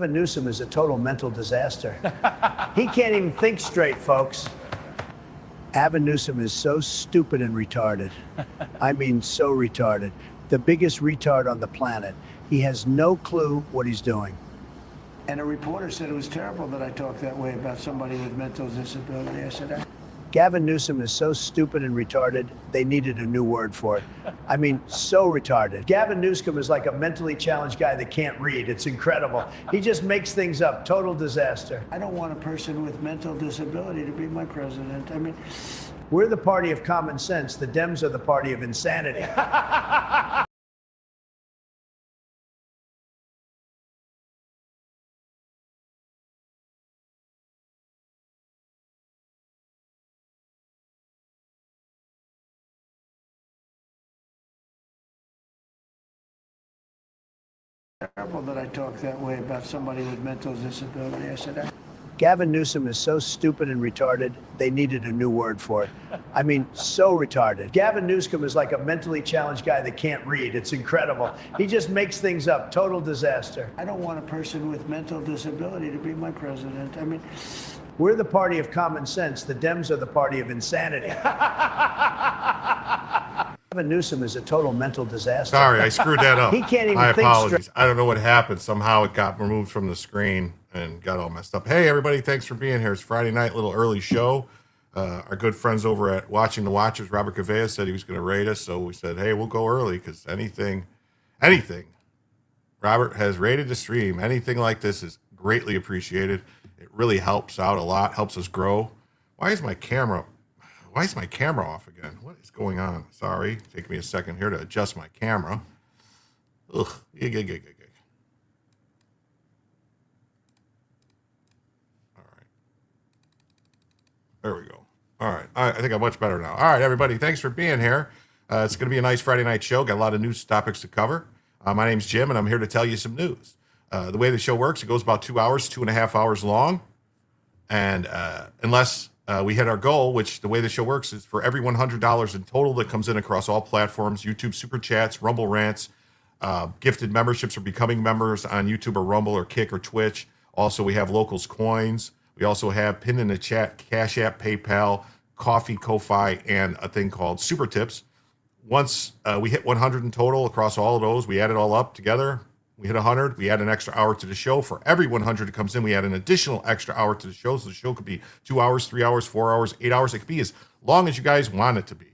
Gavin Newsom is a total mental disaster. He can't even think straight, folks. Gavin Newsom is so stupid and retarded. I mean, so retarded. The biggest retard on the planet. He has no clue what he's doing. And a reporter said it was terrible that I talked that way about somebody with mental disability. I said, Gavin Newsom is so stupid and retarded, they needed a new word for it. I mean, so retarded. Gavin Newsom is like a mentally challenged guy that can't read. It's incredible. He just makes things up. Total disaster. I don't want a person with mental disability to be my president. I mean, we're the party of common sense. The Dems are the party of insanity. terrible that I talked that way about somebody with mental disability. I said, Gavin Newsom is so stupid and retarded, they needed a new word for it. I mean, so retarded. Gavin Newsom is like a mentally challenged guy that can't read. It's incredible. He just makes things up. Total disaster. I don't want a person with mental disability to be my president. I mean, we're the party of common sense. The Dems are the party of insanity. Gavin Newsom is a total mental disaster. Sorry, I screwed that up. He can't even My think apologies. straight. I don't know what happened. Somehow it got removed from the screen and got all messed up. Hey, everybody, thanks for being here. It's Friday night, little early show. Our good friends over at Watching the Watchers, Robert Cavea, said he was going to rate us. So we said, hey, we'll go early because anything, Robert has rated the stream. Anything like this is greatly appreciated. It really helps out a lot, helps us grow. Why is my camera off again? What is going on? Sorry. Take me a second here to adjust my camera. Ugh. All right. There we go. All right. I think I'm much better now. All right, everybody. Thanks for being here. It's going to be a nice Friday night show. Got a lot of news topics to cover. My name's Jim, and I'm here to tell you some news. The way the show works, it goes about 2 hours, 2.5 hours long. And unless we hit our goal, which the way the show works is for every $100 in total that comes in across all platforms, YouTube Super Chats, Rumble Rants, gifted memberships or becoming members on YouTube or Rumble or Kick or Twitch. Also, we have Locals Coins. We also have pinned in the chat, Cash App, PayPal, Coffee, Ko-Fi, and a thing called Super Tips. Once we hit 100 in total across all of those, we add it all up together. We hit 100. We add an extra hour to the show. For every 100 that comes in, we add an additional extra hour to the show. So the show could be 2 hours, 3 hours, 4 hours, 8 hours. It could be as long as you guys want it to be.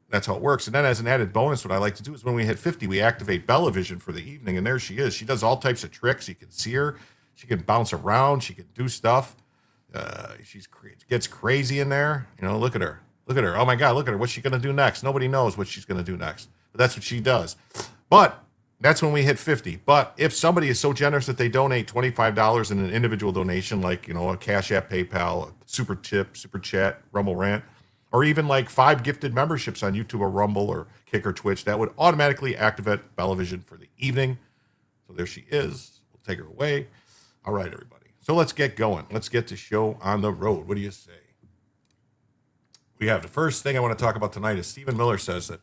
That's how it works. And then as an added bonus, what I like to do is when we hit 50, we activate Bella Vision for the evening. And there she is. She does all types of tricks. You can see her. She can bounce around. She can do stuff. Gets crazy in there. You know, look at her. Look at her. Oh, my God, look at her. What's she going to do next? Nobody knows what she's going to do next. But that's what she does. But that's when we hit 50. But if somebody is so generous that they donate $25 in an individual donation, like, you know, a Cash App, PayPal, a Super Tip, Super Chat, Rumble Rant, or even like 5 gifted memberships on YouTube or Rumble or Kick or Twitch, that would automatically activate Bellavision for the evening. So there she is. We'll take her away. All right, everybody. So let's get going. Let's get the show on the road. What do you say? We have the first thing I want to talk about tonight is Stephen Miller says that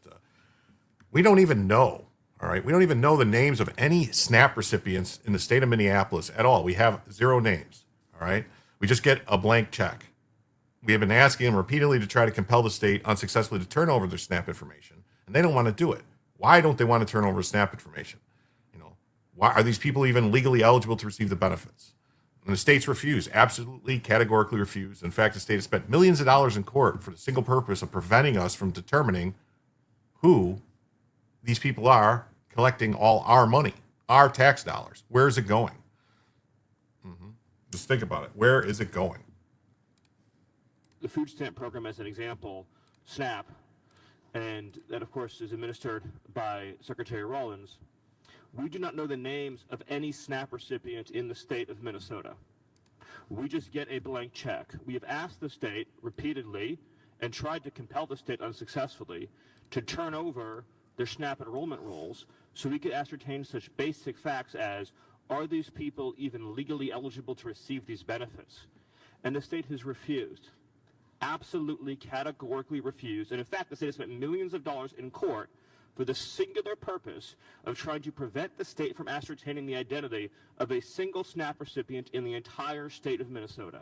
we don't even know. All right. We don't even know the names of any SNAP recipients in the state of Minneapolis at all. We have 0 names. All right. We just get a blank check. We have been asking them repeatedly to try to compel the state unsuccessfully to turn over their SNAP information, and they don't want to do it. Why don't they want to turn over SNAP information? You know, why are these people even legally eligible to receive the benefits? And the states refuse, absolutely, categorically refuse. In fact, the state has spent millions of dollars in court for the single purpose of preventing us from determining who these people are collecting all our money, our tax dollars. Where is it going? Just think about it. Where is it going? The food stamp program, as an example, SNAP, and that, of course, is administered by Secretary Rollins. We do not know the names of any SNAP recipient in the state of Minnesota. We just get a blank check. We have asked the state repeatedly and tried to compel the state unsuccessfully to turn over their SNAP enrollment rolls so we could ascertain such basic facts as, are these people even legally eligible to receive these benefits? And the state has refused. Absolutely, categorically refused. And in fact, the state has spent millions of dollars in court for the singular purpose of trying to prevent the state from ascertaining the identity of a single SNAP recipient in the entire state of Minnesota.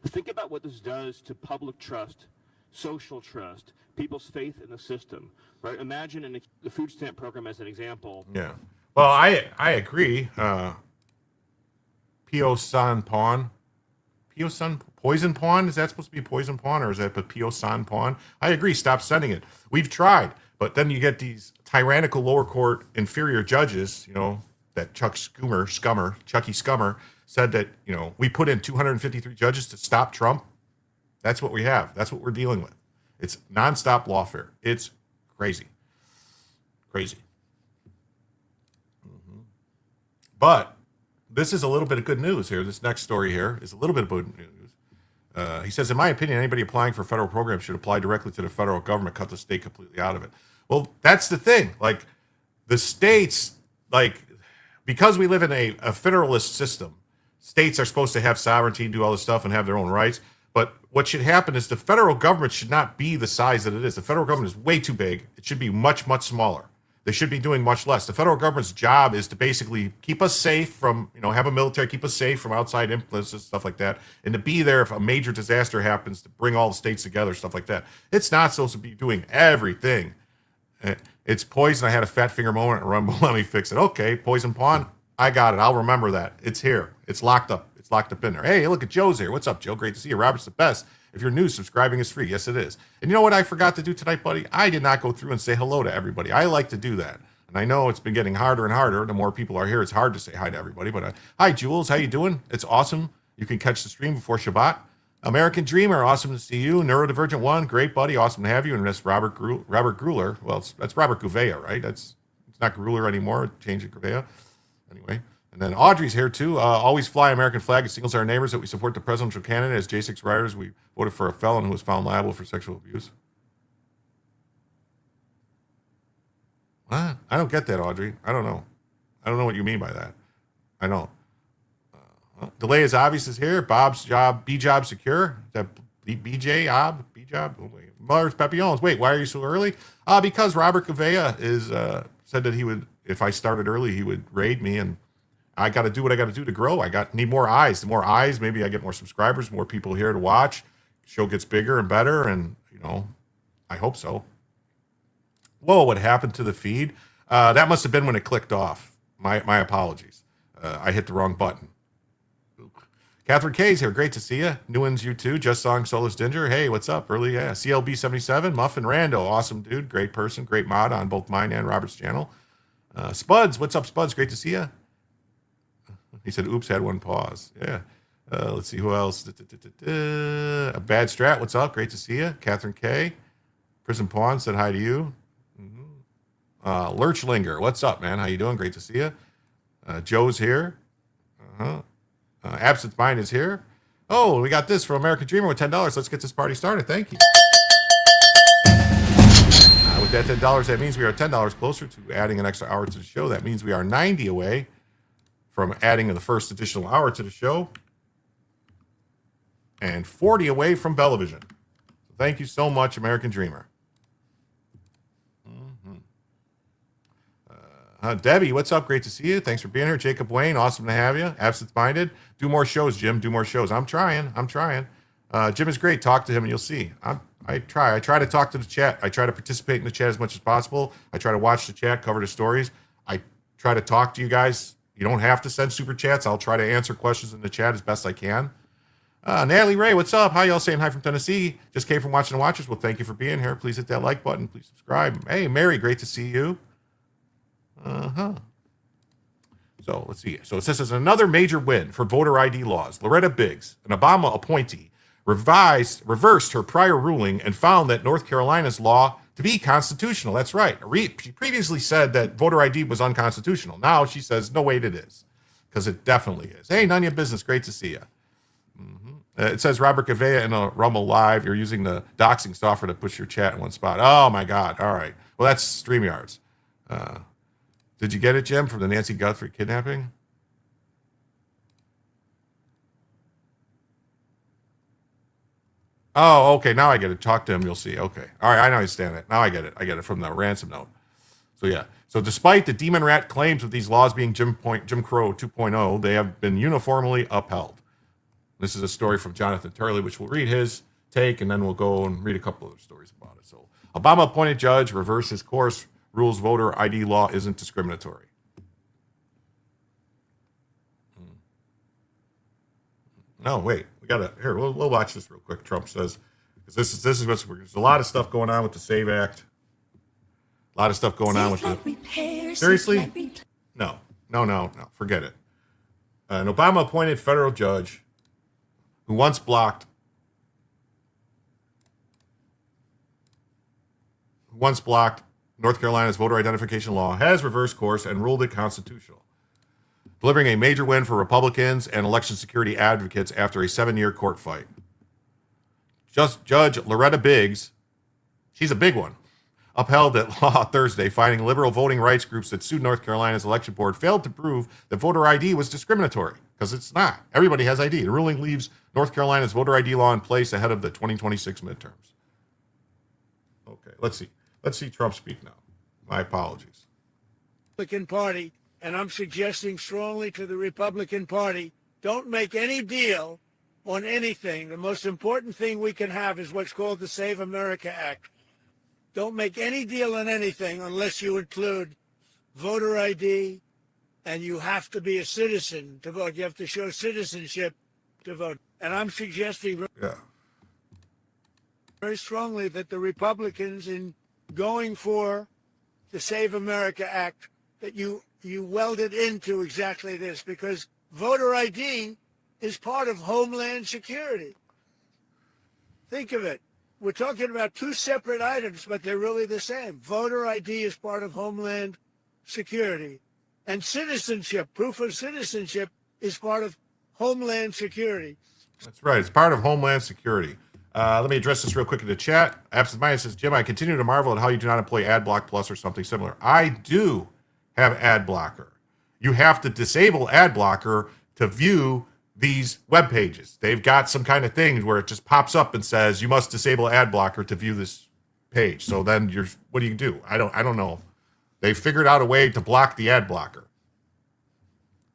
Think about what this does to public trust, social trust, people's faith in the system, right? Imagine in the food stamp program as an example. Yeah. Well, I agree. Pio San Pawn. Poison Pawn? Is that supposed to be Poison Pawn, or is that Pio San Pawn? I agree. Stop sending it. We've tried, but then you get these tyrannical lower court inferior judges, you know, that Chucky Scummer said that, you know, we put in 253 judges to stop Trump. That's what we have. That's what we're dealing with. It's nonstop lawfare. It's crazy. Crazy. But this is a little bit of good news here. This next story here is a little bit of good news. He says, in my opinion, anybody applying for federal programs should apply directly to the federal government, cut the state completely out of it. Well, that's the thing. Like, the states, like, because we live in a federalist system, states are supposed to have sovereignty, do all this stuff, and have their own rights. But what should happen is the federal government should not be the size that it is. The federal government is way too big. It should be much, much smaller. They should be doing much less. The federal government's job is to basically keep us safe from, you know, have a military, keep us safe from outside influences, stuff like that, and to be there if a major disaster happens, to bring all the states together, stuff like that. It's not supposed to be doing everything. It's poison. I had a fat finger moment at Rumble. Let me fix it. Okay, Poison Pawn. I got it. I'll remember that. It's here. It's locked up. It's locked up in there. Hey, look at Joe's here. What's up, Joe? Great to see you. Robert's the best. If you're new, subscribing is free. Yes, it is. And you know what I forgot to do tonight, buddy? I did not go through and say hello to everybody. I like to do that. And I know it's been getting harder and harder. The more people are here, it's hard to say hi to everybody. But hi, Jules. How you doing? It's awesome. You can catch the stream before Shabbat. American Dreamer, awesome to see you. Neurodivergent One, great, buddy. Awesome to have you. And that's Robert Gruler. Well, that's Robert Gouveia, right? It's not Gruler anymore. Change it, Gouveia. Anyway, And then Audrey's here too. Always fly American flag. It signals our neighbors that we support the presidential candidate. As J6 riders, we voted for a felon who was found liable for sexual abuse. What? I don't get that, Audrey. I don't know. I don't know what you mean by that. I don't. Delay is obvious is here. Bob's job, B job secure. Is that BJ, Ob, B job? Oh, wait. Mars Papillons. Wait, why are you so early? Because Robert Gavea is said that he would, if I started early, he would raid me, and I got to do what I got to do to grow. Need more eyes. The more eyes, maybe I get more subscribers, more people here to watch. Show gets bigger and better, and I hope so. Whoa, what happened to the feed? That must have been when it clicked off. My apologies. I hit the wrong button. Catherine K's here. Great to see you. New ones, you too. Just Song Solus Dinger. Hey, what's up? Early, yeah. CLB 77. Muffin Rando. Awesome dude. Great person. Great mod on both mine and Robert's channel. Spuds. What's up, Spuds? Great to see you. He said, oops, had one pause. Yeah. Let's see who else. A Bad Strat. What's up? Great to see you. Catherine K. Prison Pawn said hi to you. Lurchlinger. What's up, man? How you doing? Great to see you. Joe's here. Absent Mind is here. Oh, we got this from American Dreamer with $10. Let's get this party started. Thank you. With that $10, that means we are $10 closer to adding an extra hour to the show. That means we are 90 away from adding the first additional hour to the show, and 40 away from Bellavision. So thank you so much, American Dreamer. Debbie, what's up? Great to see you. Thanks for being here. Jacob Wayne, awesome to have you. Absent Minded. Do more shows, Jim. Do more shows. I'm trying. Jim is great. Talk to him and you'll see. I try to talk to the chat. I try to participate in the chat as much as possible. I try to watch the chat, cover the stories. I try to talk to you guys. You don't have to send super chats. I'll try to answer questions in the chat as best I can. Natalie Ray, what's up? How y'all saying hi from Tennessee? Just came from Watching the Watchers. Well, thank you for being here. Please hit that like button. Please subscribe. Hey, Mary, great to see you. So let's see. So it says it's another major win for voter ID laws. Loretta Biggs, an Obama appointee, reversed her prior ruling and found that North Carolina's law to be constitutional. That's right. She previously said that voter ID was unconstitutional. Now she says, no, wait, it is. Because it definitely is. Hey, Nanya Business, great to see you. It says Robert Gavea in a Rumble Live. You're using the doxing software to push your chat in one spot. Oh, my God. All right. Well, that's StreamYards. Did you get it, Jim, from the Nancy Guthrie kidnapping? Oh, okay. Now I get it. Talk to him. You'll see. Okay. All right. I understand it. Now I get it. I get it from the ransom note. So, yeah. So, despite the demon rat claims of these laws being Jim Crow 2.0, they have been uniformly upheld. This is a story from Jonathan Turley, which we'll read his take, and then we'll go and read a couple other stories about it. So, Obama-appointed judge reverses course, rules voter ID law isn't discriminatory. No, wait. We gotta here. We'll watch this real quick. Trump says, because this is what's there's a lot of stuff going on with the SAVE Act. A lot of stuff going on with the. Seriously? No. Forget it. An Obama-appointed federal judge who once blocked North Carolina's voter identification law has reversed course and ruled it constitutional, delivering a major win for Republicans and election security advocates after a 7-year court fight. Judge Loretta Biggs, she's a big one, upheld that law Thursday, finding liberal voting rights groups that sued North Carolina's election board failed to prove that voter ID was discriminatory, because it's not. Everybody has ID. The ruling leaves North Carolina's voter ID law in place ahead of the 2026 midterms. Okay, let's see. Let's see Trump speak now. My apologies. Republican Party, and I'm suggesting strongly to the Republican Party, don't make any deal on anything. The most important thing we can have is what's called the Save America Act. Don't make any deal on anything unless you include voter ID, and you have to be a citizen to vote. You have to show citizenship to vote. And I'm suggesting very strongly that the Republicans, in going for the Save America Act, that you weld it into exactly this, because voter ID is part of Homeland Security. Think of it. We're talking about two separate items, but they're really the same. Voter ID is part of Homeland Security. And citizenship, proof of citizenship, is part of Homeland Security. That's right. It's part of Homeland Security. Let me address this real quick in the chat. Absent Minded says, Jim, I continue to marvel at how you do not employ AdBlock Plus or something similar. I do have ad blocker. You have to disable ad blocker to view these web pages. They've got some kind of thing where it just pops up and says you must disable ad blocker to view this page. So then what do you do? I don't know. They figured out a way to block the ad blocker.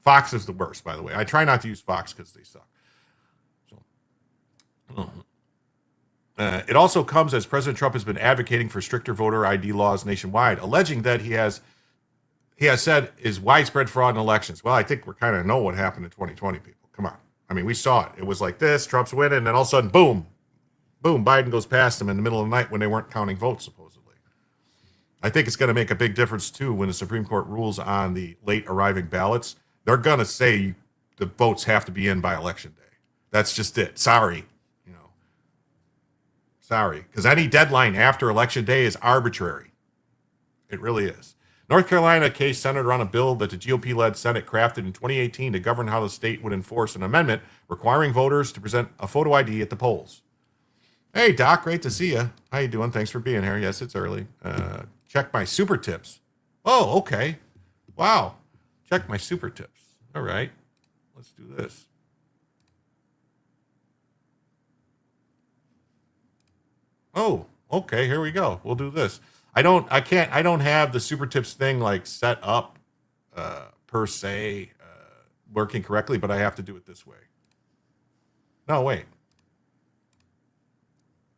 Fox is the worst, by the way. I try not to use Fox because they suck. So, it also comes as President Trump has been advocating for stricter voter ID laws nationwide, alleging that he has said is widespread fraud in elections. Well, I think we kind of know what happened in 2020, people. Come on. I mean, we saw it. It was like this, Trump's winning, and then all of a sudden, boom, Biden goes past him in the middle of the night when they weren't counting votes, supposedly. I think it's going to make a big difference, too, when the Supreme Court rules on the late arriving ballots. They're going to say the votes have to be in by Election Day. That's just it. Sorry. Sorry. Because any deadline after Election Day is arbitrary. It really is. North Carolina case centered around a bill that the GOP-led Senate crafted in 2018 to govern how the state would enforce an amendment requiring voters to present a photo ID at the polls. Hey, Doc, great to see you. How you doing? Thanks for being here. Yes, it's early. Check my super tips. Oh, okay. Wow. Check my super tips. All right. Let's do this. Oh, okay. Here we go. We'll do this. I don't have the super tips thing like set up per se working correctly, but I have to do it this way. No, wait.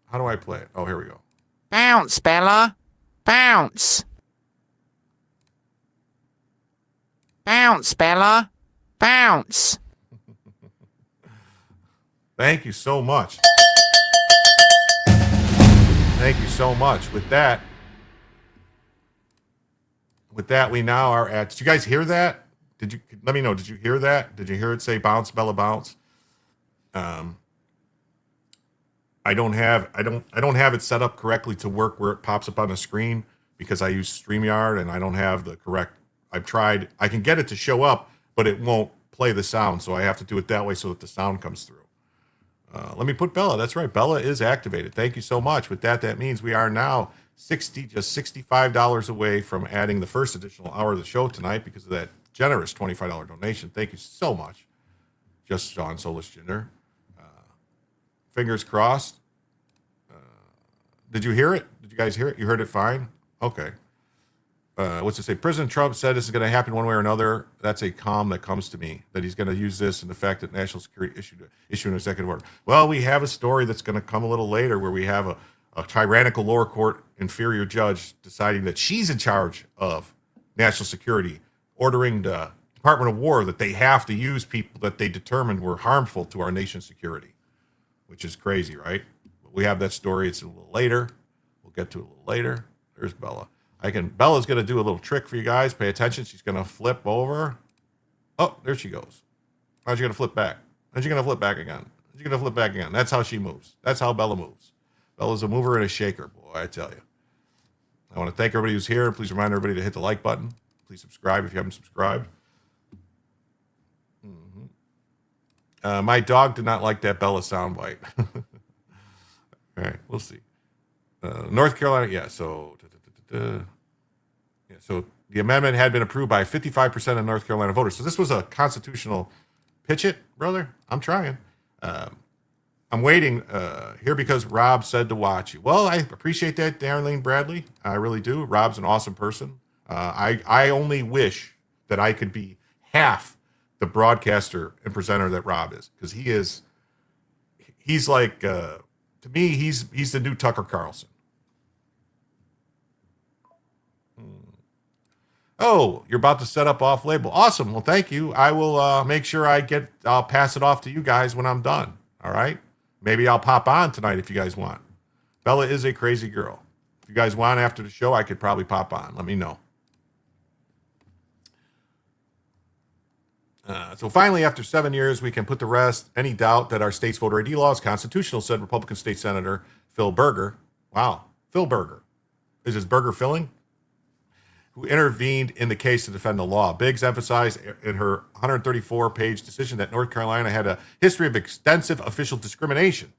How do I play it? Oh, here we go. Bounce, Bella. Bounce. Bounce, Bella. Bounce. Thank you so much. Thank you so much. With that, we now are at. Did you guys hear that? Let me know? Did you hear that? Did you hear it say "bounce, Bella, bounce"? I don't have it set up correctly to work where it pops up on the screen because I use StreamYard and I don't have the correct. I've tried. I can get it to show up, but it won't play the sound, so I have to do it that way so that the sound comes through. Let me put Bella. That's right. Bella is activated. Thank you so much. With that means we are now just $65 away from adding the first additional hour of the show tonight because of that generous $25 donation. Thank you so much. Just Sean Solis Jr. Fingers crossed. Did you hear it? Did you guys hear it? You heard it fine? Okay. What's it say? President Trump said this is going to happen one way or another. That's a calm that comes to me, that he's going to use this and the fact that national security issue an executive order. Well, we have a story that's going to come a little later where we have a tyrannical lower court inferior judge deciding that she's in charge of national security, ordering the Department of War that they have to use people that they determined were harmful to our nation's security, which is crazy, right? But we have that story. It's a little later. We'll get to it a little later. There's Bella. Bella's going to do a little trick for you guys. Pay attention. She's going to flip over. Oh, there she goes. How's she going to flip back? How's she going to flip back again? How's she going to flip back again? That's how she moves. That's how Bella moves. Bella's a mover and a shaker, boy, I tell you. I want to thank everybody who's here. Please remind everybody to hit the like button. Please subscribe if you haven't subscribed. My dog did not like that Bella soundbite. All right, we'll see. North Carolina, yeah, so the amendment had been approved by 55% of North Carolina voters. So this was a constitutional pitch it, brother. I'm trying. I'm waiting here because Rob said to watch you. Well, I appreciate that, Darlene Bradley. I really do. Rob's an awesome person. I only wish that I could be half the broadcaster and presenter that Rob is, because he's like, to me, he's the new Tucker Carlson. Oh, you're about to set up off label. Awesome. Well, thank you. I will make sure I'll pass it off to you guys when I'm done. All right. Maybe I'll pop on tonight if you guys want. Bella is a crazy girl. If you guys want after the show, I could probably pop on. Let me know. So finally, after 7 years, we can put to rest any doubt that our state's voter ID law is constitutional, said Republican State Senator Phil Berger. Wow. Phil Berger. Is his burger filling? who intervened in the case to defend the law. Biggs emphasized in her 134-page decision that North Carolina had a history of extensive official discrimination.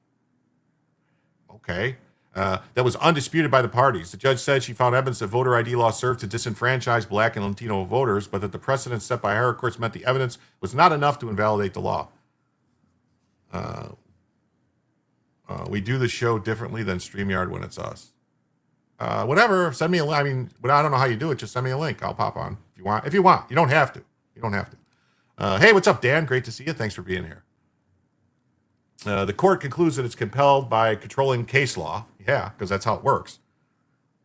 Okay. That was undisputed by the parties. The judge said she found evidence that voter ID laws served to disenfranchise Black and Latino voters, but that the precedent set by higher courts meant the evidence was not enough to invalidate the law. We do the show differently than StreamYard when it's us. Whatever, send me a link. I mean, but I don't know how you do it. Just send me a link. I'll pop on if you want. If you want, you don't have to. You don't have to. Hey, what's up, Dan? Great to see you. Thanks for being here. The court concludes that it's compelled by controlling case law. Yeah, because that's how it works.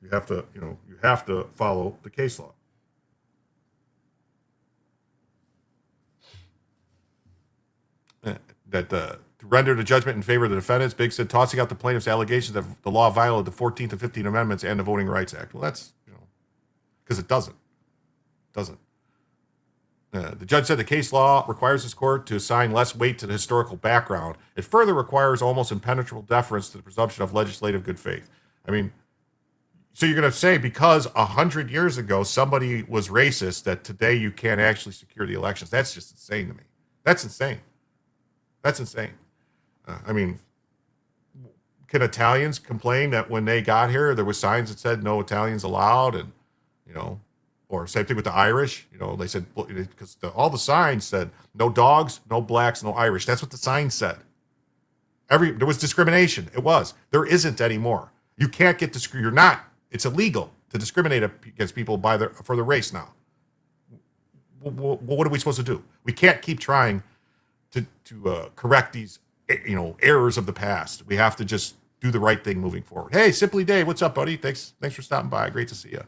You have to follow the case law. To render the judgment in favor of the defendants, Biggs said, tossing out the plaintiff's allegations that the law violated the 14th and 15th Amendments and the Voting Rights Act. Well, that's, because it doesn't. The judge said the case law requires this court to assign less weight to the historical background. It further requires almost impenetrable deference to the presumption of legislative good faith. I mean, so you're going to say because 100 years ago somebody was racist that today you can't actually secure the elections. That's just insane to me. That's insane. I mean, can Italians complain that when they got here there were signs that said no Italians allowed, and or same thing with the Irish? They said, because all the signs said no dogs, no blacks, no Irish. That's what the sign said. There was discrimination. It was. There isn't anymore. You can't get it's illegal to discriminate against people for their race now. What are we supposed to do? We can't keep trying to correct these errors of the past. We have to just do the right thing moving forward. Hey, Simply Dave, what's up, buddy? Thanks for stopping by. Great to see you.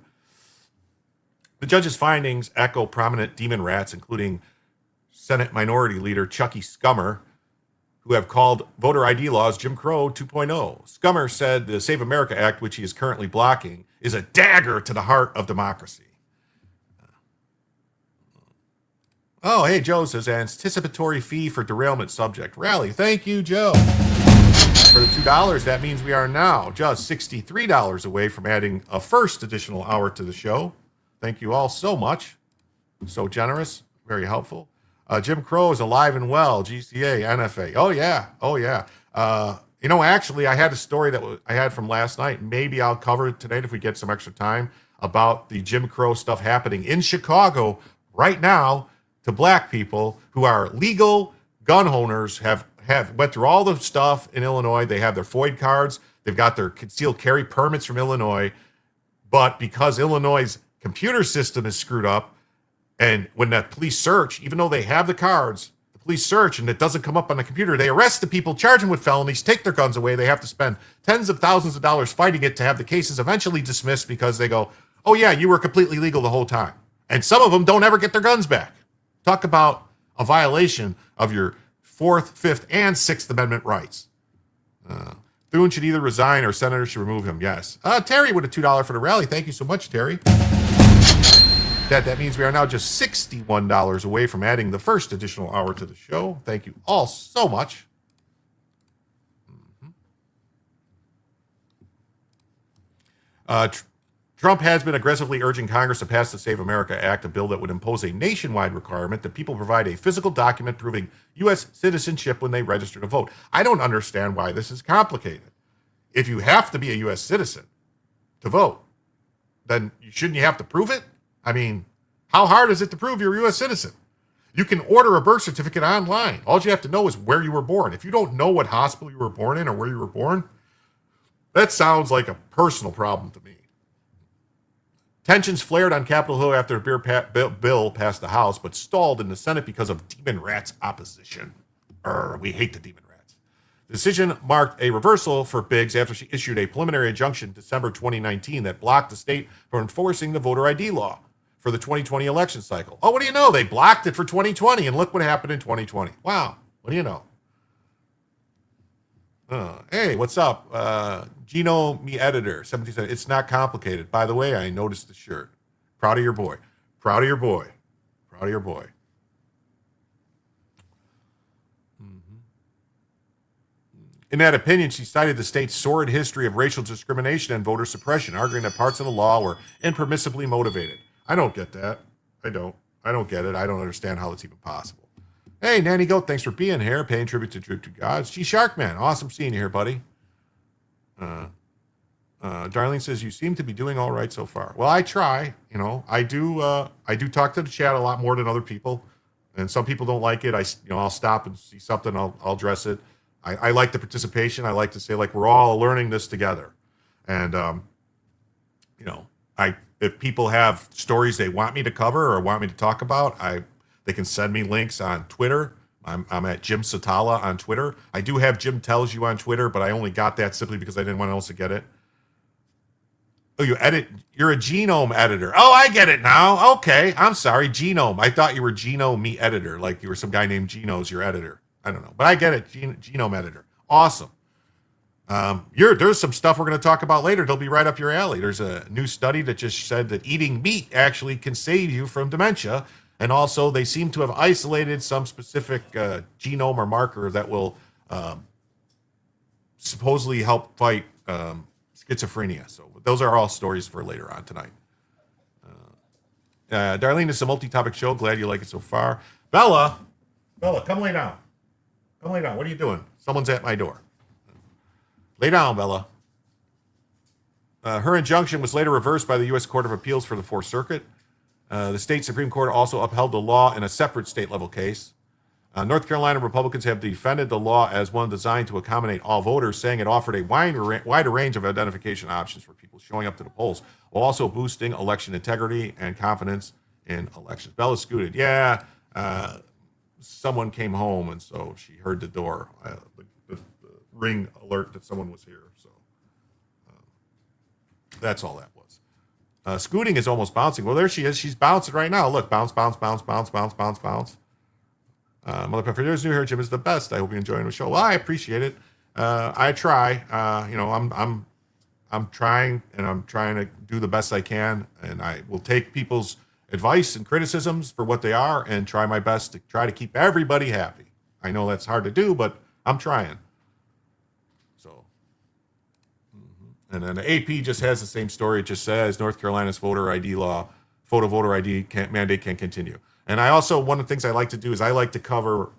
The judge's findings echo prominent demon rats, including Senate Minority Leader Chucky Scummer, who have called voter ID laws Jim Crow 2.0. Scummer said the Save America Act, which he is currently blocking, is a dagger to the heart of democracy. Oh, hey, Joe says, anticipatory fee for derailment subject. Rally. Thank you, Joe. For the $2, that means we are now just $63 away from adding a first additional hour to the show. Thank you all so much. So generous, very helpful. Jim Crow is alive and well, GCA, NFA. Oh, yeah. Actually, I had a story that I had from last night. Maybe I'll cover it tonight if we get some extra time about the Jim Crow stuff happening in Chicago right now to Black people who are legal gun owners, have went through all the stuff in Illinois. They have their FOID cards. They've got their concealed carry permits from Illinois. But because Illinois' computer system is screwed up, and when the police search, even though they have the cards, the police search and it doesn't come up on the computer, they arrest the people, charge them with felonies, take their guns away. They have to spend tens of thousands of dollars fighting it to have the cases eventually dismissed because they go, oh yeah, you were completely legal the whole time. And some of them don't ever get their guns back. Talk about a violation of your 4th, 5th, and 6th Amendment rights. Thune should either resign or senators should remove him. Yes. Terry with a $2 for the rally. Thank you so much, Terry. That means we are now just $61 away from adding the first additional hour to the show. Thank you all so much. Trump has been aggressively urging Congress to pass the Save America Act, a bill that would impose a nationwide requirement that people provide a physical document proving U.S. citizenship when they register to vote. I don't understand why this is complicated. If you have to be a U.S. citizen to vote, then shouldn't you have to prove it? I mean, how hard is it to prove you're a U.S. citizen? You can order a birth certificate online. All you have to know is where you were born. If you don't know what hospital you were born in or where you were born, that sounds like a personal problem to me. Tensions flared on Capitol Hill after a bill passed the House, but stalled in the Senate because of Demon Rat's opposition. We hate the Demon Rats. The decision marked a reversal for Biggs after she issued a preliminary injunction in December 2019 that blocked the state from enforcing the voter ID law for the 2020 election cycle. Oh, what do you know? They blocked it for 2020, and look what happened in 2020. Wow, what do you know? Hey, what's up? Gino, me editor, 77. It's not complicated. By the way, I noticed the shirt. Proud of your boy. Proud of your boy. Proud of your boy. In that opinion, she cited the state's sordid history of racial discrimination and voter suppression, arguing that parts of the law were impermissibly motivated. I don't get that. I don't get it. I don't understand how it's even possible. Hey, Nanny Goat, thanks for being here, paying tribute to Droop to Gods. G Sharkman, awesome seeing you here, buddy. Darlene says you seem to be doing all right so far. Well, I try. You know, I do talk to the chat a lot more than other people, and some people don't like it. I'll stop and see something. I'll address it. I like the participation. I like to say like we're all learning this together, and if people have stories they want me to cover or want me to talk about, they can send me links on Twitter. I'm at Jim Satala on Twitter. I do have Jim Tells You on Twitter, but I only got that simply because I didn't want anyone else to get it. Oh, you're a genome editor. Oh, I get it now. Okay. I'm sorry. Genome. I thought you were Genome Me editor, like you were some guy named Geno's your editor. I don't know, but I get it. Genome editor. Awesome. There's some stuff we're going to talk about later. It'll be right up your alley. There's a new study that just said that eating meat actually can save you from dementia. And also they seem to have isolated some specific genome or marker that will supposedly help fight schizophrenia. So those are all stories for later on tonight. Darlene, it's a multi-topic show. Glad you like it so far. Bella, come lay down. Come lay down. What are you doing? Someone's at my door. Lay down, Bella. Her injunction was later reversed by the U.S. Court of Appeals for the Fourth Circuit. The state Supreme Court also upheld the law in a separate state-level case. North Carolina Republicans have defended the law as one designed to accommodate all voters, saying it offered a wider range of identification options for people showing up to the polls, while also boosting election integrity and confidence in elections. Bella scooted. Yeah, someone came home, and so she heard the door, the ring alert that someone was here. So that's all that was. Scooting is almost bouncing. Well, there she is. She's bouncing right now. Look, bounce, bounce, bounce, bounce, bounce, bounce, bounce. Mother Pepper, there's new here. Jim is the best. I hope you're enjoying the show. Well, I appreciate it. I try. I'm trying, and I'm trying to do the best I can, and I will take people's advice and criticisms for what they are, and try my best to try to keep everybody happy. I know that's hard to do, but I'm trying. So, and then the AP just has the same story. It just says North Carolina's voter ID law, photo voter ID mandate can continue. And I also, one of the things I like to do is I like to cover,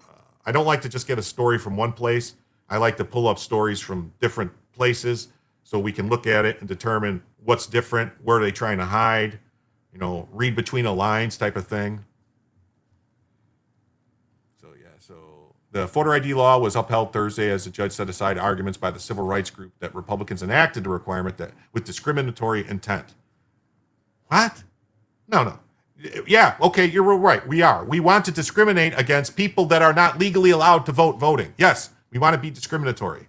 I don't like to just get a story from one place. I like to pull up stories from different places so we can look at it and determine what's different, where are they trying to hide, read between the lines type of thing. So the voter ID law was upheld Thursday as the judge set aside arguments by the civil rights group that Republicans enacted the requirement that with discriminatory intent. What? No. Yeah, okay, you're right. We are. We want to discriminate against people that are not legally allowed to voting. Yes, we want to be discriminatory.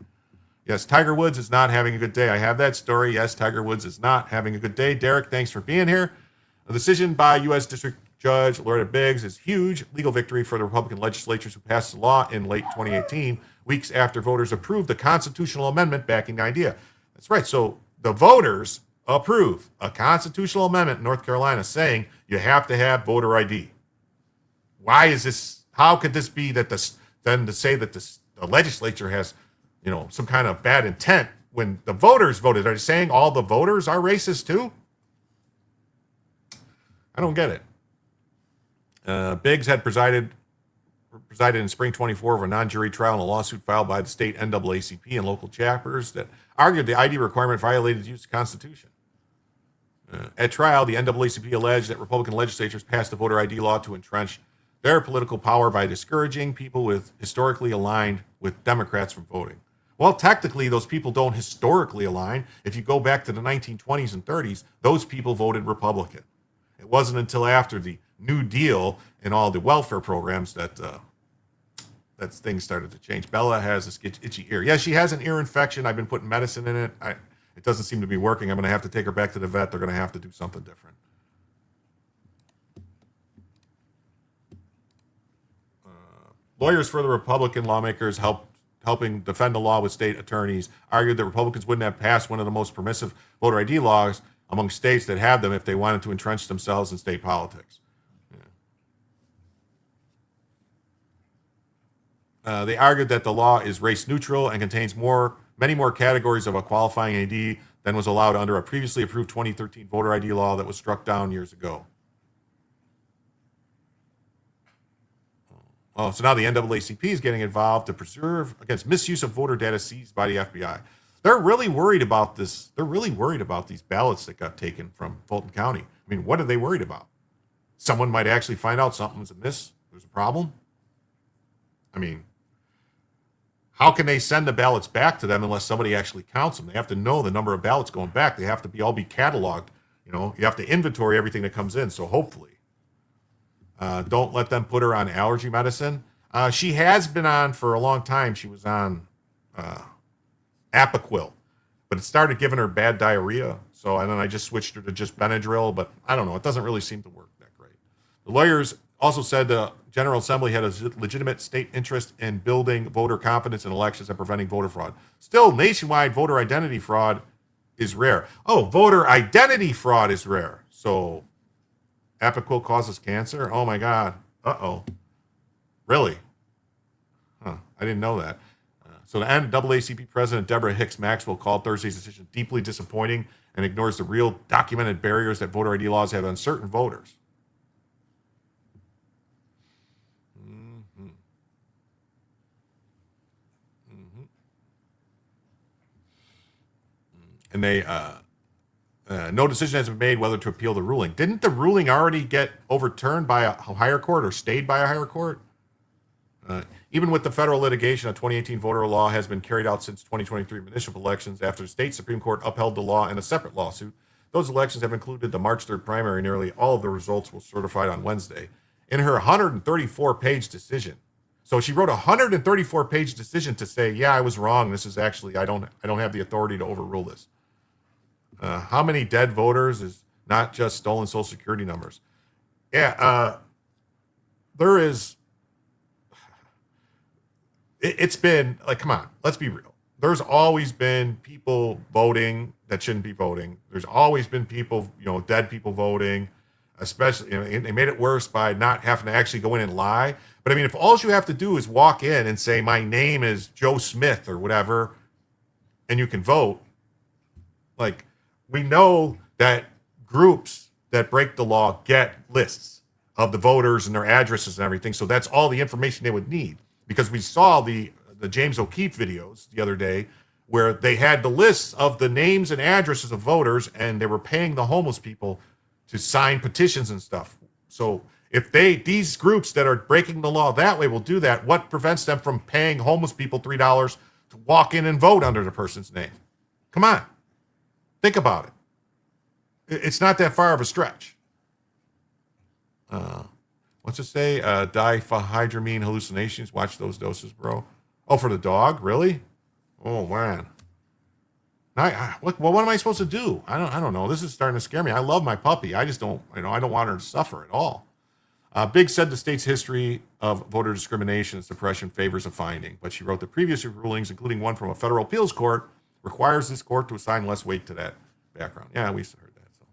Yes, Tiger Woods is not having a good day. I have that story. Yes, Tiger Woods is not having a good day. Derek, thanks for being here. A decision by U.S. District Judge Loretta Biggs is huge legal victory for the Republican legislatures who passed the law in late 2018, weeks after voters approved the constitutional amendment backing the idea. That's right. So the voters approve a constitutional amendment in North Carolina saying you have to have voter ID. Why is this? How could this be that then to say that the legislature has, some kind of bad intent when the voters voted? Are they saying all the voters are racist too? I don't get it. Biggs had presided in spring 24 of a non-jury trial in a lawsuit filed by the state NAACP and local chapters that argued the ID requirement violated the U.S. Constitution. At trial, the NAACP alleged that Republican legislatures passed the voter ID law to entrench their political power by discouraging people with historically aligned with Democrats from voting. Well, technically, those people don't historically align. If you go back to the 1920s and 30s, those people voted Republican. It wasn't until after the New Deal and all the welfare programs that things started to change. Bella has this itchy ear. Yeah, she has an ear infection. I've been putting medicine in it. It doesn't seem to be working. I'm going to have to take her back to the vet. They're going to have to do something different. Lawyers for the Republican lawmakers helping defend the law with state attorneys argued that Republicans wouldn't have passed one of the most permissive voter ID laws among states that have them if they wanted to entrench themselves in state politics. They argued that the law is race neutral and contains many more categories of a qualifying ID than was allowed under a previously approved 2013 voter ID law that was struck down years ago. Oh, so now the NAACP is getting involved to preserve against misuse of voter data seized by the FBI. They're really worried about this. They're really worried about these ballots that got taken from Fulton County. I mean, what are they worried about? Someone might actually find out something's amiss. There's a problem. I mean, how can they send the ballots back to them unless somebody actually counts them? They have to know the number of ballots going back. They have to all be cataloged. You know, you have to inventory everything that comes in. So hopefully, don't let them put her on allergy medicine. She has been on for a long time. She was on Apoquil, but it started giving her bad diarrhea. So, and then I just switched her to just Benadryl, but I don't know. It doesn't really seem to work that great. The lawyers also said the General Assembly had a legitimate state interest in building voter confidence in elections and preventing voter fraud. Still, nationwide voter identity fraud is rare. Oh, voter identity fraud is rare. So, Apoquil causes cancer? Oh my God. Uh-oh. Really? Huh. I didn't know that. So the NAACP President Deborah Hicks Maxwell called Thursday's decision deeply disappointing and ignores the real documented barriers that voter ID laws have on certain voters. And they, no decision has been made whether to appeal the ruling. Didn't the ruling already get overturned by a higher court or stayed by a higher court? Even with the federal litigation, a 2018 voter law has been carried out since 2023 municipal elections after the state Supreme Court upheld the law in a separate lawsuit. Those elections have included the March 3rd primary. Nearly all of the results were certified on Wednesday. In her 134-page decision, so she wrote a 134-page decision to say, yeah, I was wrong. This is actually, I don't have the authority to overrule this. How many dead voters is not just stolen Social Security numbers? Yeah, there is. It's been like, come on, let's be real. There's always been people voting that shouldn't be voting. There's always been people, dead people voting, especially, they made it worse by not having to actually go in and lie. But I mean, if all you have to do is walk in and say, my name is Joe Smith or whatever, and you can vote, like, we know that groups that break the law get lists of the voters and their addresses and everything. So that's all the information they would need. Because we saw the James O'Keefe videos the other day where they had the lists of the names and addresses of voters, and they were paying the homeless people to sign petitions and stuff. So if these groups that are breaking the law that way will do that, what prevents them from paying homeless people $3 to walk in and vote under the person's name? Come on. Think about it. It's not that far of a stretch. What's it say? Diphenhydramine hallucinations. Watch those doses, bro. Oh, for the dog? Really? Oh, man. What am I supposed to do? I don't know. This is starting to scare me. I love my puppy. I just don't, I don't want her to suffer at all. Biggs said the state's history of voter discrimination and suppression favors a finding, but she wrote the previous rulings, including one from a federal appeals court, requires this court to assign less weight to that background. Yeah, we heard that. So,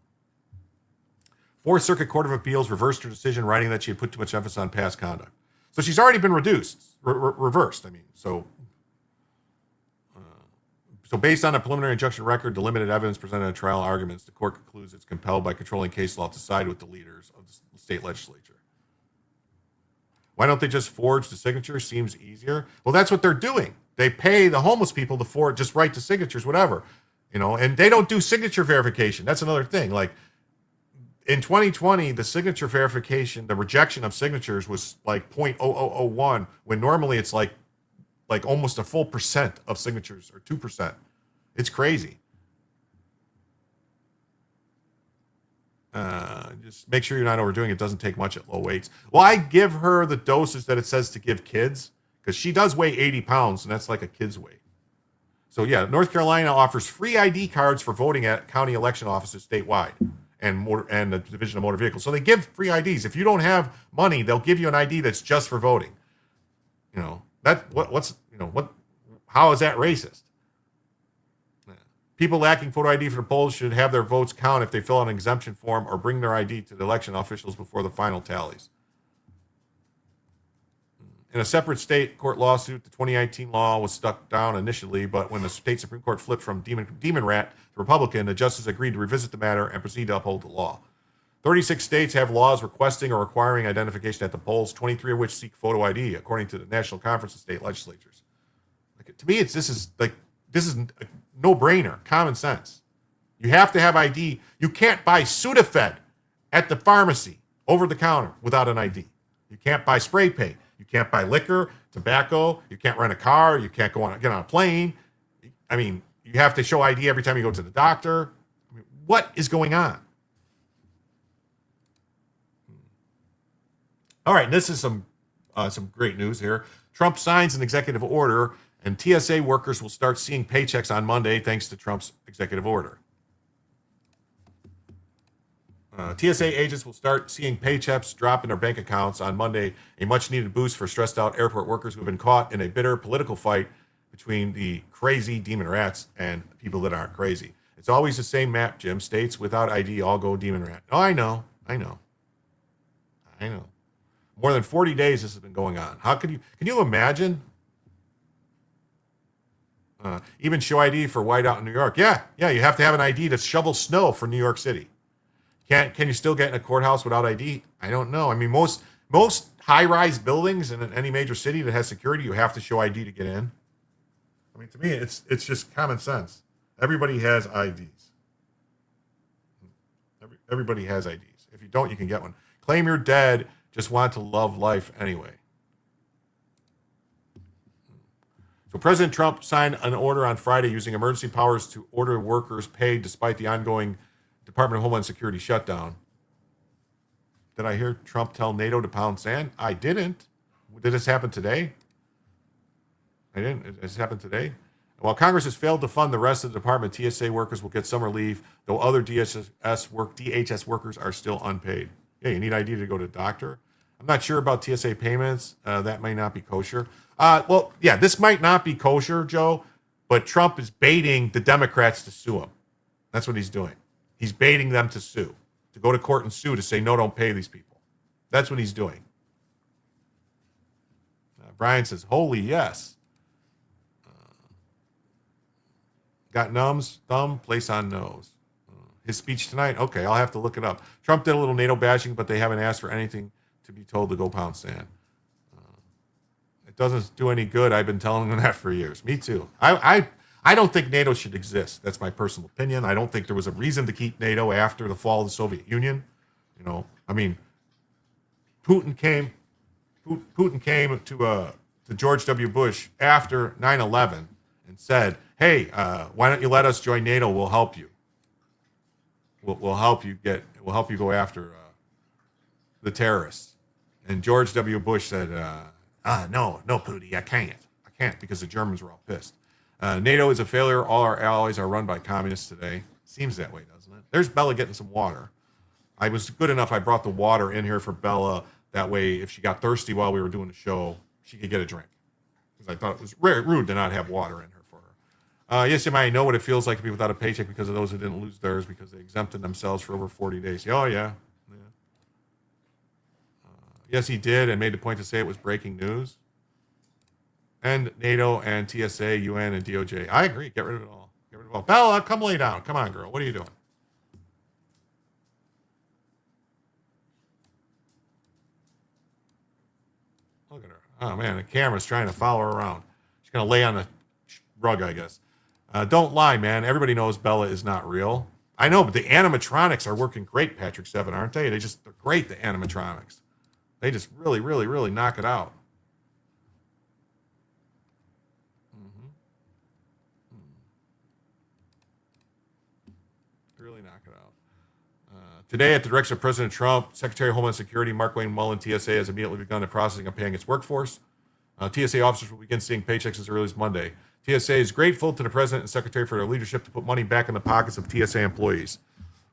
Fourth Circuit Court of Appeals reversed her decision, writing that she had put too much emphasis on past conduct. So she's already been reversed. I mean, so based on a preliminary injunction record, the limited evidence presented at trial arguments, the court concludes it's compelled by controlling case law to side with the leaders of the state legislature. Why don't they just forge the signature? Seems easier. Well, that's what they're doing. They pay the homeless people to forge, just write the signatures, whatever, and they don't do signature verification. That's another thing. Like in 2020, the signature verification, the rejection of signatures was like 0.0001, when normally it's like almost a full percent of signatures, or 2%. It's crazy. Just make sure you're not overdoing it. It doesn't take much at low weights. Well, I give her the doses that it says to give kids, because she does weigh 80 pounds, and that's like a kid's weight. So yeah, North Carolina offers free ID cards for voting at county election offices statewide and the Division of Motor Vehicles. So they give free IDs. If you don't have money, they'll give you an ID that's just for voting. How is that racist? People lacking photo ID for the polls should have their votes count if they fill out an exemption form or bring their ID to the election officials before the final tallies. In a separate state court lawsuit, the 2019 law was struck down initially, but when the state Supreme Court flipped from Demon Rat to Republican, the justices agreed to revisit the matter and proceed to uphold the law. 36 states have laws requesting or requiring identification at the polls, 23 of which seek photo ID, according to the National Conference of State Legislatures. Like, to me, this is a no-brainer, common sense. You have to have ID. You can't buy Sudafed at the pharmacy over the counter without an ID. You can't buy spray paint. You can't buy liquor, tobacco. You can't rent a car. You can't get on a plane. I mean, you have to show ID every time you go to the doctor. I mean, what is going on? All right, this is some great news here. Trump signs an executive order, and TSA workers will start seeing paychecks on Monday thanks to Trump's executive order. TSA agents will start seeing paychecks drop in their bank accounts on Monday, a much-needed boost for stressed-out airport workers who have been caught in a bitter political fight between the crazy demon rats and people that aren't crazy. It's always the same map, Jim. States without ID all go demon rat. Oh, I know. More than 40 days this has been going on. Can you imagine? Even show ID for whiteout in New York. Yeah, you have to have an ID to shovel snow for New York City. Can you still get in a courthouse without ID? I don't know. I mean, most high-rise buildings in any major city that has security, you have to show ID to get in. I mean, to me, it's just common sense. Everybody has IDs. Everybody has IDs. If you don't, you can get one. Claim you're dead. Just want to love life anyway. So President Trump signed an order on Friday using emergency powers to order workers paid despite the ongoing Department of Homeland Security shutdown. Did I hear Trump tell NATO to pound sand? I didn't. Did this happen today? I didn't. This happened today? While Congress has failed to fund the rest of the department, TSA workers will get summer leave, though other DHS workers are still unpaid. Yeah, you need ID to go to the doctor. I'm not sure about TSA payments. That may not be kosher. This might not be kosher, Joe, but Trump is baiting the Democrats to sue him. That's what he's doing. He's baiting them to sue, to go to court and sue, to say, no, don't pay these people. That's what he's doing. Brian says, holy yes. Got numbs, thumb, place on nose. His speech tonight? Okay, I'll have to look it up. Trump did a little NATO bashing, but they haven't asked for anything to be told to go pound sand. It doesn't do any good. I've been telling them that for years. Me too. I don't think NATO should exist. That's my personal opinion. I don't think there was a reason to keep NATO after the fall of the Soviet Union. You know, I mean, Putin came to George W. Bush after 9/11 and said, "Hey, why don't you let us join NATO? We'll help you. We'll help you go after the terrorists." And George W. Bush said, "No, Putin, I can't because the Germans were all pissed." NATO is a failure. All our allies are run by communists today. Seems that way, doesn't it? There's Bella getting some water. I was good enough. I brought the water in here for Bella. That way, if she got thirsty while we were doing the show, she could get a drink. Because I thought it was rude to not have water in her for her. Yes, you might know what it feels like to be without a paycheck because of those who didn't lose theirs because they exempted themselves for over 40 days. Oh, yeah. Yes, he did, and made the point to say it was breaking news. And NATO and TSA, UN, and DOJ. I agree. Get rid of it all. Get rid of it all. Bella, come lay down. Come on, girl. What are you doing? Look at her. Oh, man, the camera's trying to follow her around. She's going to lay on the rug, I guess. Don't lie, man. Everybody knows Bella is not real. I know, but the animatronics are working great, Patrick Seven, aren't they? They're great, the animatronics. They just really, really, really knock it out. Really knock it out. Today, at the direction of President Trump, Secretary of Homeland Security Mark Wayne Mullen, TSA, has immediately begun the processing of paying its workforce. TSA officers will begin seeing paychecks as early as Monday. TSA is grateful to the President and Secretary for their leadership to put money back in the pockets of TSA employees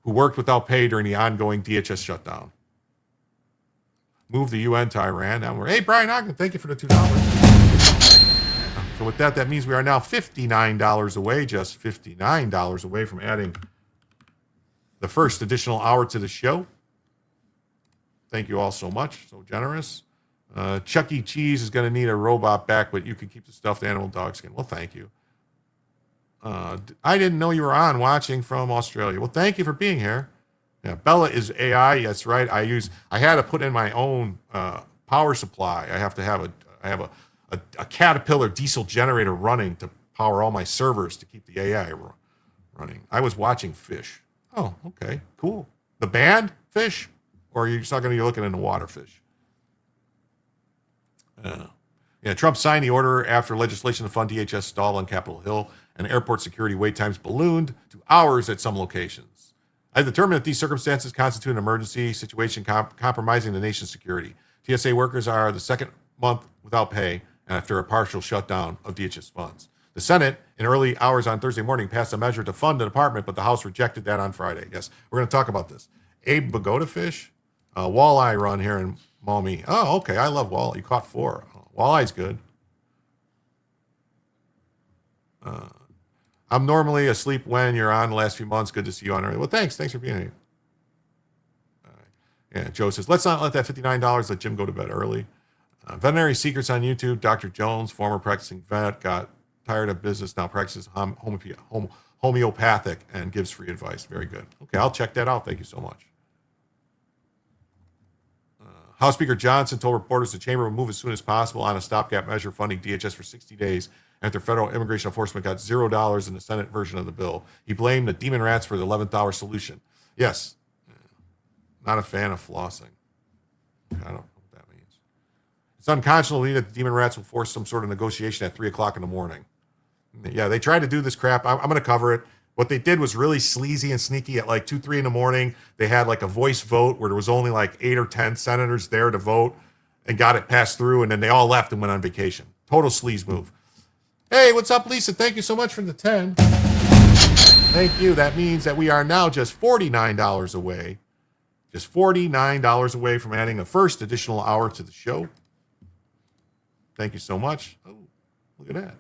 who worked without pay during the ongoing DHS shutdown. Move the UN to Iran. Now hey, Brian Ogden, thank you for the $2. So with that means we are now $59 away, just $59 away from adding the first additional hour to the show. Thank you all so much. So generous. Chuck E. Cheese is going to need a robot back, but you can keep the stuffed animal dog skin. Well, thank you. I didn't know you were on watching from Australia. Well, thank you for being here. Yeah, Bella is AI. That's right. I had to put in my own power supply. I have a Caterpillar diesel generator running to power all my servers to keep the AI running. I was watching Fish. Oh, okay, cool. The band Fish, or are you just not going to be looking into water Fish? Yeah, Trump signed the order after legislation to fund DHS stalled on Capitol Hill, and airport security wait times ballooned to hours at some locations. I determined that these circumstances constitute an emergency situation compromising the nation's security. TSA workers are the second month without pay after a partial shutdown of DHS funds. The Senate, in early hours on Thursday morning, passed a measure to fund the department, but the House rejected that on Friday. Yes, we're going to talk about this. Abe Pagoda Fish, walleye run here in Maumee. Oh, okay, I love walleye. You caught 4. Walleye's good. I'm normally asleep when you're on the last few months. Good to see you on early. Well, thanks for being here. Yeah, Joe says, let's not let that $59 let Jim go to bed early. Veterinary Secrets on YouTube. Dr. Jones, former practicing vet, got tired of business, now practices homeopathic and gives free advice. Very good. Okay, I'll check that out. Thank you so much. House Speaker Johnson told reporters the chamber would move as soon as possible on a stopgap measure funding DHS for 60 days after federal immigration enforcement got $0 in the Senate version of the bill. He blamed the demon rats for the 11th hour solution. Yes, not a fan of flossing. I don't know what that means. It's unconscionable that the demon rats will force some sort of negotiation at 3 o'clock in the morning. Yeah, they tried to do this crap. I'm going to cover it. What they did was really sleazy and sneaky. At like 2, 3 in the morning, they had like a voice vote where there was only like 8 or 10 senators there to vote and got it passed through, and then they all left and went on vacation. Total sleaze move. Hey, what's up, Lisa? Thank you so much for the 10. Thank you. That means that we are now just $49 away. Just $49 away from adding a first additional hour to the show. Thank you so much. Oh, look at that.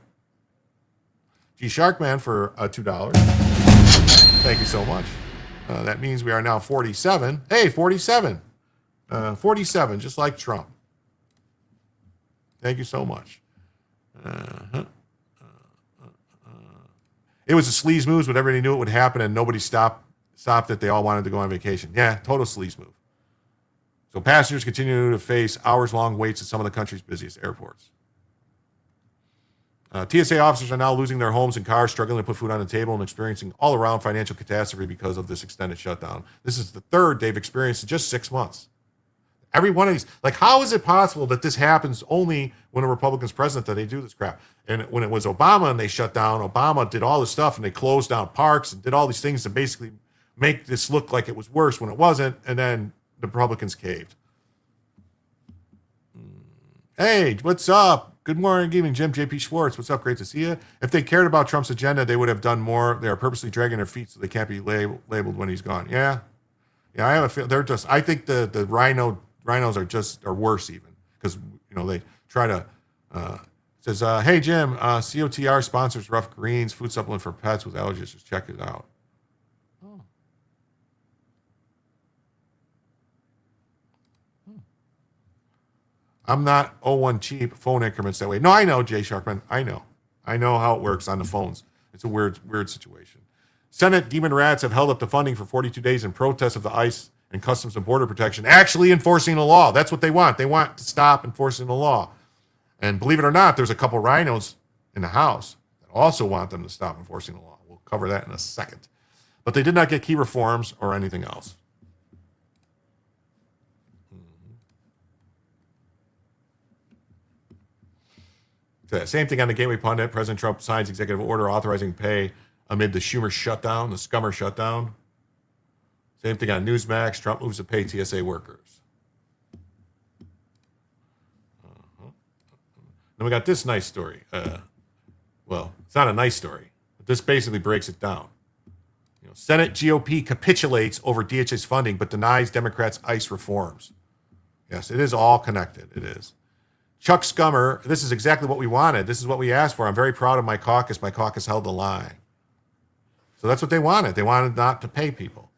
G Sharkman for $2. Thank you so much. That means we are now 47. Hey, 47. 47, just like Trump. Thank you so much. It was a sleaze move, but everybody knew it would happen, and nobody stopped it. They all wanted to go on vacation. Yeah, total sleaze move. So passengers continue to face hours-long waits at some of the country's busiest airports. TSA officers are now losing their homes and cars, struggling to put food on the table, and experiencing all-around financial catastrophe because of this extended shutdown. This is the third they've experienced in just 6 months. Every one of these, like, how is it possible that this happens only when a Republican's president that they do this crap? And when it was Obama and they shut down, Obama did all this stuff and they closed down parks and did all these things to basically make this look like it was worse when it wasn't, and then the Republicans caved. Hey, what's up? Good morning, good evening, Jim. JP Schwartz. What's up? Great to see you. If they cared about Trump's agenda, they would have done more. They are purposely dragging their feet so they can't be labeled when he's gone. Yeah. I have a feel they're just. I think the rhinos are worse even because they try to. Says, hey Jim, COTR sponsors Rough Greens food supplement for pets with allergies. Just check it out. I'm not 01 cheap phone increments that way. No, I know, Jay Sharkman. I know how it works on the phones. It's a weird situation. Senate demon rats have held up the funding for 42 days in protest of the ICE and Customs and Border Protection actually enforcing the law. That's what they want. They want to stop enforcing the law. And believe it or not, there's a couple rhinos in the House that also want them to stop enforcing the law. We'll cover that in a second. But they did not get key reforms or anything else. Same thing on the Gateway Pundit. President Trump signs executive order authorizing pay amid the Schumer shutdown, the Scummer shutdown. Same thing on Newsmax. Trump moves to pay TSA workers. Then we got this nice story. Well, it's not a nice story, but this basically breaks it down. Senate GOP capitulates over DHS funding, but denies Democrats' ICE reforms. Yes, it is all connected. It is. Chuck Scummer, this is exactly what we wanted. This is what we asked for. I'm very proud of my caucus. My caucus held the line. So that's what they wanted. They wanted not to pay people.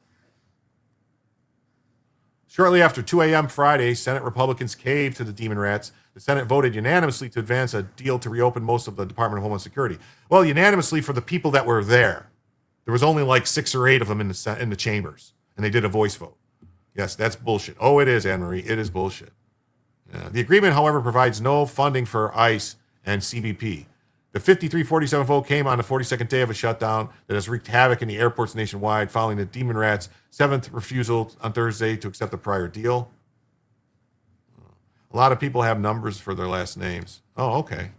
Shortly after 2 a.m. Friday, Senate Republicans caved to the demon rats. The Senate voted unanimously to advance a deal to reopen most of the Department of Homeland Security. Well, unanimously for the people that were there. There was only like 6 or 8 of them in the chambers. and they did a voice vote. Yes, that's bullshit. Oh, it is, Anne-Marie. It is bullshit. The agreement, however, provides no funding for ICE and CBP. The 53-47 vote came on the 42nd day of a shutdown that has wreaked havoc in the airports nationwide following the Demon Rats' 7th refusal on Thursday to accept the prior deal. A lot of people have numbers for their last names. Oh, okay.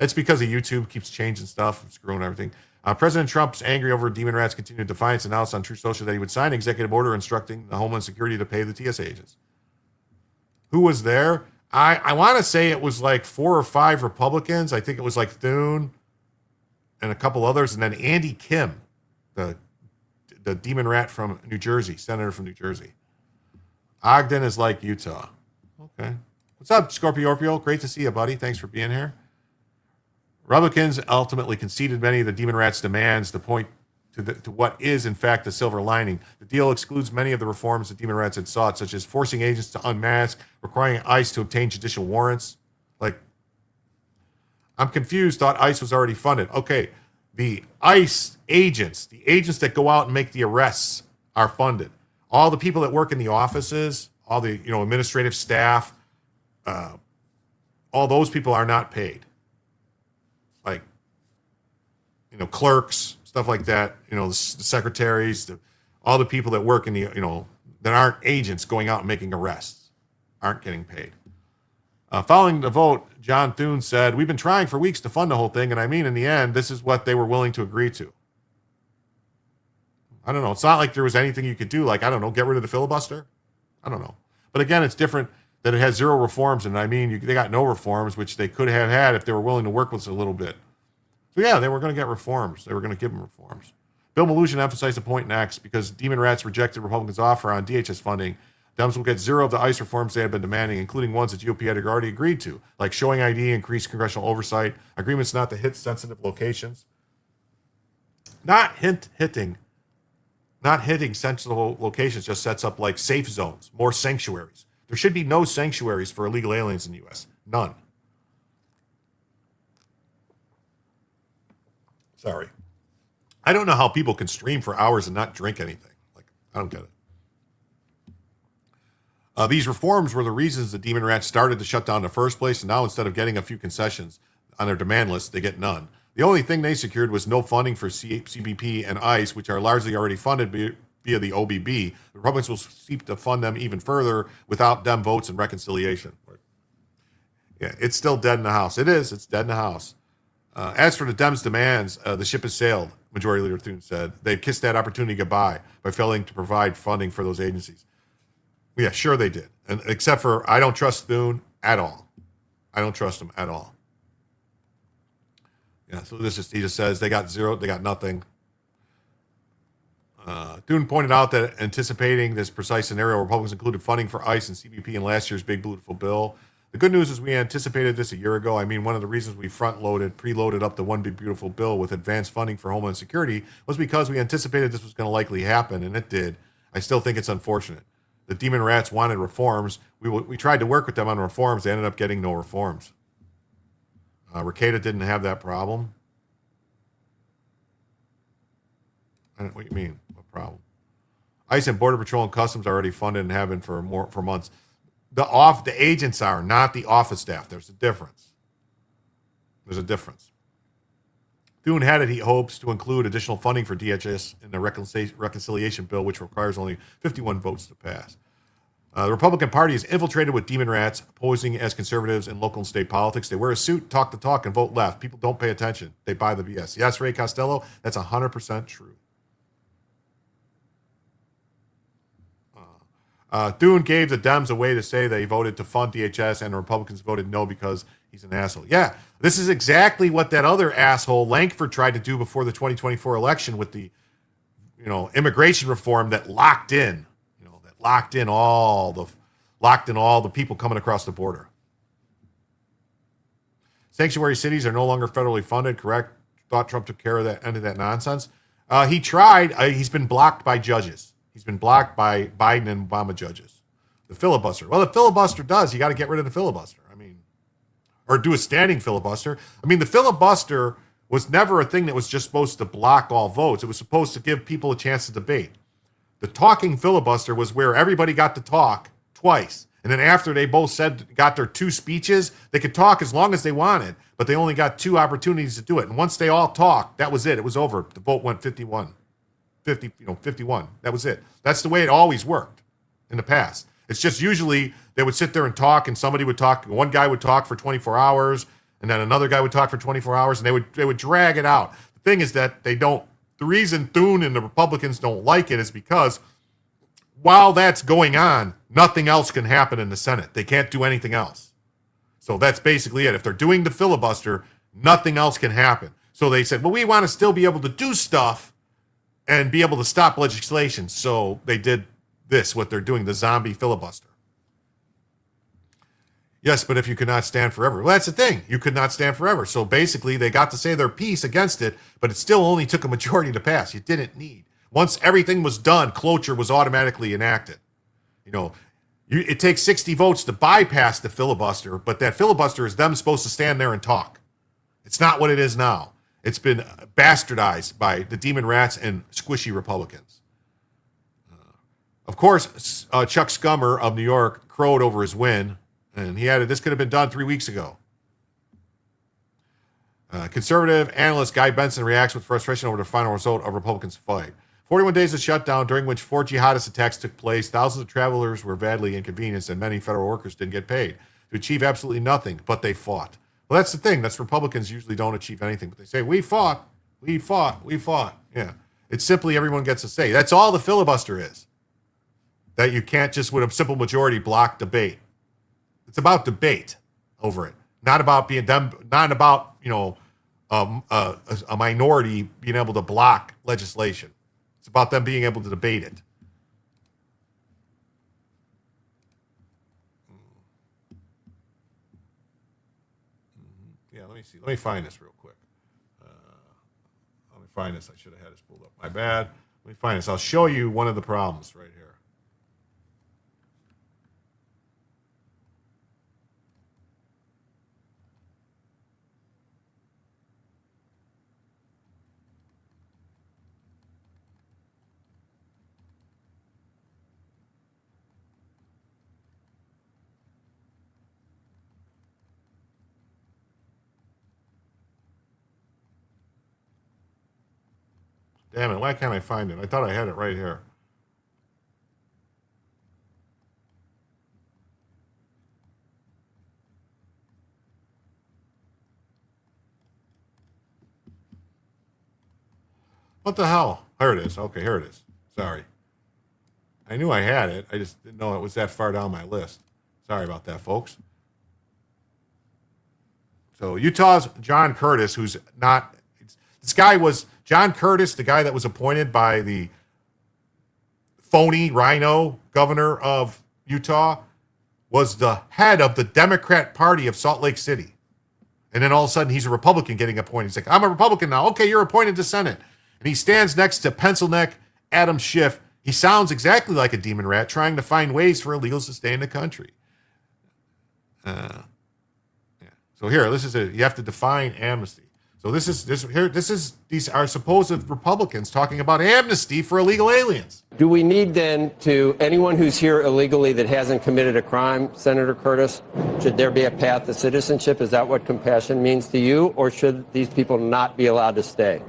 It's because of YouTube keeps changing stuff and screwing everything. President Trump's angry over Demon Rats' continued defiance, announced on Truth Social that he would sign an executive order instructing the Homeland Security to pay the TSA agents. Who was there? I want to say it was like 4 or 5 Republicans. I think it was like Thune and a couple others. And then Andy Kim, the Demon Rat from New Jersey, senator from New Jersey. Ogden is like Utah. Okay. What's up, Scorpio? Great to see you, buddy. Thanks for being here. Republicans ultimately conceded many of the Demon Rats' demands to point to what is, in fact, the silver lining. The deal excludes many of the reforms the Demon Rats had sought, such as forcing agents to unmask, requiring ICE to obtain judicial warrants. Like, I'm confused, thought ICE was already funded. Okay, the ICE agents, the agents that go out and make the arrests are funded. All the people that work in the offices, all the administrative staff, all those people are not paid. Like, clerks, stuff like that, the secretaries, all the people that work in the, that aren't agents going out and making arrests aren't getting paid. Following the vote, John Thune said, "We've been trying for weeks to fund the whole thing, and I mean, in the end, this is what they were willing to agree to." I don't know. It's not like there was anything you could do, like, I don't know, get rid of the filibuster? I don't know. But again, it's different that it has 0 reforms, and I mean, they got no reforms, which they could have had if they were willing to work with us a little bit. So yeah, they were going to get reforms. They were going to give them reforms. Bill Melugin emphasized the point next, because Demon Rats rejected Republicans' offer on DHS funding, Dems will get 0 of the ICE reforms they had been demanding, including ones that GOP had already agreed to, like showing ID, increased congressional oversight, agreements not to hit sensitive locations. Not hitting sensitive locations just sets up like safe zones, more sanctuaries. There should be no sanctuaries for illegal aliens in the U.S. None. Sorry. I don't know how people can stream for hours and not drink anything. Like, I don't get it. These reforms were the reasons the Demon Rats started to shut down in the first place, and now instead of getting a few concessions on their demand list, they get none. The only thing they secured was no funding for CBP and ICE, which are largely already funded via the OBB. The Republicans will seek to fund them even further without Dem votes and reconciliation. Yeah, it's still dead in the House. It is. It's dead in the House. As for the Dems' demands, the ship has sailed, Majority Leader Thune said. They kissed that opportunity goodbye by failing to provide funding for those agencies. Yeah, sure they did. And except for, I don't trust Thune at all. I don't trust him at all. Yeah, so he just says they got 0, they got nothing. Thune pointed out that anticipating this precise scenario, Republicans included funding for ICE and CBP in last year's Big Beautiful Bill. The good news is we anticipated this a year ago. I mean, one of the reasons we preloaded up the One Big Beautiful Bill with advanced funding for Homeland Security was because we anticipated this was going to likely happen, and it did. I still think it's unfortunate. The Demon Rats wanted reforms. We tried to work with them on reforms. They ended up getting no reforms. Rekieta didn't have that problem. What do you mean? What problem? ICE and Border Patrol and Customs are already funded and have been for months. The agents are, not the office staff. There's a difference. Thune had it, he hopes, to include additional funding for DHS in the reconciliation bill, which requires only 51 votes to pass. The Republican Party is infiltrated with Demon Rats, posing as conservatives in local and state politics. They wear a suit, talk the talk, and vote left. People don't pay attention. They buy the BS. Yes, Ray Costello, that's 100% true. Thune gave the Dems a way to say they voted to fund DHS, and the Republicans voted no because he's an asshole. Yeah, this is exactly what that other asshole Lankford tried to do before the 2024 election with the, immigration reform that locked in all the people coming across the border. Sanctuary cities are no longer federally funded, correct? Thought Trump took care of that, ended that nonsense. He tried. He's been blocked by judges. He's been blocked by Biden and Obama judges. The filibuster. Well, the filibuster does. You got to get rid of the filibuster. I mean, or do a standing filibuster. I mean, the filibuster was never a thing that was just supposed to block all votes. It was supposed to give people a chance to debate. The talking filibuster was where everybody got to talk twice. And then after they both got their 2 speeches, they could talk as long as they wanted, but they only got 2 opportunities to do it. And once they all talked, that was it. It was over. The vote went 51. 51. That was it. That's the way it always worked in the past. It's just usually they would sit there and talk, and somebody would talk. One guy would talk for 24 hours, and then another guy would talk for 24 hours, and they would drag it out. The thing is that they don't. The reason Thune and the Republicans don't like it is because while that's going on, nothing else can happen in the Senate. They can't do anything else. So that's basically it. If they're doing the filibuster, nothing else can happen. So they said, well, we want to still be able to do stuff and be able to stop legislation. So they did this, what they're doing, the zombie filibuster. Yes, but if you could not stand forever. Well, that's the thing. You could not stand forever. So basically, they got to say their piece against it, but it still only took a majority to pass. You didn't need. Once everything was done, cloture was automatically enacted. You know, it takes 60 votes to bypass the filibuster, but that filibuster is them supposed to stand there and talk. It's not what it is now. It's been bastardized by the demon rats and squishy Republicans. Of course, Chuck Schumer of New York crowed over his win, and he added, this could have been done 3 weeks ago. Conservative analyst Guy Benson reacts with frustration over the final result of Republicans' fight. 41 days of shutdown, during which 4 jihadist attacks took place, thousands of travelers were badly inconvenienced, and many federal workers didn't get paid to achieve absolutely nothing, but they fought. Well, that's the thing. That's Republicans usually don't achieve anything, but they say, we fought, we fought, we fought. Yeah. It's simply everyone gets a say. That's all the filibuster is. That you can't just, with a simple majority, block debate. It's about debate over it, not about being them, not about, you know, a minority being able to block legislation. It's about them being able to debate it. Yeah, let me see. Let me find this real quick. Let me find this. I should have had this pulled up. My bad. Let me find this. I'll show you one of the problems right here. Damn it, why can't I find it? I thought I had it right here. What the hell? Here it is. Okay, here it is. Sorry. I knew I had it. I just didn't know it was that far down my list. Sorry about that, folks. So Utah's John Curtis, who's not... This guy was... John Curtis, the guy that was appointed by the phony rhino governor of Utah, was the head of the Democrat Party of Salt Lake City. And then all of a sudden, he's a Republican getting appointed. He's like, I'm a Republican now. Okay, you're appointed to Senate. And he stands next to pencil neck Adam Schiff. He sounds exactly like a demon rat trying to find ways for illegals to stay in the country. Yeah. So here, this is you have to define amnesty. So these are supposed Republicans talking about amnesty for illegal aliens. Do we need then to anyone who's here illegally that hasn't committed a crime, Senator Curtis, should there be a path to citizenship? Is that what compassion means to you, or should these people not be allowed to stay?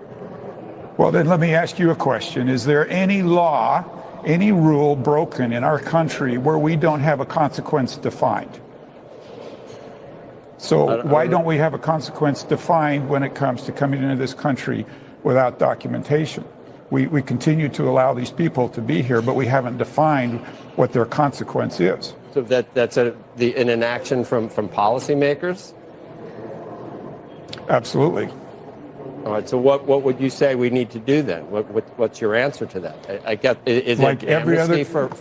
Well, then let me ask you a question. Is there any law, any rule broken in our country where we don't have a consequence defined? So why don't we have a consequence defined when it comes to coming into this country without documentation? We continue to allow these people to be here, but we haven't defined what their consequence is. So that's an inaction from policymakers? Absolutely. All right. So what would you say we need to do then? What's your answer to that? I get is like it every amnesty other. for?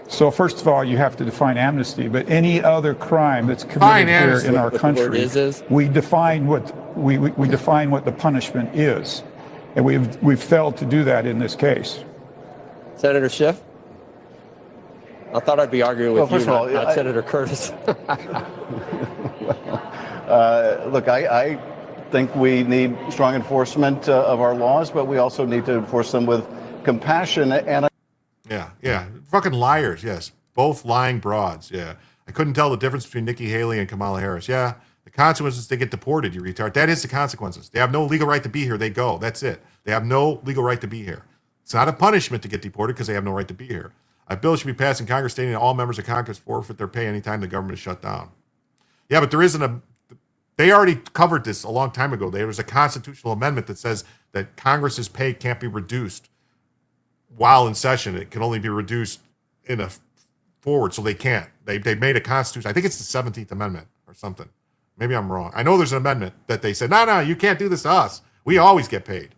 So first of all, you have to define amnesty, but any other crime that's committed here in our country, we define what we define what the punishment is, and we've failed to do that in this case. Senator Schiff? I thought I'd be arguing with you, not Senator Curtis. Look, think we need strong enforcement of our laws, but we also need to enforce them with compassion. And Yeah. Fucking liars, yes. Both lying broads, yeah. I couldn't tell the difference between Nikki Haley and Kamala Harris. Yeah, the consequences, they get deported, you retard. That is the consequences. They have no legal right to be here. They go. That's it. They have no legal right to be here. It's not a punishment to get deported because they have no right to be here. A bill should be passed in Congress stating that all members of Congress forfeit their pay anytime the government is shut down. Yeah, but there isn't a... They already covered this a long time ago. There was a constitutional amendment that says that Congress's pay can't be reduced while in session. It can only be reduced in a forward, so they can't. They made a constitution. I think it's the 17th Amendment or something. Maybe I'm wrong. I know there's an amendment that they said, no, you can't do this to us. We always get paid.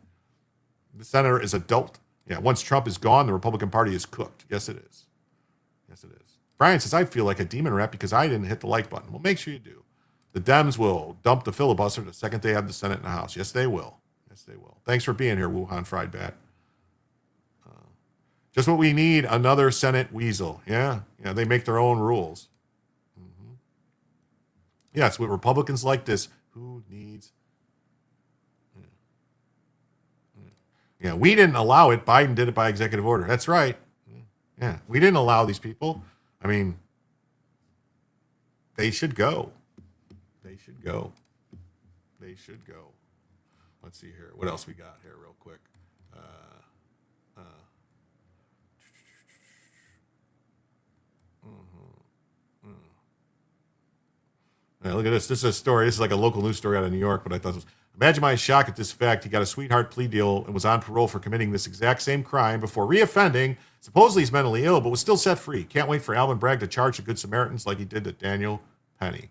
The senator is adult. Yeah, once Trump is gone, the Republican Party is cooked. Yes, it is. Yes, it is. Brian says, I feel like a demon rat because I didn't hit the like button. Well, make sure you do. The Dems will dump the filibuster the second they have the Senate and the House. Yes, they will. Yes, they will. Thanks for being here, Wuhan Fried Bat. Just what we need, another Senate weasel. Yeah, they make their own rules. Mm-hmm. Yes, with Republicans like this, who needs... Yeah, we didn't allow it. Biden did it by executive order. That's right. Yeah, we didn't allow these people. I mean, they should go. They should go. They should go. Let's see here. What else we got here real quick? Yeah, look at this. This is a story. This is like a local news story out of New York, but I thought it was... Imagine my shock at this fact. He got a sweetheart plea deal and was on parole for committing this exact same crime before reoffending. Supposedly he's mentally ill, but was still set free. Can't wait for Alvin Bragg to charge the Good Samaritans like he did to Daniel Penny.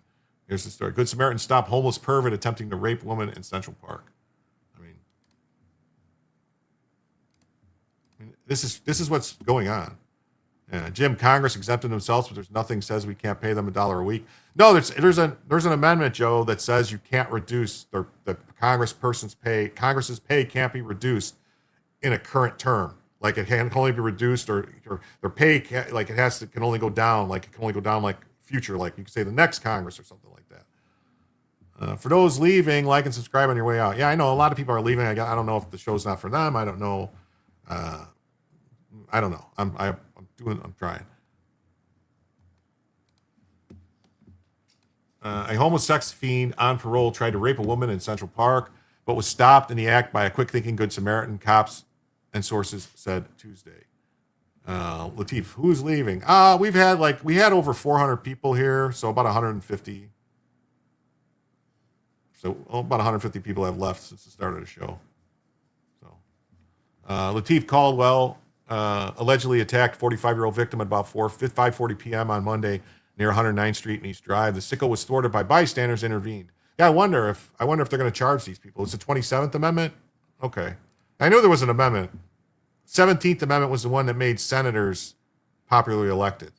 Here's the story. Good Samaritans stop homeless pervert attempting to rape woman in Central Park. I mean this is what's going on. Jim, Congress exempted themselves, but there's nothing says we can't pay them $1 a week. No, there's an amendment, Joe, that says you can't reduce the Congressperson's pay. Congress's pay can't be reduced in a current term. Like it can only be reduced, or their pay can only go down. Like it can only go down like future, like you could say the next Congress or something like that. For those leaving, like and subscribe on your way out. Yeah, I know a lot of people are leaving. I don't know if the show's not for them. I don't know. I don't know. I'm trying. A homosexual fiend on parole tried to rape a woman in Central Park, but was stopped in the act by a quick-thinking Good Samaritan. Cops and sources said Tuesday. Latif, who's leaving? We had over 400 people here, so about 150. So about 150 people have left since the start of the show. So, Latif Caldwell allegedly attacked 45-year-old victim at about 5:40 p.m. on Monday near 109th Street and East Drive. The sicko was thwarted by bystanders, intervened. Yeah, I wonder if they're going to charge these people. It's the 27th Amendment? Okay. I knew there was an amendment. 17th Amendment was the one that made senators popularly elected.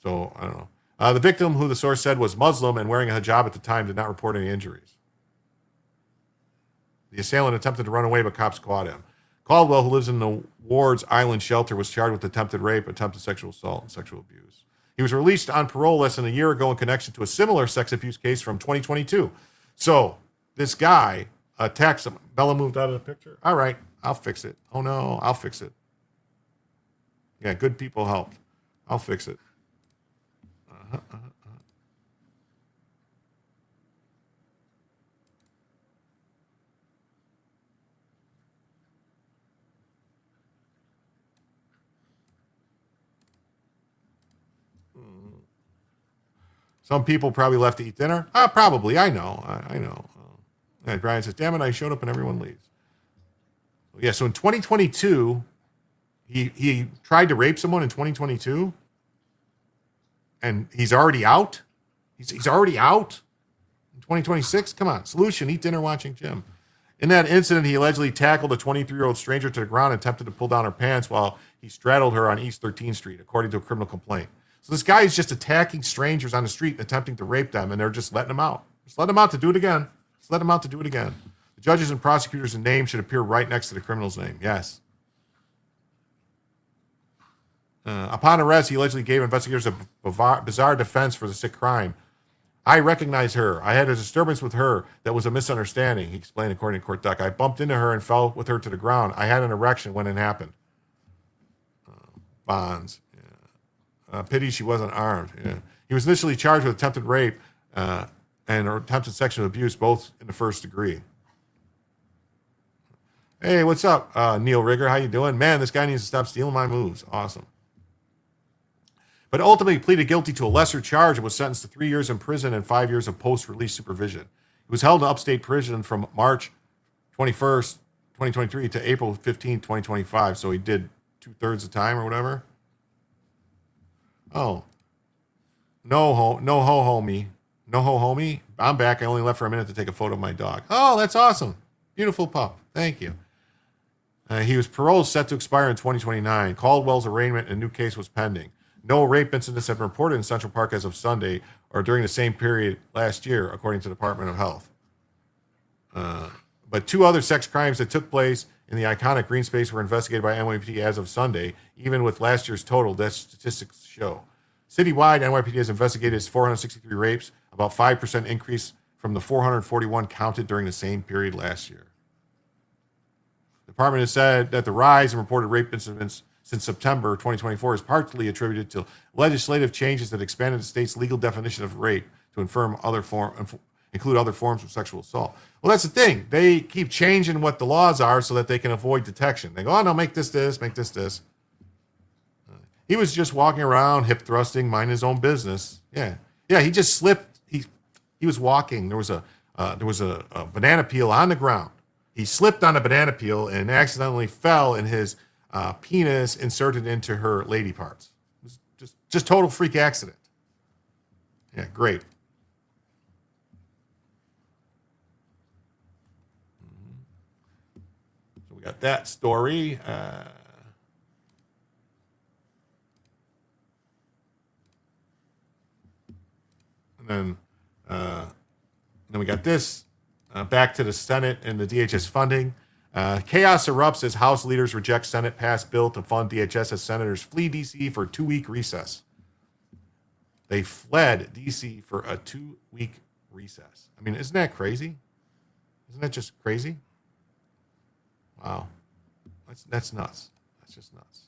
So, I don't know. The victim, who the source said was Muslim and wearing a hijab at the time, did not report any injuries. The assailant attempted to run away, but cops caught him. Caldwell, who lives in the Ward's Island shelter, was charged with attempted rape, attempted sexual assault, and sexual abuse. He was released on parole less than a year ago in connection to a similar sex abuse case from 2022. So this guy attacks him. Bella moved out of the picture. All right, I'll fix it. Oh no, I'll fix it. Yeah, good people helped. I'll fix it. Some people probably left to eat dinner. Probably. I know. I know. And Brian says, damn it, I showed up and everyone leaves. Yeah, so in 2022, he tried to rape someone in 2022, and he's already out? He's already out in 2026? Come on. Solution, eat dinner watching Jim. In that incident, he allegedly tackled a 23-year-old stranger to the ground and attempted to pull down her pants while he straddled her on East 13th Street, according to a criminal complaint. So this guy is just attacking strangers on the street and attempting to rape them, and they're just letting him out. Just let him out to do it again. Just let him out to do it again. The judges and prosecutors' name should appear right next to the criminal's name. Yes. Upon arrest, he allegedly gave investigators a bizarre defense for the sick crime. I recognize her. I had a disturbance with her that was a misunderstanding, he explained according to court doc. I bumped into her and fell with her to the ground. I had an erection when it happened. Bonds. Yeah. Pity she wasn't armed. Yeah. He was initially charged with attempted rape and attempted sexual abuse, both in the first degree. Hey, what's up, Neil Rigger? How you doing? Man, this guy needs to stop stealing my moves. Awesome. But ultimately pleaded guilty to a lesser charge and was sentenced to 3 years in prison and 5 years of post-release supervision. He was held in upstate prison from March 21st, 2023 to April 15th, 2025. So he did 2/3 the time or whatever. Oh. No ho, homie. No ho, homie. I'm back. I only left for a minute to take a photo of my dog. Oh, that's awesome. Beautiful pup. Thank you. He was paroled set to expire in 2029. Caldwell's arraignment and a new case was pending. No rape incidents have been reported in Central Park as of Sunday or during the same period last year, according to the Department of Health. But 2 other sex crimes that took place in the iconic green space were investigated by NYPD as of Sunday, even with last year's total, that statistics show. Citywide, NYPD has investigated 463 rapes, about 5% increase from the 441 counted during the same period last year. The department has said that the rise in reported rape incidents since September 2024 is partly attributed to legislative changes that expanded the state's legal definition of rape to include other forms of sexual assault. Well, that's the thing. They keep changing what the laws are so that they can avoid detection. They go, oh, no, make this, make this. He was just walking around, hip thrusting, minding his own business. Yeah, he just slipped. He was walking. There was a banana peel on the ground. He slipped on a banana peel and accidentally fell, and his penis inserted into her lady parts. It was just total freak accident. Yeah, great. So we got that story. And then we got this. Back to the Senate and the DHS funding. Chaos erupts as House leaders reject Senate-passed bill to fund DHS as senators flee D.C. for a 2-week recess. They fled D.C. for a 2-week recess. I mean, isn't that crazy? Isn't that just crazy? Wow. That's nuts. That's just nuts.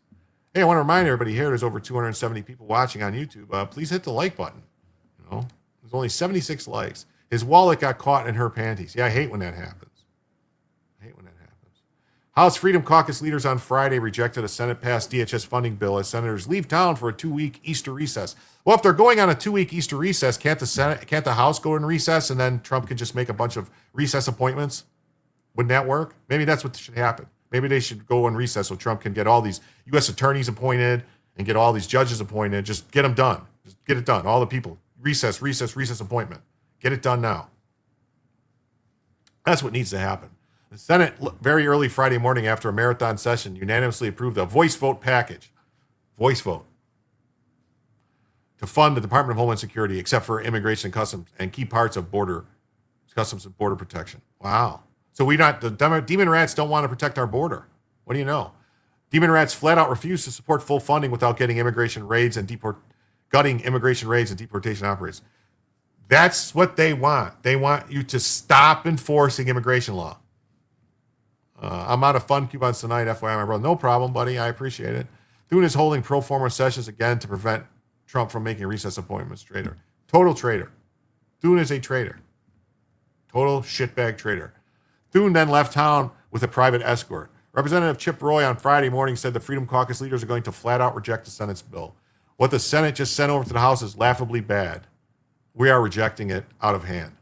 Hey, I want to remind everybody here, there's over 270 people watching on YouTube. Please hit the like button. You know, there's only 76 likes. His wallet got caught in her panties. Yeah, I hate when that happens. House Freedom Caucus leaders on Friday rejected a Senate-passed DHS funding bill as senators leave town for a 2-week Easter recess. Well, if they're going on a 2-week Easter recess, can't the House go in recess and then Trump can just make a bunch of recess appointments? Wouldn't that work? Maybe that's what should happen. Maybe they should go in recess so Trump can get all these U.S. attorneys appointed and get all these judges appointed. Just get them done. Just get it done. All the people. Recess appointment. Get it done now. That's what needs to happen. The Senate, very early Friday morning after a marathon session, unanimously approved a voice vote package, to fund the Department of Homeland Security, except for immigration and customs and key parts of customs and border protection. Wow. So the demon rats don't want to protect our border. What do you know? Demon rats flat out refuse to support full funding without getting immigration raids and gutting immigration raids and deportation operations. That's what they want. They want you to stop enforcing immigration law. I'm out of fund coupons tonight, FYI, my brother. No problem, buddy. I appreciate it. Thune is holding pro forma sessions again to prevent Trump from making recess appointments. Traitor. Total traitor. Thune is a traitor. Total shitbag traitor. Thune then left town with a private escort. Representative Chip Roy on Friday morning said the Freedom Caucus leaders are going to flat out reject the Senate's bill. What the Senate just sent over to the House is laughably bad. We are rejecting it out of hand.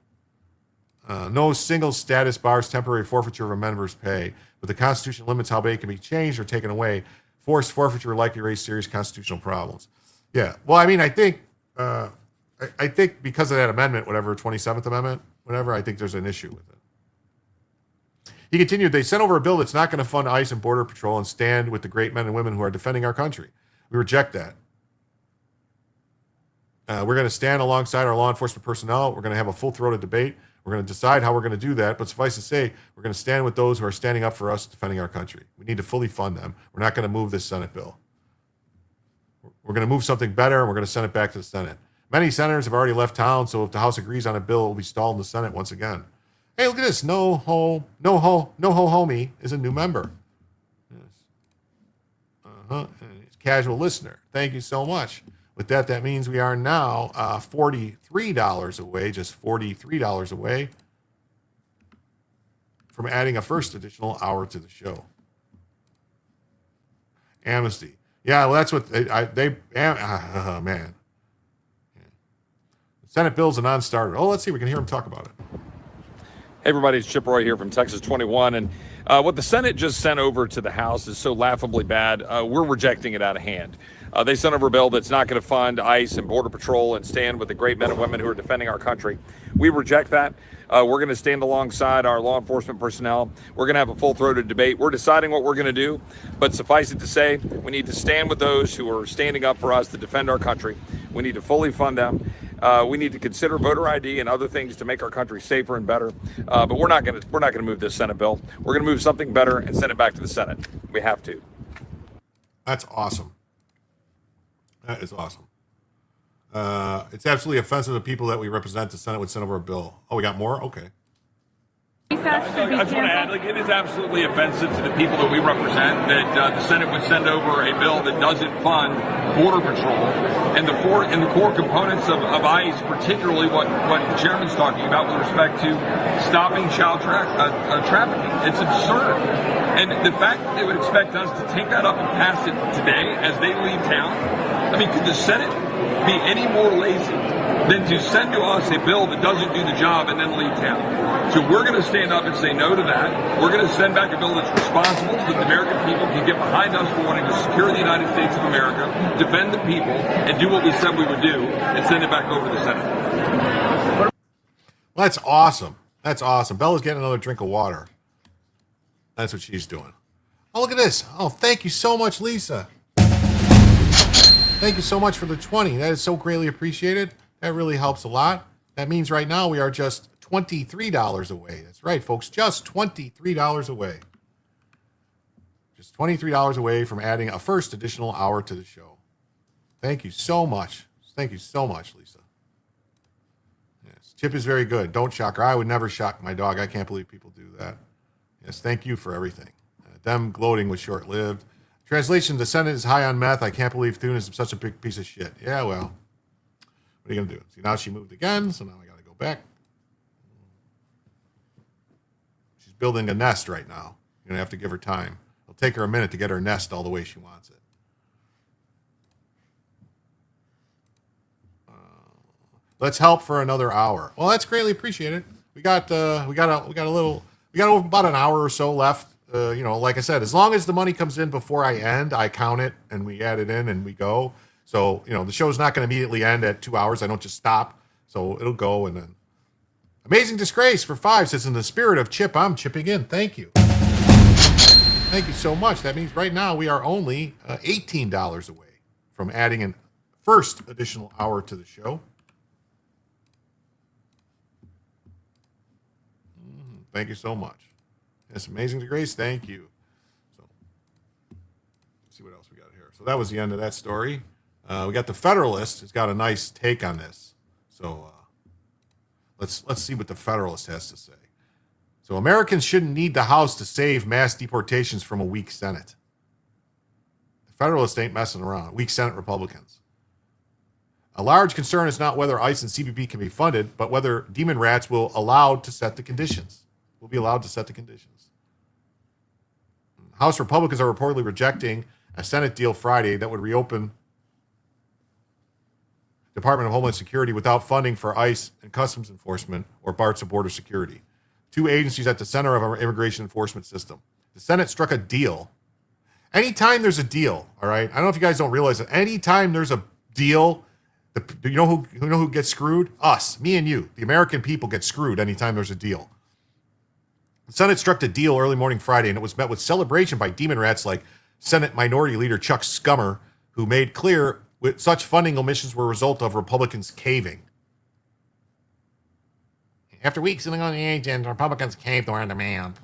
No single status bars temporary forfeiture of a member's pay, but the Constitution limits how they can be changed or taken away. Forced forfeiture will likely raise serious constitutional problems. Yeah, well, I mean, I think because of that amendment, 27th Amendment, I think there's an issue with it. He continued, they sent over a bill that's not going to fund ICE and Border Patrol and stand with the great men and women who are defending our country. We reject that. We're going to stand alongside our law enforcement personnel. We're going to have a full-throated debate. We're going to decide how we're going to do that. But suffice to say, we're going to stand with those who are standing up for us, defending our country. We need to fully fund them. We're not going to move this Senate bill. We're going to move something better, and we're going to send it back to the Senate. Many senators have already left town, so if the House agrees on a bill, it will be stalled in the Senate once again. Hey, look at this. No ho homie is a new member. Yes. Casual listener. Thank you so much. With that, that means we are now $43 away, just $43 away from adding a first additional hour to the show. Amnesty. Yeah, well, that's what man. The Senate bill's a non-starter. Oh, let's see. We can hear him talk about it. Hey everybody, it's Chip Roy here from Texas 21, and what the Senate just sent over to the House is so laughably bad, we're rejecting it out of hand. They sent over a bill that's not going to fund ICE and Border Patrol and stand with the great men and women who are defending our country. We reject that. We're going to stand alongside our law enforcement personnel. We're going to have a full-throated debate. We're deciding what we're going to do, but suffice it to say, we need to stand with those who are standing up for us to defend our country. We need to fully fund them. We need to consider voter ID and other things to make our country safer and better. But we're not going to move this Senate bill. We're going to move something better and send it back to the Senate. We have to. That's awesome. That is awesome. It's absolutely offensive to people that we represent. The Senate would send over a bill. Oh, we got more? Okay. I just want to add, it is absolutely offensive to the people that we represent that the Senate would send over a bill that doesn't fund Border Patrol and the core components of ICE, particularly what the chairman's talking about with respect to stopping child trafficking. It's absurd. And the fact that they would expect us to take that up and pass it today as they leave town, could the Senate be any more lazy than to send to us a bill that doesn't do the job and then leave town? So we're going to stand up and say no to that. We're going to send back a bill that's responsible so that the American people can get behind us for wanting to secure the United States of America, defend the people, and do what we said we would do, and send it back over to the Senate. Well, that's awesome. That's awesome. Bella's getting another drink of water. That's what she's doing. Oh, look at this. Oh, thank you so much, Lisa. Thank you so much for the 20. That is so greatly appreciated. That really helps a lot. That means right now we are just $23 away. That's right, folks. Just $23 away. Just $23 away from adding a first additional hour to the show. Thank you so much. Thank you so much, Lisa. Yes, Chip is very good. Don't shock her. I would never shock my dog. I can't believe people do that. Yes, thank you for everything. Them gloating was short-lived. Translation, the Senate is high on meth. I can't believe Thune is such a big piece of shit. Yeah, well, what are you going to do? See, now she moved again, so now I got to go back. She's building a nest right now. You're going to have to give her time. It'll take her a minute to get her nest all the way she wants it. Let's help for another hour. Well, that's greatly appreciated. We got about an hour or so left. Like I said, as long as the money comes in before I end, I count it and we add it in and we go. So, the show's not going to immediately end at 2 hours. I don't just stop. So it'll go. And then Amazing Disgrace for 5 says, in the spirit of Chip, I'm chipping in. Thank you. Thank you so much. That means right now we are only $18 away from adding an first additional hour to the show. Thank you so much. Yes, Amazing Grace, thank you. So, let's see what else we got here. So that was the end of that story. We got the Federalist. It's got a nice take on this. So let's see what the Federalist has to say. So Americans shouldn't need the House to save mass deportations from a weak Senate. The Federalist ain't messing around. Weak Senate Republicans. A large concern is not whether ICE and CBP can be funded, but whether demon rats will be allowed to set the conditions. House Republicans are reportedly rejecting a Senate deal Friday that would reopen Department of Homeland Security without funding for ICE and Customs Enforcement or BART's of Border Security, 2 agencies at the center of our immigration enforcement system. The Senate struck a deal. Anytime there's a deal, all right? I don't know if you guys don't realize that. Anytime there's a deal, you know who gets screwed? Us, me and you. The American people get screwed anytime there's a deal. The Senate struck a deal early morning Friday, and it was met with celebration by demon rats like Senate Minority Leader Chuck Schumer, who made clear with such funding omissions were a result of Republicans caving. After weeks sitting on the agenda, Republicans caved to our demand.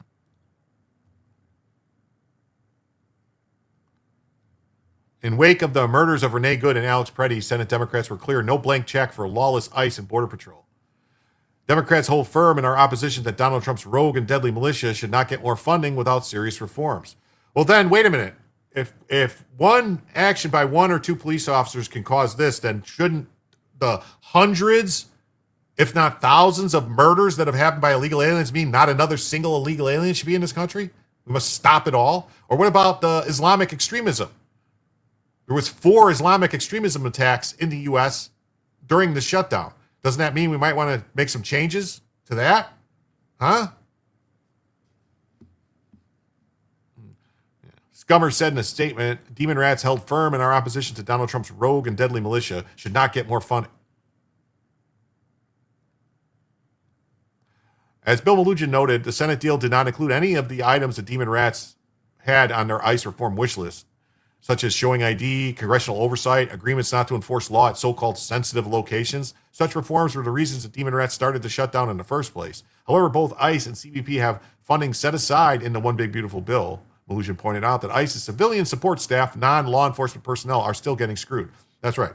In wake of the murders of Renee Good and Alex Preddy, Senate Democrats were clear no blank check for lawless ICE and Border Patrol. Democrats hold firm in our opposition that Donald Trump's rogue and deadly militia should not get more funding without serious reforms. Well, then, wait a minute. If one action by one or two police officers can cause this, then shouldn't the hundreds, if not thousands, of murders that have happened by illegal aliens mean not another single illegal alien should be in this country? We must stop it all? Or what about the Islamic extremism? There was 4 Islamic extremism attacks in the U.S. during the shutdown. Doesn't that mean we might want to make some changes to that? Huh? Scummer said in a statement, Demon Rats held firm in our opposition to Donald Trump's rogue and deadly militia should not get more funding. As Bill Malugin noted, the Senate deal did not include any of the items the Demon Rats had on their ICE reform wish list, such as showing ID, congressional oversight, agreements not to enforce law at so-called sensitive locations. Such reforms were the reasons the Demon Rats started the shutdown in the first place. However, both ICE and CBP have funding set aside in the One Big Beautiful Bill. Malugin pointed out that ICE's civilian support staff, non-law enforcement personnel, are still getting screwed. That's right.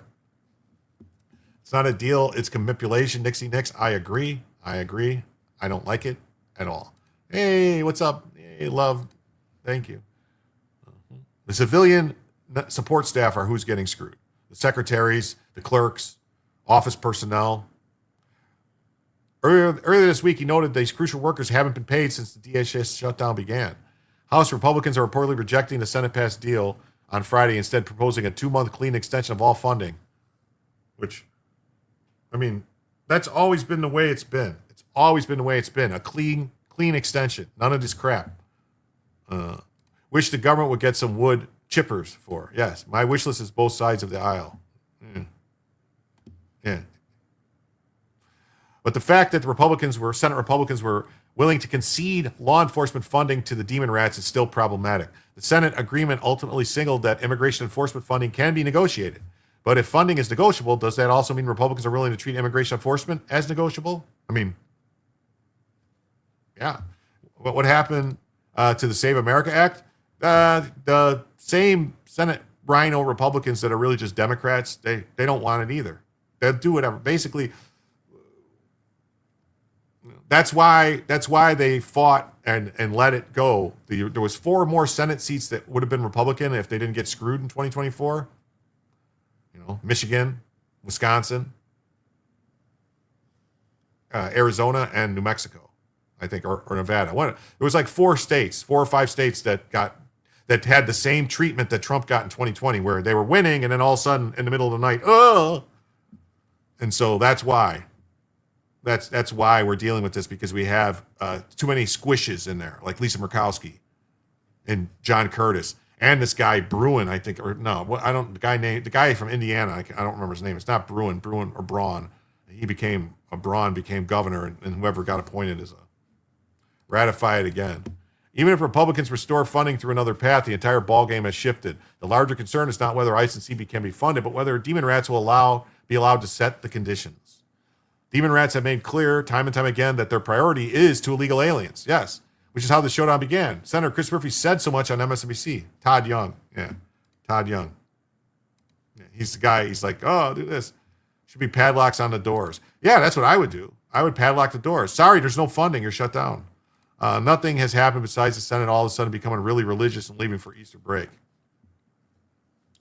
It's not a deal. It's manipulation. Nixie Nix. I agree. I don't like it at all. Hey, what's up? Hey, love. Thank you. The civilian support staff are who's getting screwed. The secretaries, the clerks, office personnel. Earlier this week, he noted these crucial workers haven't been paid since the DHS shutdown began. House Republicans are reportedly rejecting the Senate-passed deal on Friday, instead proposing a 2-month clean extension of all funding. Which, I mean, that's always been the way it's been. It's always been the way it's been. A clean extension. None of this crap. Wish the government would get some wood chippers for. Yes, my wish list is both sides of the aisle. Yeah. But the fact that Senate Republicans were willing to concede law enforcement funding to the Demon Rats is still problematic. The Senate agreement ultimately signaled that immigration enforcement funding can be negotiated. But if funding is negotiable, does that also mean Republicans are willing to treat immigration enforcement as negotiable? I mean, yeah. What happened to the Save America Act? The same Senate rhino Republicans that are really just Democrats, they don't want it either. They'll do whatever. Basically, that's why they fought and let it go. There was 4 more Senate seats that would have been Republican if they didn't get screwed in 2024. Michigan, Wisconsin, Arizona, and New Mexico, I think, or Nevada. It was like 4 or 5 states that had the same treatment that Trump got in 2020, where they were winning, and then all of a sudden, in the middle of the night, and so that's why. That's why we're dealing with this, because we have too many squishes in there, like Lisa Murkowski and John Curtis and this guy Bruin, I think, or no, the guy from Indiana. I don't remember his name. It's not Bruin or Braun. Braun became governor, and whoever got appointed is ratify it again. Even if Republicans restore funding through another path, the entire ballgame has shifted. The larger concern is not whether ICE and CB can be funded, but whether Demon Rats will be allowed to set the conditions. Demon Rats have made clear time and time again that their priority is to illegal aliens. Yes, which is how the showdown began. Senator Chris Murphy said so much on MSNBC. Todd Young. Yeah, Yeah, he's the guy. He's like, oh, do this. Should be padlocks on the doors. Yeah, that's what I would do. I would padlock the doors. Sorry, there's no funding. You're shut down. Nothing has happened besides the Senate all of a sudden becoming really religious and leaving for Easter break.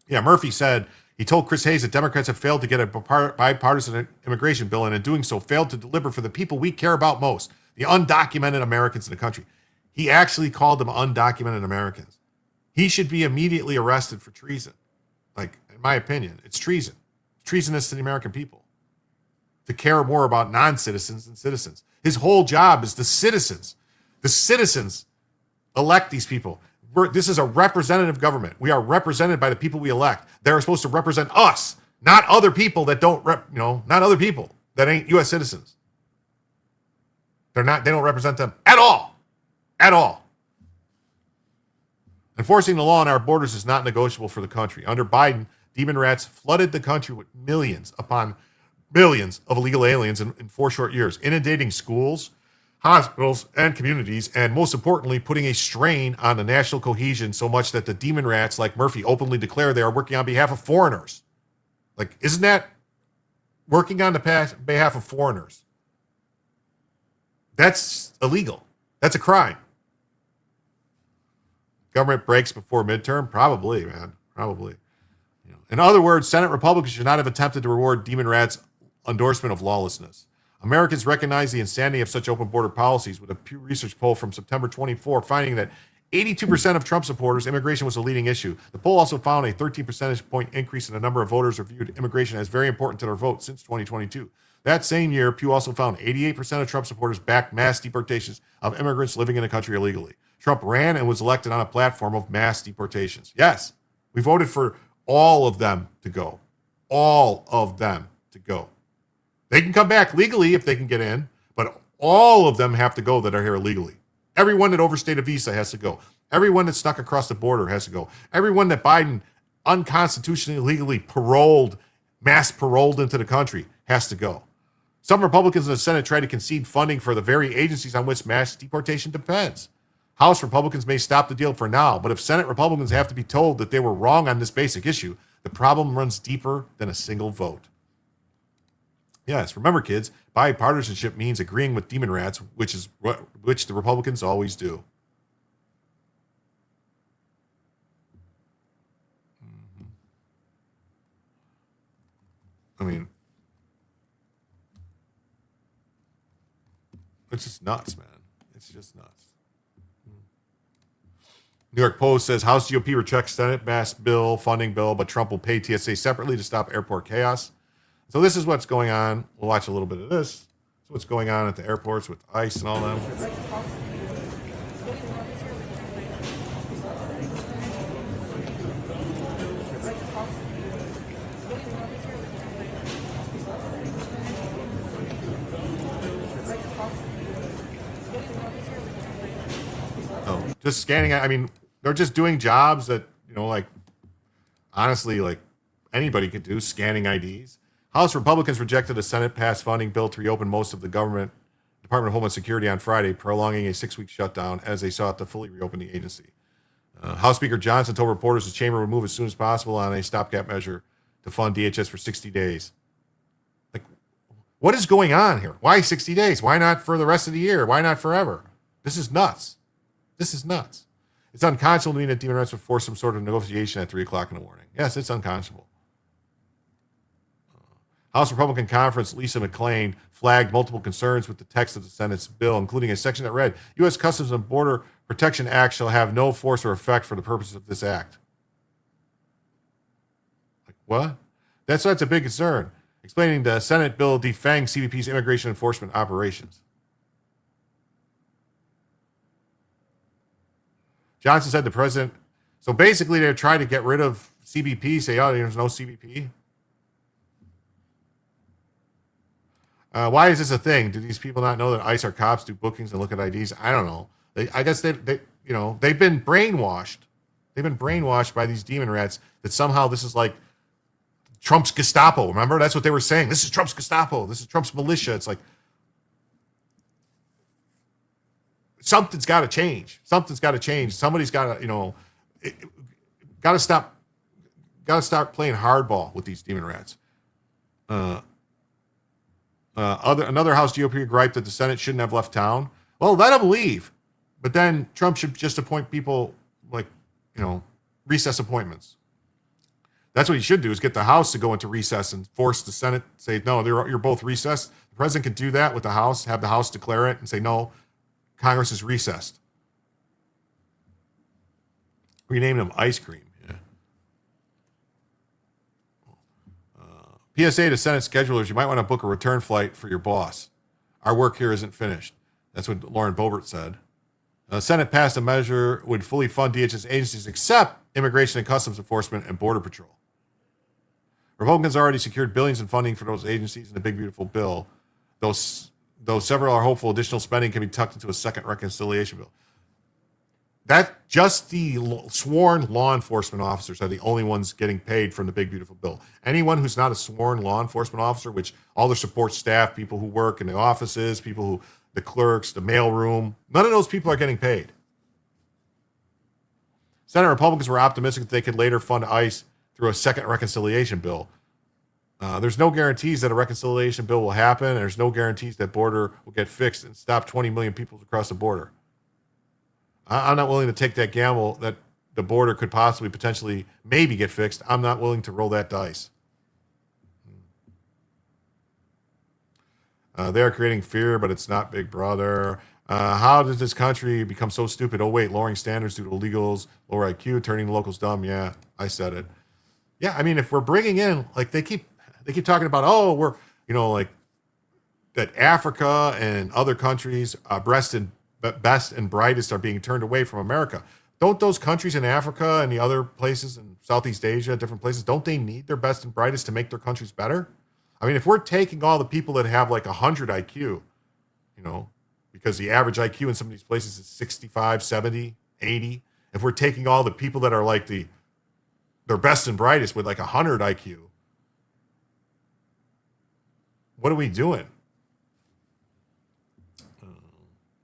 Yeah, Murphy said he told Chris Hayes that Democrats have failed to get a bipartisan immigration bill, and in doing so failed to deliver for the people we care about most, the undocumented Americans in the country. He actually called them undocumented Americans. He should be immediately arrested for treason. Like, in my opinion, it's treason. It's treasonous to the American people to care more about non-citizens than citizens. His whole job is the citizens. The citizens elect these people. This is a representative government. We are represented by the people we elect. They're supposed to represent us, not other people that not other people that ain't U.S. citizens. They don't represent them at all. At all. Enforcing the law on our borders is not negotiable for the country. Under Biden, Demon Rats flooded the country with millions upon millions of illegal aliens in 4 short years, inundating schools, hospitals, and communities, and most importantly, putting a strain on the national cohesion so much that the demon rats like Murphy openly declare they are working on behalf of foreigners. Like, isn't that working on the behalf of foreigners? That's illegal. That's a crime. Government breaks before midterm? Probably, man. Probably. In other words, Senate Republicans should not have attempted to reward Demon Rat's endorsement of lawlessness. Americans recognize the insanity of such open border policies, with a Pew Research poll from September 24 finding that 82% of Trump supporters, immigration was a leading issue. The poll also found a 13 percentage point increase in the number of voters who viewed immigration as very important to their vote since 2022. That same year, Pew also found 88% of Trump supporters backed mass deportations of immigrants living in the country illegally. Trump ran and was elected on a platform of mass deportations. Yes, we voted for all of them to go. All of them to go. They can come back legally if they can get in, but all of them have to go that are here illegally. Everyone that overstayed a visa has to go. Everyone that snuck across the border has to go. Everyone that Biden unconstitutionally, illegally mass paroled into the country has to go. Some Republicans in the Senate try to concede funding for the very agencies on which mass deportation depends. House Republicans may stop the deal for now, but if Senate Republicans have to be told that they were wrong on this basic issue, the problem runs deeper than a single vote. Yes, remember, kids, bipartisanship means agreeing with demon rats, which the Republicans always do. I mean, it's just nuts, man. It's just nuts. New York Post says House GOP rejects Senate mass bill, funding bill, but Trump will pay TSA separately to stop airport chaos. So this is what's going on. We'll watch a little bit of this. This is what's going on at the airports with ICE and all them. Oh, just scanning. I mean, they're just doing jobs that, like, honestly, like anybody could do, scanning IDs. House Republicans rejected a Senate-passed funding bill to reopen most of the Department of Homeland Security on Friday, prolonging a 6-week shutdown as they sought to fully reopen the agency. House Speaker Johnson told reporters the chamber would move as soon as possible on a stopgap measure to fund DHS for 60 days. Like, what is going on here? Why 60 days? Why not for the rest of the year? Why not forever? This is nuts. This is nuts. It's unconscionable to me that demon rats would force some sort of negotiation at 3 o'clock in the morning. Yes, it's unconscionable. House Republican Conference Lisa McClain flagged multiple concerns with the text of the Senate's bill, including a section that read, U.S. Customs and Border Protection Act shall have no force or effect for the purposes of this act. Like, what? That's a big concern. Explaining the Senate bill defangs CBP's immigration enforcement operations. Johnson said the president, so basically they're trying to get rid of CBP, say, oh, there's no CBP. Why is this a thing? Do these people not know that ICE are cops, do bookings, and look at IDs? I don't know. I guess they've been brainwashed. They've been brainwashed by these demon rats that somehow this is like Trump's Gestapo. Remember? That's what they were saying. This is Trump's Gestapo. This is Trump's militia. It's like something's got to change. Something's got to change. Somebody's got to, got to stop playing hardball with these demon rats. Another House GOP gripe that the Senate shouldn't have left town. Well, let them leave, but then Trump should just appoint people like, recess appointments. That's what he should do, is get the House to go into recess and force the Senate to say, no, you're both recessed. The president can do that with the House, have the House declare it and say, no, Congress is recessed. Rename them ice cream. PSA to Senate schedulers, you might want to book a return flight for your boss. Our work here isn't finished. That's what Lauren Boebert said. The Senate passed a measure would fully fund DHS agencies except Immigration and Customs Enforcement and Border Patrol. Republicans already secured billions in funding for those agencies in the big, beautiful bill, though several are hopeful additional spending can be tucked into a second reconciliation bill. That just the sworn law enforcement officers are the only ones getting paid from the big, beautiful bill. Anyone who's not a sworn law enforcement officer, which all their support staff, people who work in the offices, people who the clerks, the mailroom. None of those people are getting paid. Senate Republicans were optimistic that they could later fund ICE through a second reconciliation bill. There's no guarantees that a reconciliation bill will happen, and there's no guarantees that border will get fixed and stop 20 million people across the border. I'm not willing to take that gamble that the border could possibly, potentially, maybe get fixed. I'm not willing to roll that dice. They are creating fear, but it's not Big Brother. How did this country become so stupid? Oh, wait, lowering standards due to illegals, lower IQ, turning the locals dumb. Yeah, I said it. Yeah, I mean, if we're bringing in, like they keep talking about, oh, we're, like that Africa and other countries, best and brightest are being turned away from America. Don't those countries in Africa and the other places in Southeast Asia, different places, don't they need their best and brightest to make their countries better? I mean, if we're taking all the people that have like 100 IQ, because the average IQ in some of these places is 65, 70, 80. If we're taking all the people that are like their best and brightest with like 100 IQ, what are we doing?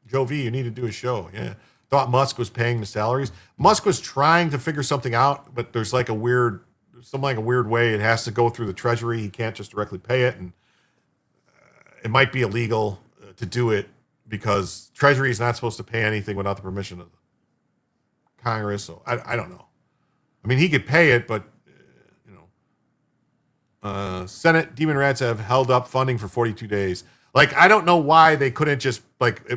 Joe V, you need to do a show. Yeah. Thought Musk was paying the salaries. Musk was trying to figure something out, but there's like a weird way it has to go through the Treasury. He can't just directly pay it, and it might be illegal to do it because Treasury is not supposed to pay anything without the permission of Congress. So I don't know. I mean, he could pay it, but Senate demon rats have held up funding for 42 days. Like, I don't know why they couldn't just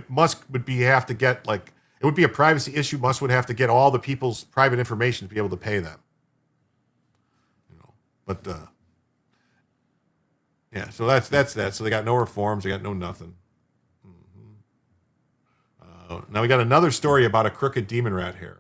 Musk would have to get it would be a privacy issue. Musk would have to get all the people's private information to be able to pay them. But yeah, so that's that. So they got no reforms. They got no nothing. Now we got another story about a crooked demon rat here.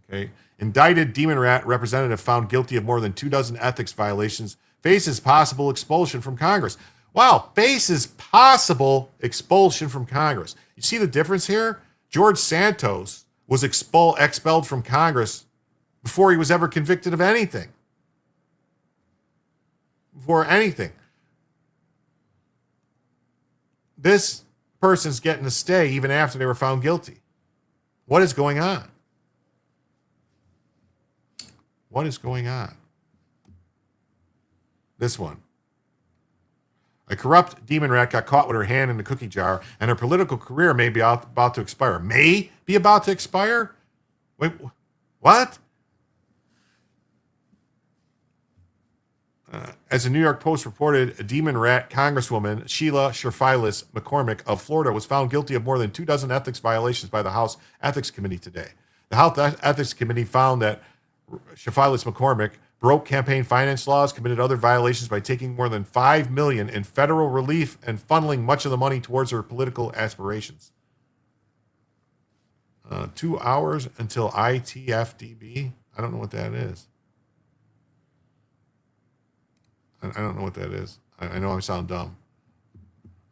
Okay. Indicted demon rat representative found guilty of more than 24 ethics violations faces possible expulsion from Congress. Wow, faces possible expulsion from Congress. You see the difference here? George Santos was expelled from Congress before he was ever convicted of anything. Before anything. This person's getting a stay even after they were found guilty. What is going on? What is going on? This one. A corrupt demon rat got caught with her hand in the cookie jar, and her political career may be about to expire. May be about to expire? Wait, what? As the New York Post reported, a demon rat Congresswoman Sheila Sherfilis McCormick of Florida was found guilty of more than 24 ethics violations by the House Ethics Committee today. The House Ethics Committee found that Sherfilis McCormick broke campaign finance laws, committed other violations by taking more than $5 million in federal relief and funneling much of the money towards her political aspirations. 2 hours until ITFDB. I don't know what that is. I don't know what that is. I know I sound dumb.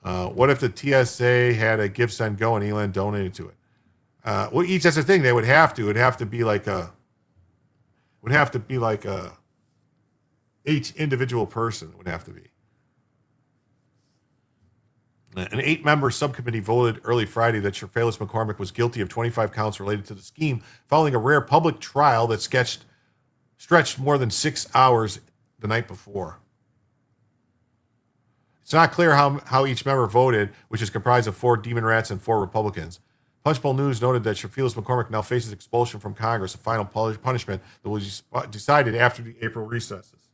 What if the TSA had a give, send, go, and Elon donated to it? Well, each that's the thing. They would have to. It'd have to be like each individual person would have to be. An 8-member subcommittee voted early Friday that Sherfilis McCormick was guilty of 25 counts related to the scheme, following a rare public trial that stretched more than 6 hours the night before. It's not clear how each member voted, which is comprised of 4 demon rats and 4 Republicans. Punchbowl News noted that Sherfilis McCormick now faces expulsion from Congress, a final punishment that was decided after the April recesses.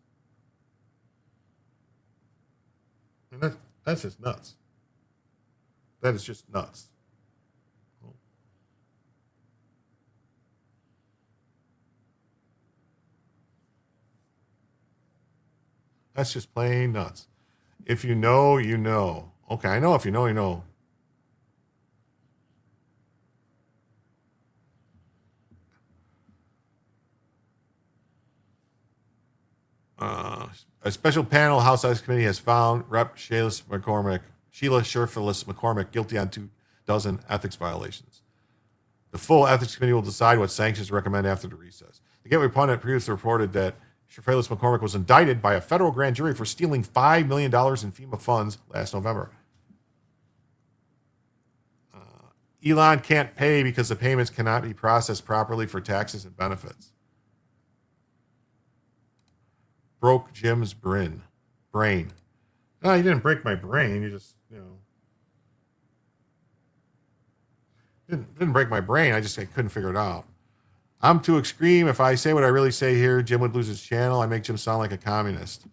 And that's just nuts. That is just nuts. That's just plain nuts. If you know, you know. Okay, I know if you know, you know. A special panel House Ethics Committee has found Rep. Sheila Sherfilis McCormick guilty on 24 ethics violations. The full Ethics Committee will decide what sanctions to recommend after the recess. The Gateway Pundit previously reported that Sherfilis McCormick was indicted by a federal grand jury for stealing $5 million in FEMA funds last November. Elon can't pay because the payments cannot be processed properly for taxes and benefits. Broke Jim's brain. No, you didn't break my brain. You just, didn't break my brain. I couldn't figure it out. I'm too extreme. If I say what I really say here, Jim would lose his channel. I make Jim sound like a communist.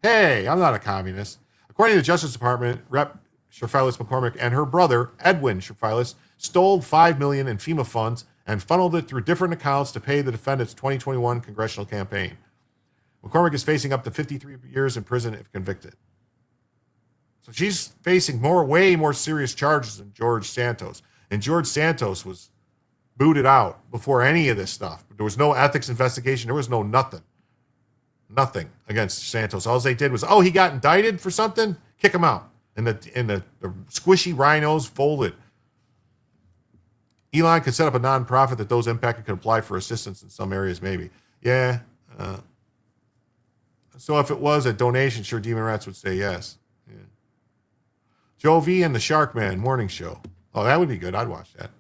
Hey, I'm not a communist. According to the Justice Department, Rep. Sherfilis McCormick and her brother, Edwin Sherfilis, stole $5 million in FEMA funds and funneled it through different accounts to pay the defendant's 2021 congressional campaign. McCormick is facing up to 53 years in prison if convicted. So she's facing way more serious charges than George Santos. And George Santos was booted out before any of this stuff. There was no ethics investigation. There was no nothing. Nothing against Santos. All they did was, he got indicted for something? Kick him out. And the squishy rhinos folded. Elon could set up a nonprofit that those impacted could apply for assistance in some areas, maybe. Yeah. So if it was a donation, sure, Demon Rats would say yes. Yeah. Joe V and the Shark Man morning show. Oh, that would be good. I'd watch that.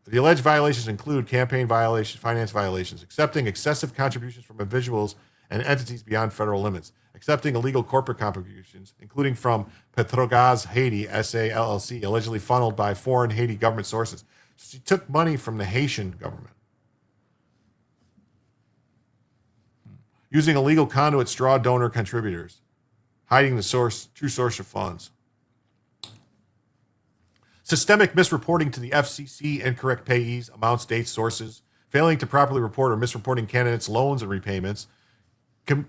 The alleged violations include campaign violations, finance violations, accepting excessive contributions from individuals and entities beyond federal limits, accepting illegal corporate contributions, including from Petrogaz Haiti SA LLC, allegedly funneled by foreign Haiti government sources. She took money from the Haitian government. Using illegal conduit straw donor contributors, hiding the true source of funds. Systemic misreporting to the FCC, incorrect payees, amounts, dates, sources, failing to properly report or misreporting candidates' loans and repayments,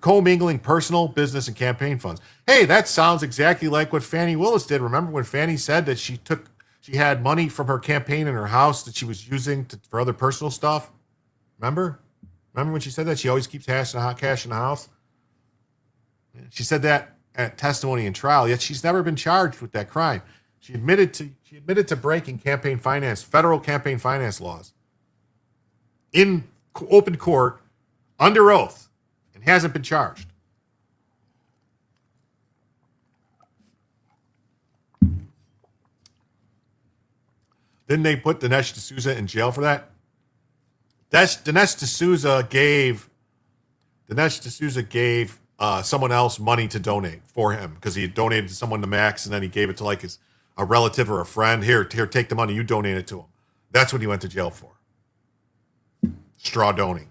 commingling personal, business, and campaign funds. Hey, that sounds exactly like what Fannie Willis did. Remember when Fannie said that she had money from her campaign in her house that she was using for other personal stuff? Remember when she said that? She always keeps cash in the house. She said that at testimony and trial, yet she's never been charged with that crime. She admitted to breaking federal campaign finance laws in open court under oath and hasn't been charged. Didn't they put Dinesh D'Souza in jail for that? Dinesh D'Souza gave someone else money to donate for him because he had donated to someone to Max and then he gave it to a relative or a friend. Here, take the money. You donate it to him. That's what he went to jail for. Straw doning.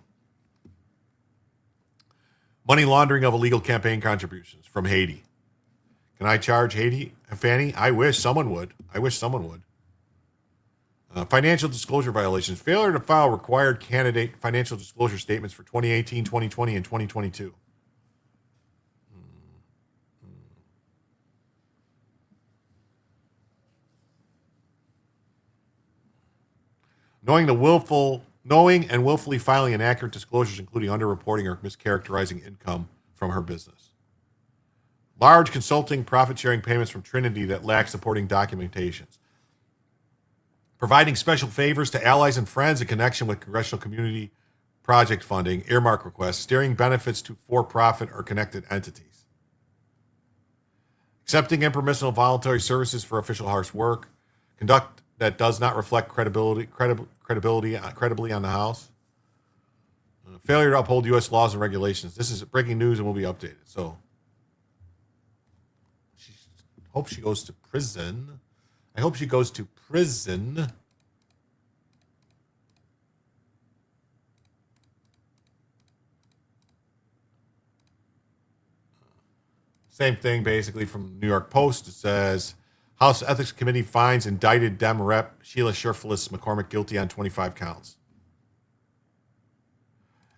Money laundering of illegal campaign contributions from Haiti. Can I charge Haiti, Fannie? I wish someone would. Financial disclosure violations. Failure to file required candidate financial disclosure statements for 2018, 2020, and 2022. Knowing and willfully filing inaccurate disclosures, including underreporting or mischaracterizing income from her business. Large consulting profit-sharing payments from Trinity that lack supporting documentations. Providing special favors to allies and friends in connection with congressional community project funding, earmark requests, steering benefits to for-profit or connected entities. Accepting impermissible voluntary services for official harsh work. Conduct that does not reflect credibly on the House. Failure to uphold U.S. laws and regulations. This is breaking news and will be updated. So, hope she goes to prison. I hope she goes to prison. Same thing, basically, from New York Post. It says, House Ethics Committee finds indicted Dem Rep Sheila Sherfilis McCormick guilty on 25 counts.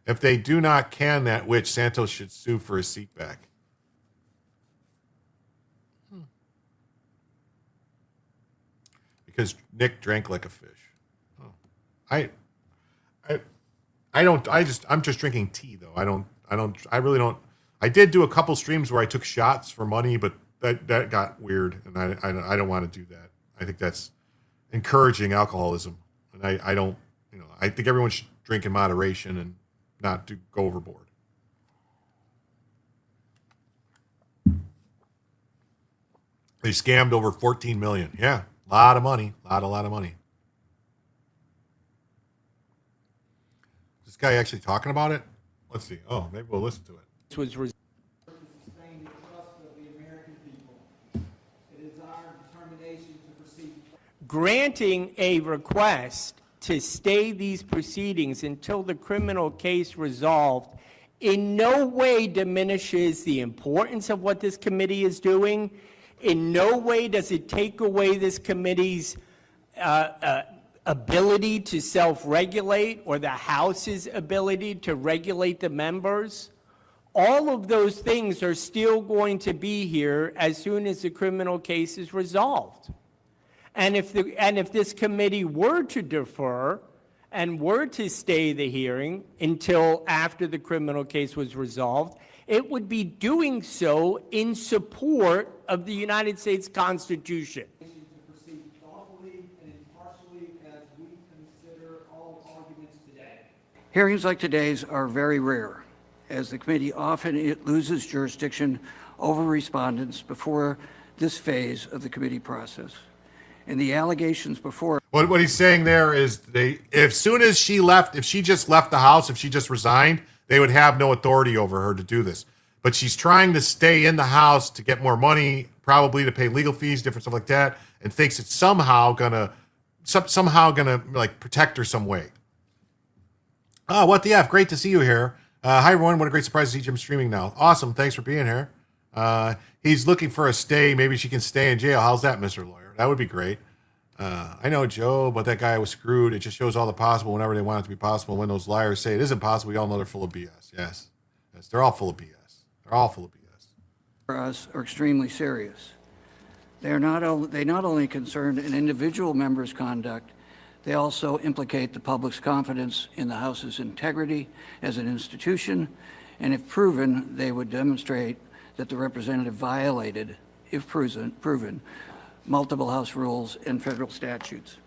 If they do not can that witch, Santos should sue for his seat back. Because Nick drank like a fish. Oh. I'm just drinking tea though. I really don't. I did do a couple streams where I took shots for money, but that got weird, and I don't want to do that. I think that's encouraging alcoholism, and I don't. I think everyone should drink in moderation and not go overboard. They scammed over 14 million. Yeah, a lot of money. A lot of money. This guy actually talking about it? Let's see. Oh, maybe we'll listen to it. This was granting a request to stay these proceedings until the criminal case resolved in no way diminishes the importance of what this committee is doing. In no way does it take away this committee's ability to self-regulate or the House's ability to regulate the members. All of those things are still going to be here as soon as the criminal case is resolved. And if this committee were to defer and were to stay the hearing until after the criminal case was resolved, it would be doing so in support of the United States Constitution. To proceed thoughtfully and impartially as we consider all arguments today. Hearings like today's are very rare, as the committee often loses jurisdiction over respondents before this phase of the committee process. And the allegations before. What he's saying there is if soon as she left, if she just left the House, if she just resigned, they would have no authority over her to do this. But she's trying to stay in the House to get more money, probably to pay legal fees, different stuff like that, and thinks it's somehow gonna like protect her some way. Oh, what the F? Great to see you here. Hi everyone, what a great surprise to see Jim streaming now. Awesome, thanks for being here. He's looking for a stay. Maybe she can stay in jail. How's that, Mr. Lawyer? That would be great. I know, Joe, but that guy was screwed. It just shows all the possible whenever they want it to be possible. When those liars say it isn't possible, we all know they're full of BS. Yes, they're all full of BS. They're all full of BS. For us are extremely serious. They not only concern an individual member's conduct, they also implicate the public's confidence in the House's integrity as an institution, and if proven, they would demonstrate that the representative violated, if proven, multiple House rules and federal statutes.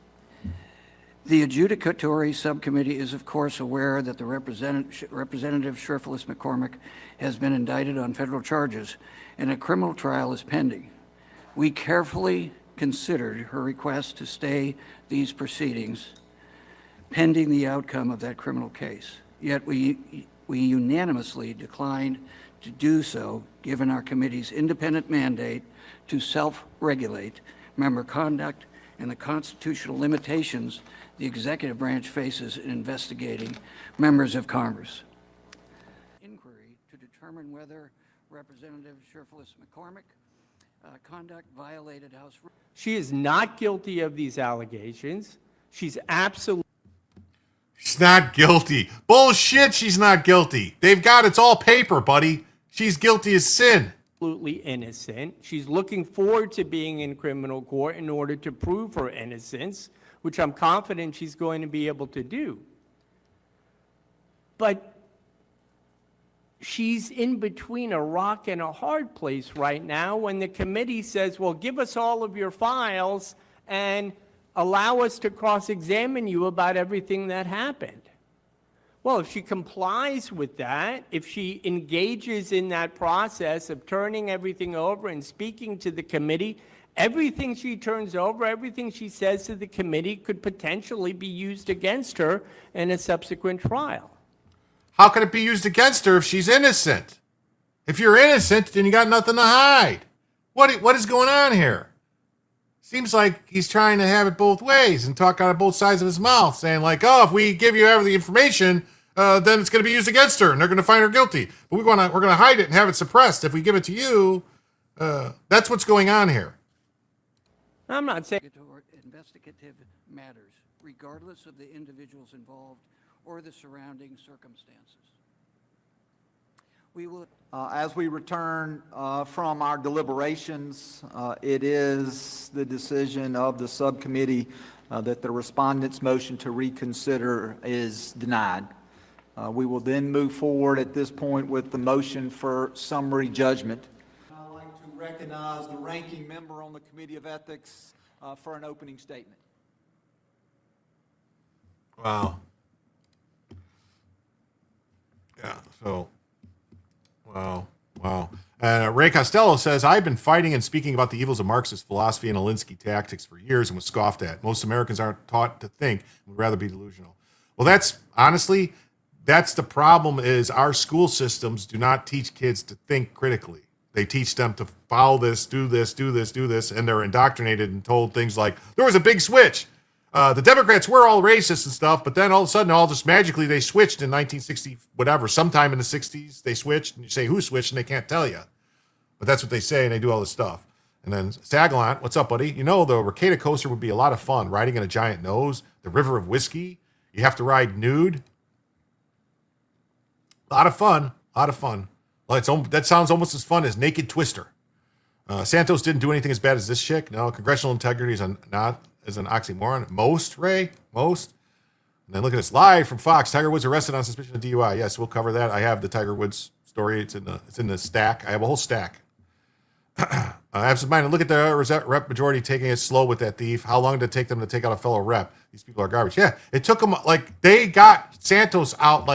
The adjudicatory subcommittee is, of course, aware that the Representative Sherfilis McCormick has been indicted on federal charges and a criminal trial is pending. We carefully considered her request to stay these proceedings pending the outcome of that criminal case. Yet we unanimously declined to do so, given our committee's independent mandate to self-regulate member conduct and the constitutional limitations the executive branch faces in investigating members of Congress. Inquiry to determine whether Representative Sherfilis McCormick conduct violated House rules. She is not guilty of these allegations. She's absolutely. She's not guilty. Bullshit, she's not guilty. It's all paper, buddy. She's guilty as sin. Absolutely innocent. She's looking forward to being in criminal court in order to prove her innocence, which I'm confident she's going to be able to do. But she's in between a rock and a hard place right now when the committee says, well, give us all of your files and allow us to cross-examine you about everything that happened. Well, if she complies with that, if she engages in that process of turning everything over and speaking to the committee, everything she turns over, everything she says to the committee could potentially be used against her in a subsequent trial. How can it be used against her if she's innocent? If you're innocent, then you got nothing to hide. What is going on here? Seems like he's trying to have it both ways and talk out of both sides of his mouth, saying like, oh, if we give you the information, then it's going to be used against her and they're going to find her guilty. But we're going to hide it and have it suppressed. If we give it to you, that's what's going on here. I'm not saying investigative matters, regardless of the individuals involved or the surrounding circumstances. We will. As we return from our deliberations, it is the decision of the subcommittee that the respondent's motion to reconsider is denied. We will then move forward at this point with the motion for summary judgment. I'd like to recognize the ranking member on the Committee of Ethics for an opening statement. Wow. Yeah, so, wow. Ray Costello says, I've been fighting and speaking about the evils of Marxist philosophy and Alinsky tactics for years and was scoffed at. Most Americans aren't taught to think and would rather be delusional. Well, that's honestly, that's the problem is our school systems do not teach kids to think critically. They teach them to follow this, do this, do this, do this, and they're indoctrinated and told things like, there was a big switch. The Democrats were all racist and stuff, but then all of a sudden, all just magically, they switched in 1960, whatever, sometime in the 60s, they switched, and you say, who switched, and they can't tell you. But that's what they say, and they do all this stuff. And then Sagallant, what's up, buddy? You know, the Recaita coaster would be a lot of fun, riding in a giant nose, the river of whiskey. You have to ride nude. A lot of fun, a lot of fun. Well, that sounds almost as fun as Naked Twister. Santos didn't do anything as bad as this chick. No, congressional integrity is not as an oxymoron. Most, Ray, most. And then look at this live from Fox. Tiger Woods arrested on suspicion of DUI. Yes, we'll cover that. I have the Tiger Woods story. It's in the stack. I have a whole stack. Absent minded. Look at the rep majority taking it slow with that thief. How long did it take them to take out a fellow rep? These people are garbage. Yeah, it took them they got Santos out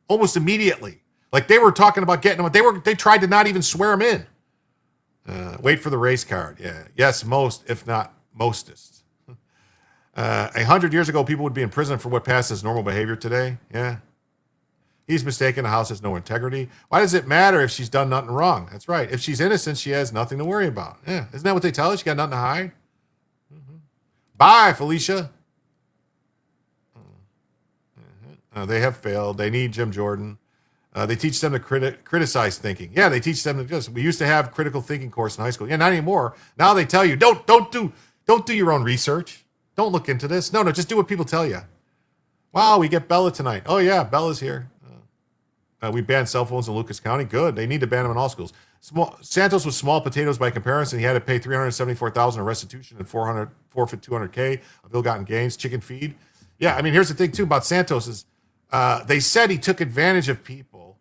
almost immediately. They were talking about getting him. They tried to not even swear him in. Wait for the race card. Yeah. Yes, most, if not mostest. 100 years ago, people would be in prison for what passed as normal behavior today. Yeah. He's mistaken. The House has no integrity. Why does it matter if she's done nothing wrong? That's right. If she's innocent, she has nothing to worry about. Yeah. Isn't that what they tell us? She got nothing to hide. Mm-hmm. Bye, Felicia. They have failed. They need Jim Jordan. They teach them to criticize thinking. Yeah, they teach them to we used to have critical thinking course in high school. Yeah, not anymore. Now they tell you, don't do your own research. Don't look into this. No, just do what people tell you. Wow, we get Bella tonight. Oh yeah, Bella's here. We banned cell phones in Lucas County. Good. They need to ban them in all schools. Santos was small potatoes by comparison. He had to pay $374,000 in restitution and forfeit $200K of ill-gotten gains. Chicken feed. Yeah, I mean, here's the thing too about Santos is they said he took advantage of people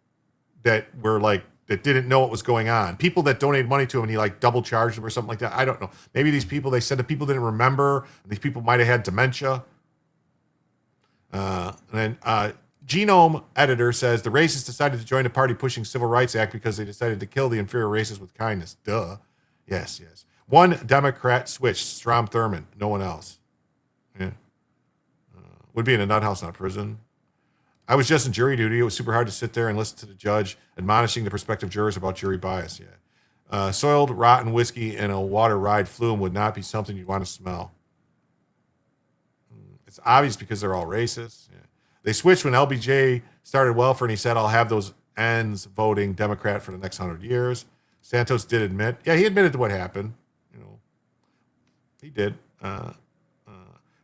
that were that didn't know what was going on. People that donated money to him and he double charged them or something like that. I don't know. Maybe these people, they said that people didn't remember. These people might have had dementia. And then Genome Editor says the racists decided to join the party pushing Civil Rights Act because they decided to kill the inferior races with kindness. Duh. Yes. One Democrat switched, Strom Thurmond. No one else. Yeah. Would be in a nut house, not prison. I was just in jury duty. It was super hard to sit there and listen to the judge admonishing the prospective jurors about jury bias. Yeah. Soiled, rotten whiskey and a water ride flume would not be something you'd want to smell. It's obvious because they're all racist. Yeah. They switched when LBJ started welfare and he said, I'll have those ends voting Democrat for the next 100 years. Santos did admit. Yeah, he admitted to what happened. He did.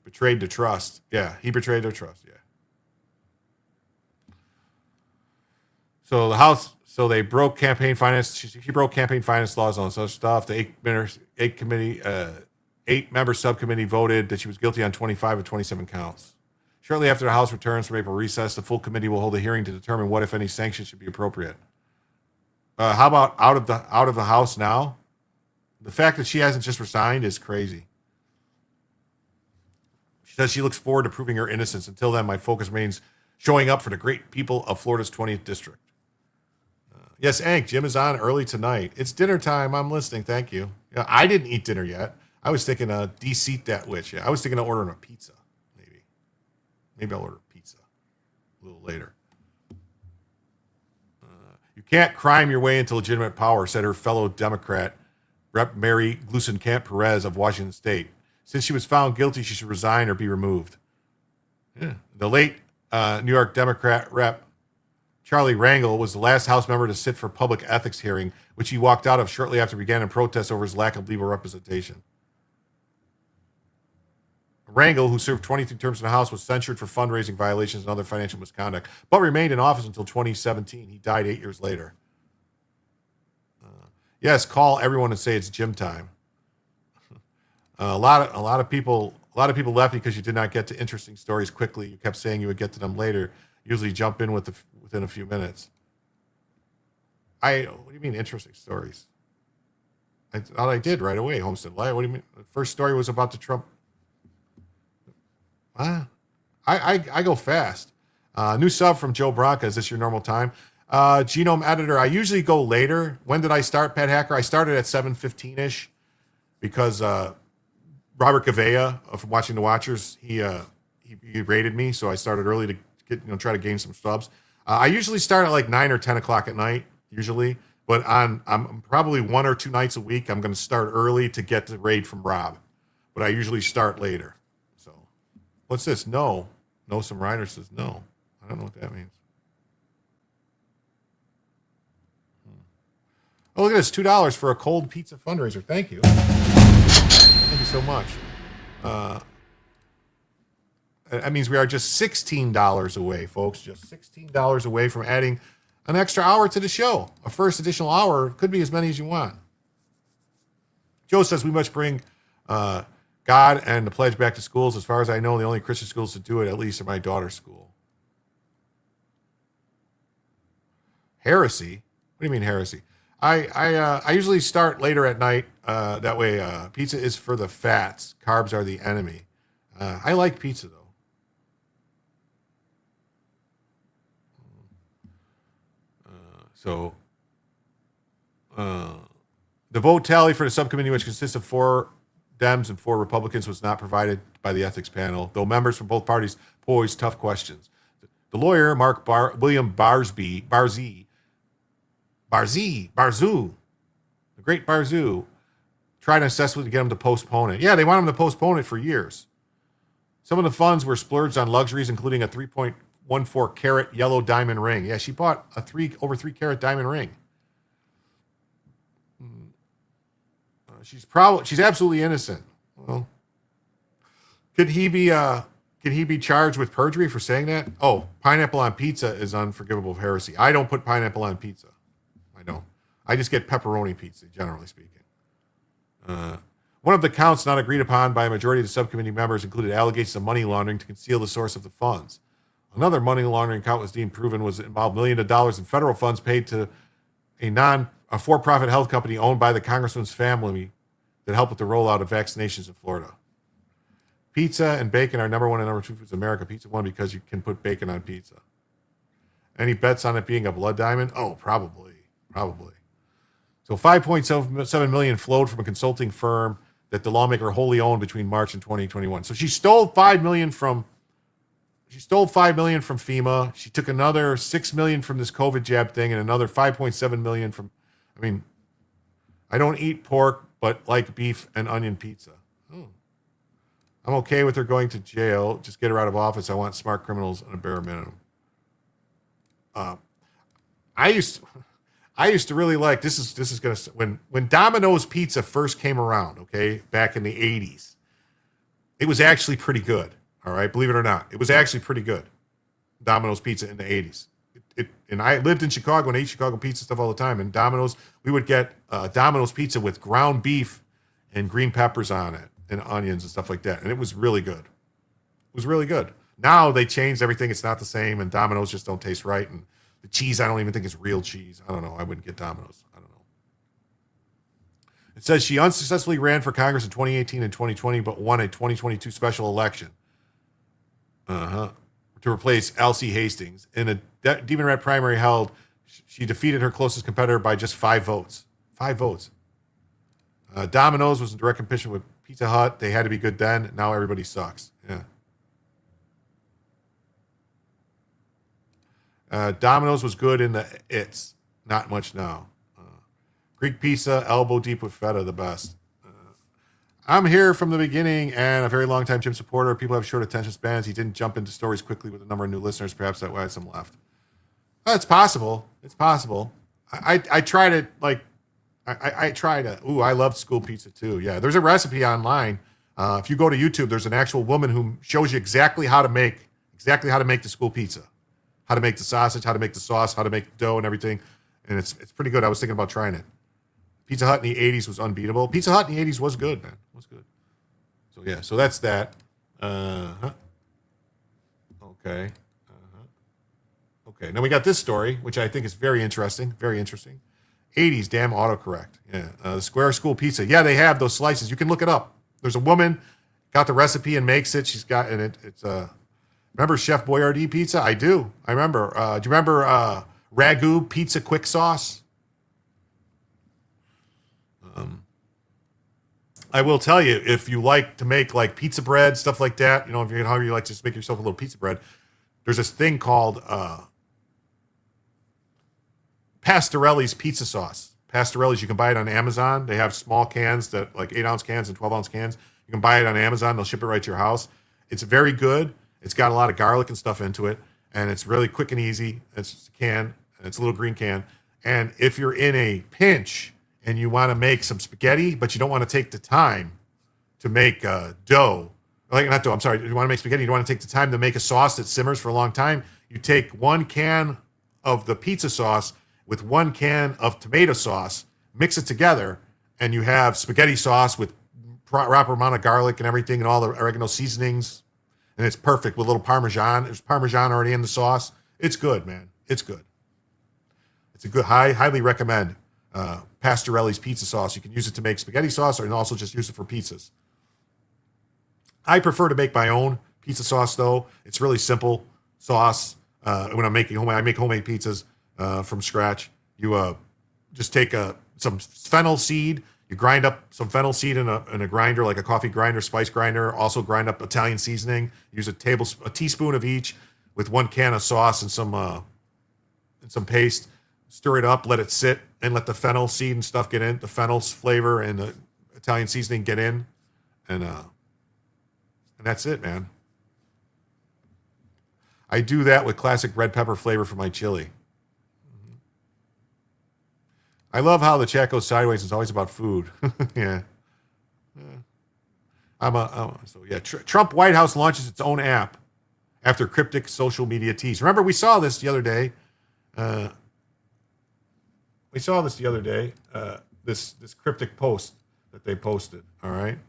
Betrayed the trust. Yeah, he betrayed their trust. Yeah. So the House, they broke campaign finance. She broke campaign finance laws on such stuff. The eight-member subcommittee voted that she was guilty on 25 of 27 counts. Shortly after the House returns from April recess, the full committee will hold a hearing to determine what, if any, sanctions should be appropriate. How about out of the House now? The fact that she hasn't just resigned is crazy. She says she looks forward to proving her innocence. Until then, my focus remains showing up for the great people of Florida's 20th district. Yes, Hank, Jim is on early tonight. It's dinner time. I'm listening. Thank you. Yeah, I didn't eat dinner yet. I was thinking de-seat that witch. Yeah, I was thinking of ordering a pizza. Maybe I'll order pizza a little later. You can't crime your way into legitimate power, said her fellow Democrat, Rep. Mary Gluesenkamp Perez of Washington State. Since she was found guilty, she should resign or be removed. Yeah. The late New York Democrat Rep. Charlie Rangel was the last House member to sit for public ethics hearing, which he walked out of shortly after began in protest over his lack of legal representation. Rangel, who served 23 terms in the House, was censured for fundraising violations and other financial misconduct, but remained in office until 2017. He died 8 years later. Yes, call everyone and say it's gym time. A lot of people left because you did not get to interesting stories quickly. You kept saying you would get to them later. Usually jump in within a few minutes. What do you mean interesting stories? I thought I did right away. Homestead Live. What do you mean? The first story was about the Trump. I go fast. New sub from Joe Bronca. Is this your normal time? Genome editor. I usually go later. When did I start, Pat Hacker? I started at 7:15-ish because Robert Gavea from Watching the Watchers, he rated me, so I started early to get try to gain some subs. I usually start at like 9 or 10 o'clock at night, usually, but I'm probably 1 or 2 nights a week. I'm going to start early to get the raid from Rob, but I usually start later. So, what's this? No, some writer says no. I don't know what that means. Oh, look at this, $2 for a cold pizza fundraiser. Thank you. Thank you so much. That means we are just $16 away, folks. Just $16 away from adding an extra hour to the show. A first additional hour could be as many as you want. Joe says we must bring God and the pledge back to schools. As far as I know, the only Christian schools to do it, at least, are my daughter's school. Heresy? What do you mean heresy? I usually start later at night. That way, pizza is for the fats. Carbs are the enemy. I like pizza, though. The vote tally for the subcommittee, which consists of 4 Dems and 4 Republicans, was not provided by the ethics panel, though members from both parties posed tough questions. The lawyer, William Barzu, the great Barzu, tried unsuccessfully to get him to postpone it. Yeah, they want him to postpone it for years. Some of the funds were splurged on luxuries, including a 3.14 carat yellow diamond ring. Yeah, she bought a over 3 carat diamond ring. She's absolutely innocent. Well, could he be charged with perjury for saying that? Oh, pineapple on pizza is unforgivable heresy. I don't put pineapple on pizza. I don't. I just get pepperoni pizza, generally speaking. One of the counts not agreed upon by a majority of the subcommittee members included allegations of money laundering to conceal the source of the funds. Another money laundering count was deemed proven was involved millions of dollars in federal funds paid to a for-profit health company owned by the congressman's family that helped with the rollout of vaccinations in Florida. Pizza and bacon are number 1 and number 2 foods in America. Pizza won because you can put bacon on pizza. Any bets on it being a blood diamond? Oh, probably. So $5.7 million flowed from a consulting firm that the lawmaker wholly owned between March and 2021. So she stole $5 million from FEMA. She took another $6 million from this COVID jab thing and another $5.7 million from, I don't eat pork, but like beef and onion pizza. I'm okay with her going to jail. Just get her out of office. I want smart criminals and a bare minimum. I used to really like, this is going to, when Domino's Pizza first came around, okay, back in the 80s, it was actually pretty good. All right, believe it or not, it was actually pretty good. Domino's Pizza in the 80s. And I lived in Chicago and ate Chicago pizza stuff all the time. And Domino's, we would get Domino's Pizza with ground beef and green peppers on it and onions and stuff like that. And it was really good. It was really good. Now they changed everything. It's not the same. And Domino's just don't taste right. And the cheese, I don't even think is real cheese. I don't know. I wouldn't get Domino's. I don't know. It says she unsuccessfully ran for Congress in 2018 and 2020, but won a 2022 special election. To replace Elsie Hastings. In a Demon Rat primary held, she defeated her closest competitor by just 5 votes. 5 votes. Domino's was in direct competition with Pizza Hut. They had to be good then. Now everybody sucks. Yeah. Domino's was good in the its. Not much now. Greek pizza, elbow deep with feta, the best. I'm here from the beginning and a very long time Jim supporter. People have short attention spans. He didn't jump into stories quickly with a number of new listeners. Perhaps that why some left. It's possible. It's possible. I tried it like I tried it. Ooh, I loved school pizza too. Yeah, there's a recipe online. If you go to YouTube, there's an actual woman who shows you exactly how to make the school pizza, how to make the sausage, how to make the sauce, how to make the dough and everything. And it's pretty good. I was thinking about trying it. Pizza Hut in the 80s was unbeatable. Pizza Hut in the 80s was good, man. It was good. So, yeah. So, that's that. Okay. Okay. Now, we got this story, which I think is very interesting. Very interesting. 80s, damn autocorrect. Yeah. The Square School Pizza. Yeah, they have those slices. You can look it up. There's a woman, got the recipe and makes it. She's got, and it's remember Chef Boyardee pizza? I do. I remember. Do you remember Ragu pizza quick sauce. I will tell you, if you like to make like pizza bread, stuff like that, you know, if you're hungry, you like to just make yourself a little pizza bread. There's this thing called Pastorelli's pizza sauce. Pastorelli's, you can buy it on Amazon. They have small cans that like 8-ounce cans and 12-ounce cans. You can buy it on Amazon. They'll ship it right to your house. It's very good. It's got a lot of garlic and stuff into it, and it's really quick and easy. It's just a can, and it's a little green can. And if you're in a pinch and you want to make some spaghetti, but you don't want to take the time to make dough, like not dough, I'm sorry, you want to make spaghetti, you don't want to take the time to make a sauce that simmers for a long time, you take 1 can of the pizza sauce with 1 can of tomato sauce, mix it together, and you have spaghetti sauce with proper amount of garlic and everything and all the oregano seasonings, and it's perfect with a little Parmesan. There's Parmesan already in the sauce. It's good, man. It's good. It's a good, highly recommend Pastorelli's pizza sauce. You can use it to make spaghetti sauce, or you can also just use it for pizzas. I prefer to make my own pizza sauce, though. It's really simple sauce. When I'm making homemade, I make homemade pizzas from scratch. You just take some fennel seed. You grind up some fennel seed in a grinder, like a coffee grinder, spice grinder. Also grind up Italian seasoning. Use a teaspoon of each with 1 can of sauce and some paste. Stir it up, let it sit, and let the fennel seed and stuff get in. The fennel's flavor and the Italian seasoning get in, and that's it, man. I do that with classic red pepper flavor for my chili. I love how the chat goes sideways. It's always about food. Yeah. Trump White House launches its own app after cryptic social media tease. Remember, we saw this the other day. This cryptic post that they posted. All right.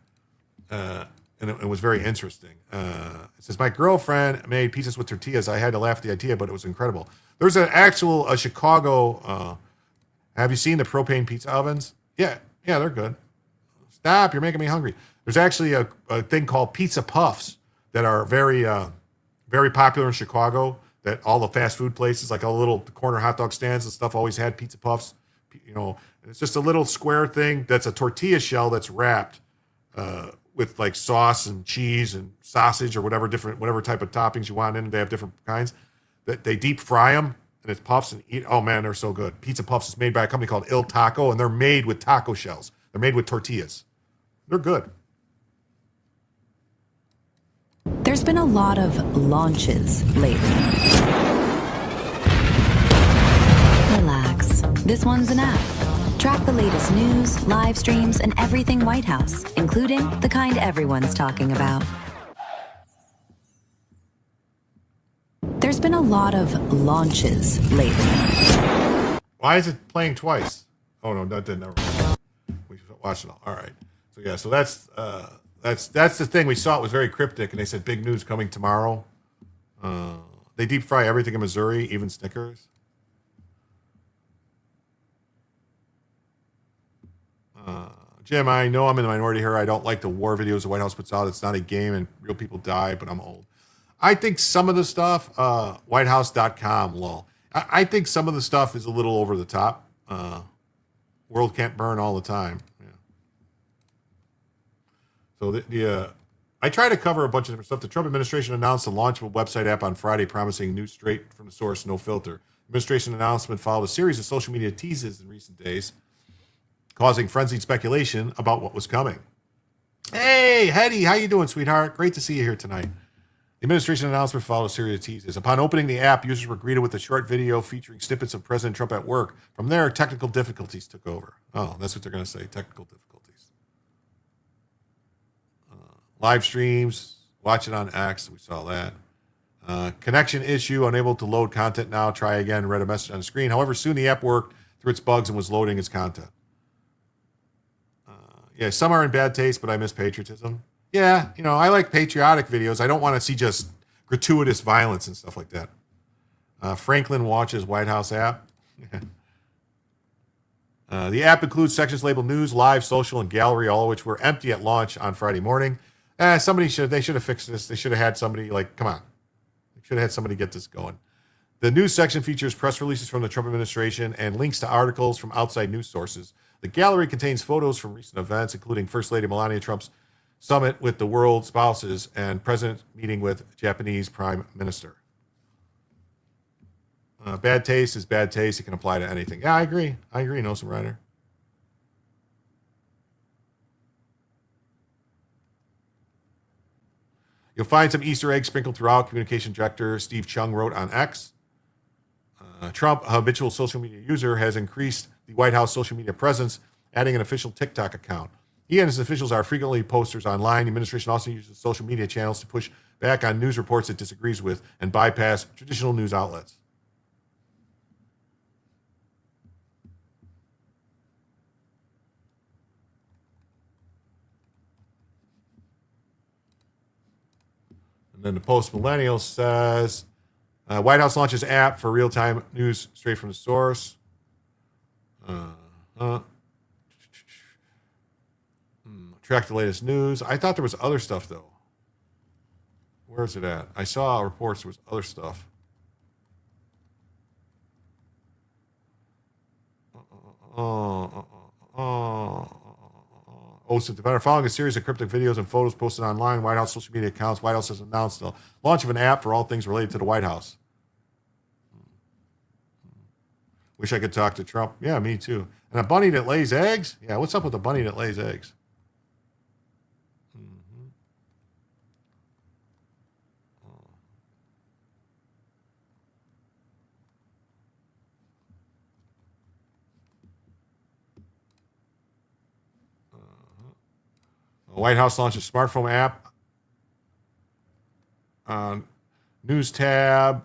And it was very interesting. It says, my girlfriend made pizzas with tortillas. I had to laugh at the idea, but it was incredible. There's a Chicago, have you seen the propane pizza ovens? Yeah, they're good. Stop, you're making me hungry. There's actually a thing called pizza puffs that are very, very popular in Chicago, that all the fast food places, like all the little corner hot dog stands and stuff, always had pizza puffs. You know, it's just a little square thing that's a tortilla shell that's wrapped with like sauce and cheese and sausage or whatever type of toppings you want in. They have different kinds. That they deep fry them, and it's puffs and eat. Oh man, they're so good. Pizza Puffs is made by a company called Il Taco, and they're made with taco shells. They're made with tortillas. They're good. There's been a lot of launches lately. Relax. This one's an app. Track the latest news, live streams, and everything White House, including the kind everyone's talking about. There's been a lot of launches lately. Why is it playing twice? Oh no, that didn't. Never mind. We watched it all. All right. So yeah, so that's the thing. We saw it was very cryptic, and they said big news coming tomorrow. They deep fry everything in Missouri, even Snickers. Jim, I know I'm in the minority here. I don't like the war videos the White House puts out. It's not a game and real people die, but I'm old. I think some of the stuff, whitehouse.com, lol. I think some of the stuff is a little over the top. World can't burn all the time. Yeah. So I try to cover a bunch of different stuff. The Trump administration announced the launch of a website app on Friday promising news straight from the source, no filter. The administration announcement followed a series of social media teases in recent days, causing frenzied speculation about what was coming. Hey, Hetty, how you doing, sweetheart? Great to see you here tonight. The administration announcement followed a series of teases. Upon opening the app, users were greeted with a short video featuring snippets of President Trump at work. From there, technical difficulties took over. Oh, that's what they're going to say, technical difficulties. Live streams, watch it on X, we saw that. Connection issue, unable to load content now, try again, read a message on the screen. However, soon the app worked through its bugs and was loading its content. Yeah, some are in bad taste, but I miss patriotism. Yeah, I like patriotic videos. I don't want to see just gratuitous violence and stuff like that. Franklin watches White House app. The app includes sections labeled news, live, social, and gallery, all of which were empty at launch on Friday morning. They should have fixed this. They should have had somebody come on. They should have had somebody get this going. The news section features press releases from the Trump administration and links to articles from outside news sources. The gallery contains photos from recent events, including First Lady Melania Trump's summit with the world spouses and President meeting with Japanese Prime Minister. Bad taste is bad taste. It can apply to anything. Yeah, I agree. Newsom Reiner. You'll find some Easter eggs sprinkled throughout. Communication director Steve Chung wrote on X. Trump, a habitual social media user, has increased the White House social media presence, adding an official TikTok account. He and his officials are frequently posters online. The administration also uses social media channels to push back on news reports it disagrees with and bypass traditional news outlets. And then the Post Millennial says, White House launches app for real-time news straight from the source. Track the latest news. I thought there was other stuff, though. Where is it at? I saw reports there was other stuff. Hosted the better. Following a series of cryptic videos and photos posted online, White House social media accounts, White House has announced the launch of an app for all things related to the White House. Wish I could talk to Trump. Yeah, me too. And a bunny that lays eggs? Yeah, what's up with a bunny that lays eggs? The White House launched a smartphone app. News tab,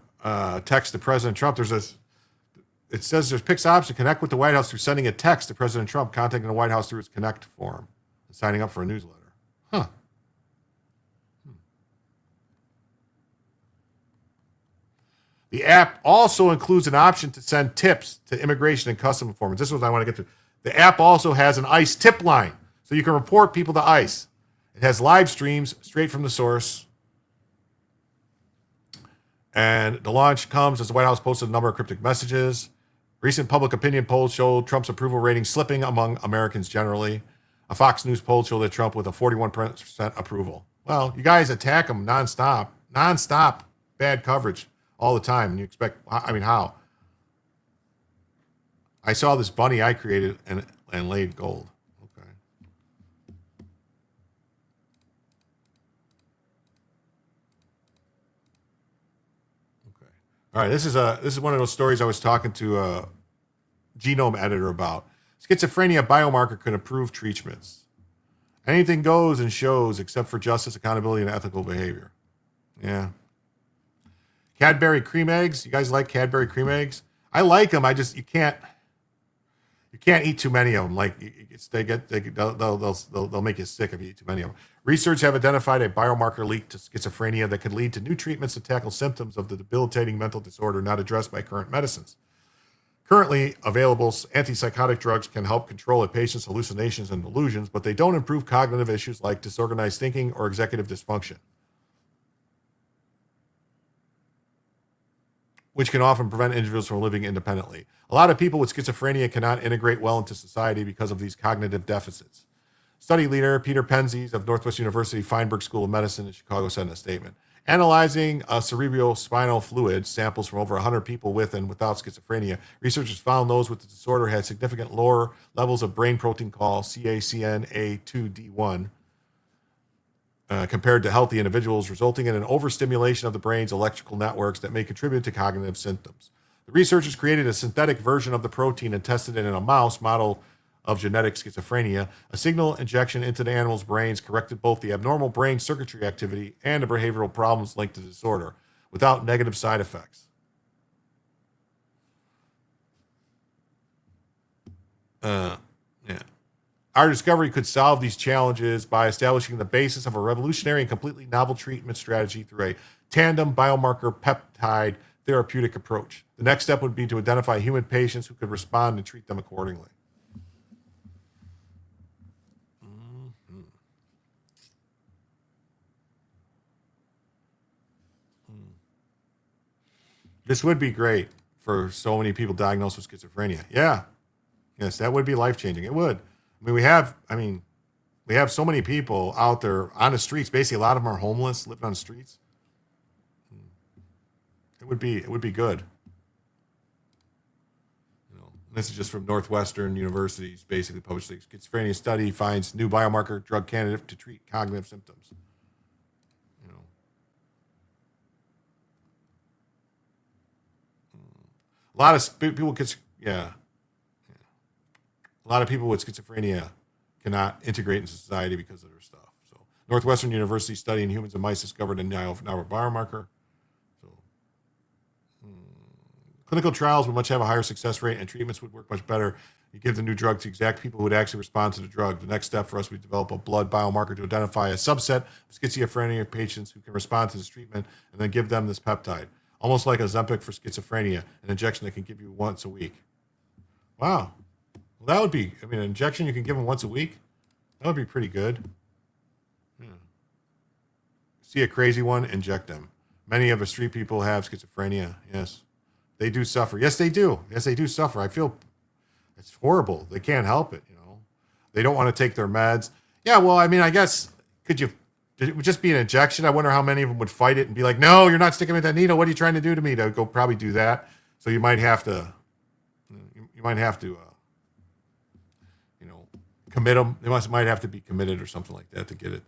text to President Trump. It says there's Pix option to connect with the White House through sending a text to President Trump, contacting the White House through its Connect form, and signing up for a newsletter. Huh. The app also includes an option to send tips to immigration and customs informants. This is what I want to get to. The app also has an ICE tip line, so you can report people to ICE. It has live streams straight from the source. And the launch comes as the White House posted a number of cryptic messages. Recent public opinion polls showed Trump's approval rating slipping among Americans generally. A Fox News poll showed that Trump with a 41% approval. Well, you guys attack him nonstop bad coverage all the time. And you expect, I mean, how? I saw this bunny I created and laid gold. Okay. Okay. All right. This is one of those stories I was talking to a genome editor about. Schizophrenia biomarker could improve treatments. Anything goes in shows except for justice, accountability, and ethical behavior. Yeah. Cadbury cream eggs. You guys like Cadbury cream eggs? I like them. You can't eat too many of them. Like they'll make you sick if you eat too many of them. Researchers have identified a biomarker linked to schizophrenia that could lead to new treatments to tackle symptoms of the debilitating mental disorder not addressed by current medicines. Currently available antipsychotic drugs can help control a patient's hallucinations and delusions, but they don't improve cognitive issues like disorganized thinking or executive dysfunction, which can often prevent individuals from living independently. A lot of people with schizophrenia cannot integrate well into society because of these cognitive deficits. Study leader Peter Penzies of Northwestern University Feinberg School of Medicine in Chicago said in a statement, analyzing cerebrospinal fluid samples from over 100 people with and without schizophrenia, researchers found those with the disorder had significant lower levels of brain protein called CACNA2D1 compared to healthy individuals, resulting in an overstimulation of the brain's electrical networks that may contribute to cognitive symptoms. The researchers created a synthetic version of the protein and tested it in a mouse model of genetic schizophrenia. A signal injection into the animal's brains corrected both the abnormal brain circuitry activity and the behavioral problems linked to the disorder without negative side effects. Yeah. Our discovery could solve these challenges by establishing the basis of a revolutionary and completely novel treatment strategy through a tandem biomarker peptide therapeutic approach. The next step would be to identify human patients who could respond and treat them accordingly. This would be great for so many people diagnosed with schizophrenia. Yeah. Yes, that would be life-changing. It would. We have so many people out there on the streets. Basically, a lot of them are homeless, living on the streets. It would be good. This is just from Northwestern University's basically published schizophrenia study finds new biomarker drug candidate to treat cognitive symptoms. A lot of people a lot of people with schizophrenia cannot integrate into society because of their stuff. So Northwestern University study in humans and mice discovered a novel biomarker. Clinical trials would much have a higher success rate and treatments would work much better. You give the new drug to exact people who would actually respond to the drug. The next step for us would develop a blood biomarker to identify a subset of schizophrenia patients who can respond to this treatment and then give them this peptide. Almost like Ozempic for schizophrenia, an injection that can give you once a week. Wow. Well, that would be, an injection you can give them once a week? That would be pretty good. Yeah. See a crazy one, inject them. Many of the street people have schizophrenia, yes. They do suffer. Yes, they do. Yes, they do suffer. I feel it's horrible. They can't help it, They don't want to take their meds. Yeah, well, I guess, it would just be an injection. I wonder how many of them would fight it and be like, no, you're not sticking with that needle. What are you trying to do to me? They'll go probably do that. So you might have to, commit them. They might have to be committed or something like that to get it.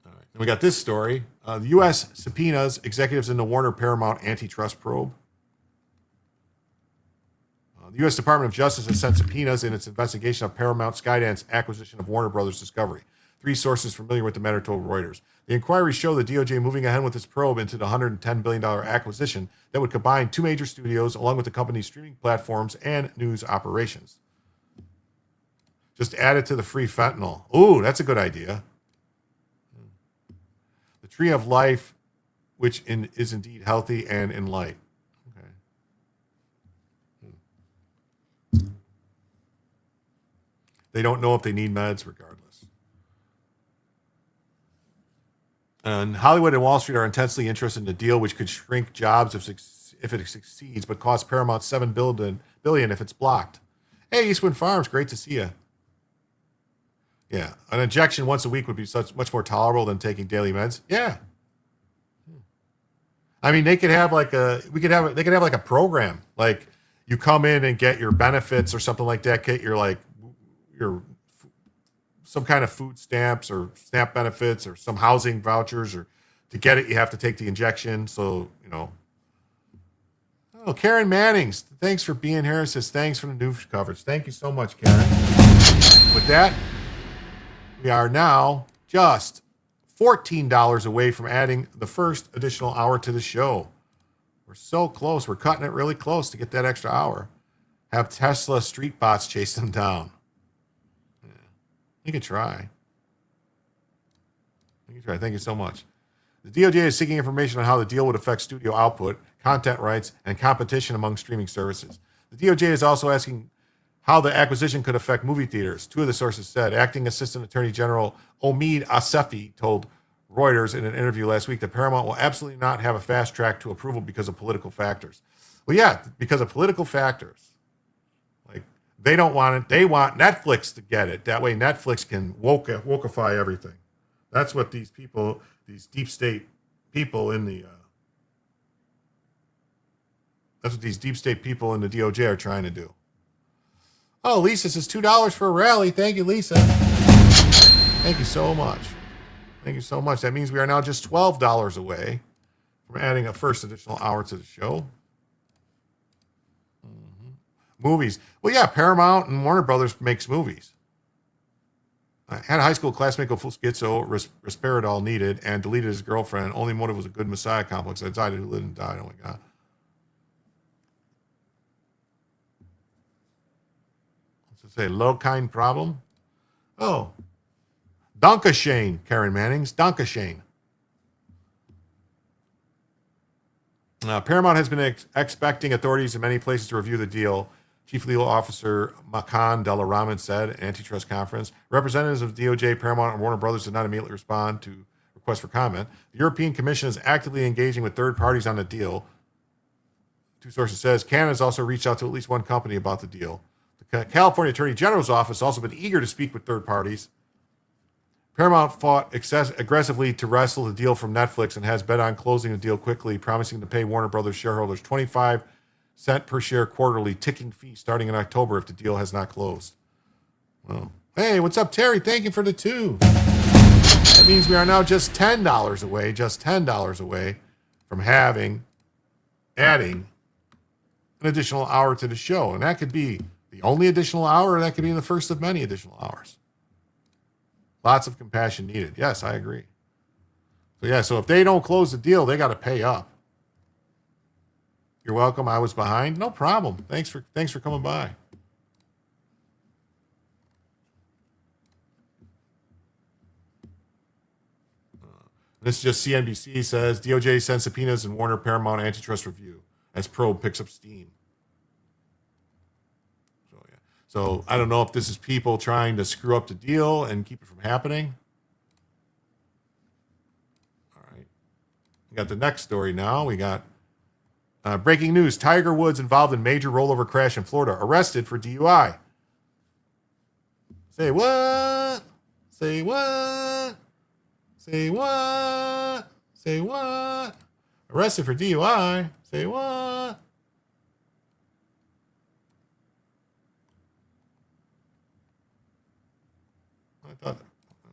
All right. And we got this story. The U.S. subpoenas executives in the Warner Paramount antitrust probe. The U.S. Department of Justice has sent subpoenas in its investigation of Paramount Skydance acquisition of Warner Brothers Discovery. 3 sources familiar with the matter told Reuters. The inquiries show the DOJ moving ahead with its probe into the $110 billion acquisition that would combine 2 major studios along with the company's streaming platforms and news operations. Just add it to the free fentanyl. Ooh, that's a good idea. The tree of life, which is indeed healthy and in light. They don't know if they need meds regardless. And Hollywood and Wall Street are intensely interested in the deal, which could shrink jobs if it succeeds, but cost Paramount $7 billion if it's blocked. Hey, Eastwood Farms, great to see you. Yeah, an injection once a week would be much more tolerable than taking daily meds. Yeah. They could have like a program, like you come in and get your benefits or something like that. Get your some kind of food stamps or SNAP benefits or some housing vouchers, or to get it, you have to take the injection. So, Oh, Karen Mannings, thanks for being here. It says, thanks for the news coverage. Thank you so much, Karen. With that, we are now just $14 away from adding the first additional hour to the show. We're so close. We're cutting it really close to get that extra hour. Have Tesla street bots chase them down. You can try. Thank you so much. The DOJ is seeking information on how the deal would affect studio output, content rights, and competition among streaming services. The DOJ is also asking how the acquisition could affect movie theaters. 2 of the sources said. Acting Assistant Attorney General Omid Asefi told Reuters in an interview last week that Paramount will absolutely not have a fast track to approval because of political factors. Well, yeah, because of political factors. They don't want it. They want Netflix to get it. That way Netflix can wokeify everything. That's what these people, these deep state people in the, that's what these deep state people in the DOJ are trying to do. Oh, Lisa says $2 for a rally. Thank you, Lisa. Thank you so much. Thank you so much. That means we are now just $12 away from adding a first additional hour to the show. Movies. Well, yeah, Paramount and Warner Brothers makes movies. I had a high school classmate go full schizo, risperidol needed, and deleted his girlfriend. Only motive was a good Messiah complex. I decided who lived and died. Oh, my God. What's it say? Low kind problem? Oh. Dankeschön, Karen Mannings. Dankeschön. Paramount has been expecting authorities in many places to review the deal. Chief Legal Officer Makan Delaraman said at an antitrust conference. Representatives of DOJ, Paramount, and Warner Brothers did not immediately respond to requests request for comment. The European Commission is actively engaging with third parties on the deal. Two sources says Canada has also reached out to at least one company about the deal. The California Attorney General's office has also been eager to speak with third parties. Paramount fought aggressively to wrestle the deal from Netflix and has bet on closing the deal quickly, promising to pay Warner Brothers shareholders 25-cent per share quarterly ticking fee starting in October if the deal has not closed. Well, hey, what's up, Terry? Thank you for the 2. That means we are now just $10 away from adding an additional hour to the show. And that could be the only additional hour, or that could be the first of many additional hours. Lots of compassion needed. Yes, I agree. So if they don't close the deal, they got to pay up. You're welcome. I was behind. No problem. Thanks for coming by. This is just CNBC says DOJ sends subpoenas and Warner Paramount antitrust review as probe picks up steam. So I don't know if this is people trying to screw up the deal and keep it from happening. All right. We got the next story now. We got breaking news. Tiger Woods involved in major rollover crash in Florida. Arrested for DUI. Say what? Say what? Say what? Say what? Arrested for DUI. Say what?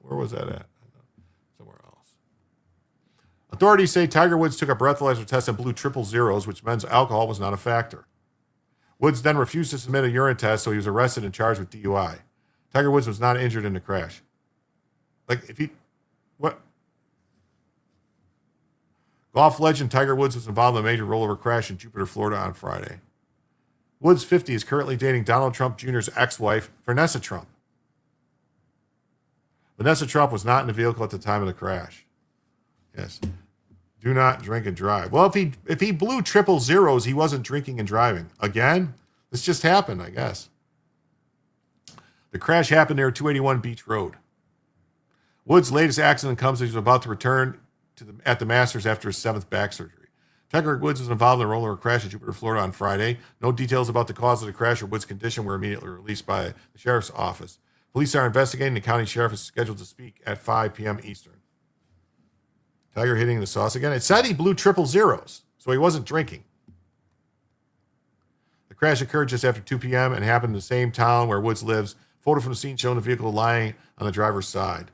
Where was that at? Somewhere else. Authorities say Tiger Woods took a breathalyzer test and blew triple zeros, which means alcohol was not a factor. Woods then refused to submit a urine test, so he was arrested and charged with DUI. Tiger Woods was not injured in the crash. Golf legend Tiger Woods was involved in a major rollover crash in Jupiter, Florida on Friday. Woods, 50, is currently dating Donald Trump Jr.'s ex-wife, Vanessa Trump. Vanessa Trump was not in the vehicle at the time of the crash. Yes. Do not drink and drive. Well, if he blew triple zeros, he wasn't drinking and driving. Again, this just happened, I guess. The crash happened near 281 Beach Road. Woods' latest accident comes as he was about to return at the Masters after his 7th back surgery. Tiger Woods was involved in a rollover crash in Jupiter, Florida on Friday. No details about the cause of the crash or Woods' condition were immediately released by the sheriff's office. Police are investigating. The county sheriff is scheduled to speak at 5 p.m. Eastern. Tiger hitting the sauce again. It said he blew triple zeros, so he wasn't drinking. The crash occurred just after 2 p.m. and happened in the same town where Woods lives. Photo from the scene showing the vehicle lying on the driver's side.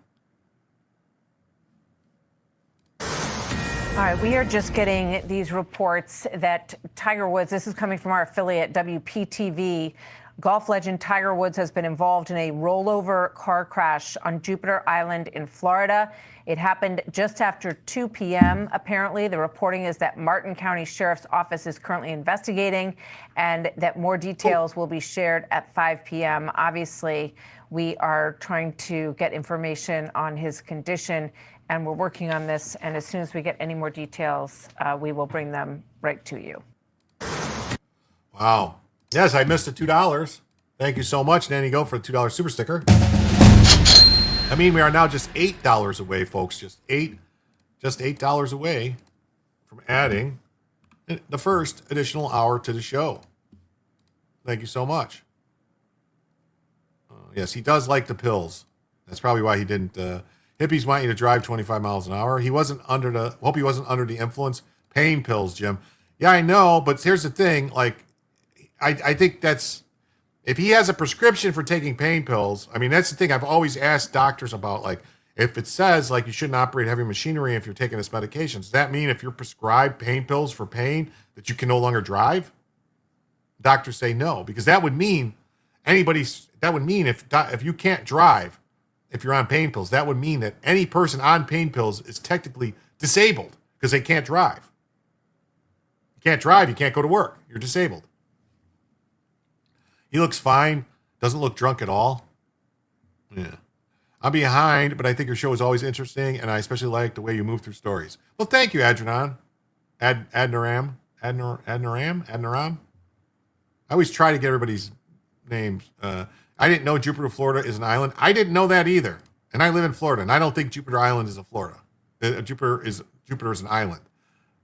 All right, we are just getting these reports that Tiger Woods, this is coming from our affiliate WPTV, golf legend Tiger Woods has been involved in a rollover car crash on Jupiter Island in Florida. It happened just after 2 p.m. Apparently, the reporting is that Martin County Sheriff's Office is currently investigating and that more details will be shared at 5 p.m. Obviously, we are trying to get information on his condition and we're working on this. And as soon as we get any more details, we will bring them right to you. Wow. Yes, I missed the $2. Thank you so much, Nanny Go, for the $2 super sticker. I mean, we are now just $8 away, folks. Just $8 away from adding the first additional hour to the show. Thank you so much. Yes, he does like the pills. That's probably why he didn't. Hippies want you to drive 25 miles an hour. He wasn't under the. Hope he wasn't under the influence. Pain pills, Jim. Yeah, I know, but here's the thing. Like, I think that's, if he has a prescription for taking pain pills, I mean, that's the thing I've always asked doctors about. Like, if it says, like, you shouldn't operate heavy machinery if you're taking this medication, does that mean if you're prescribed pain pills for pain that you can no longer drive? Doctors say no, because that would mean if you can't drive, if you're on pain pills, that would mean that any person on pain pills is technically disabled because they can't drive. You can't drive, you can't go to work. You're disabled. He looks fine. Doesn't look drunk at all. Yeah. I'm behind, but I think your show is always interesting, and I especially like the way you move through stories. Well, thank you, Adnan. Adnaram. I always try to get everybody's names. I didn't know Jupiter, Florida is an island. I didn't know that either. And I live in Florida, and I don't think Jupiter Island is a Florida. Jupiter is an island.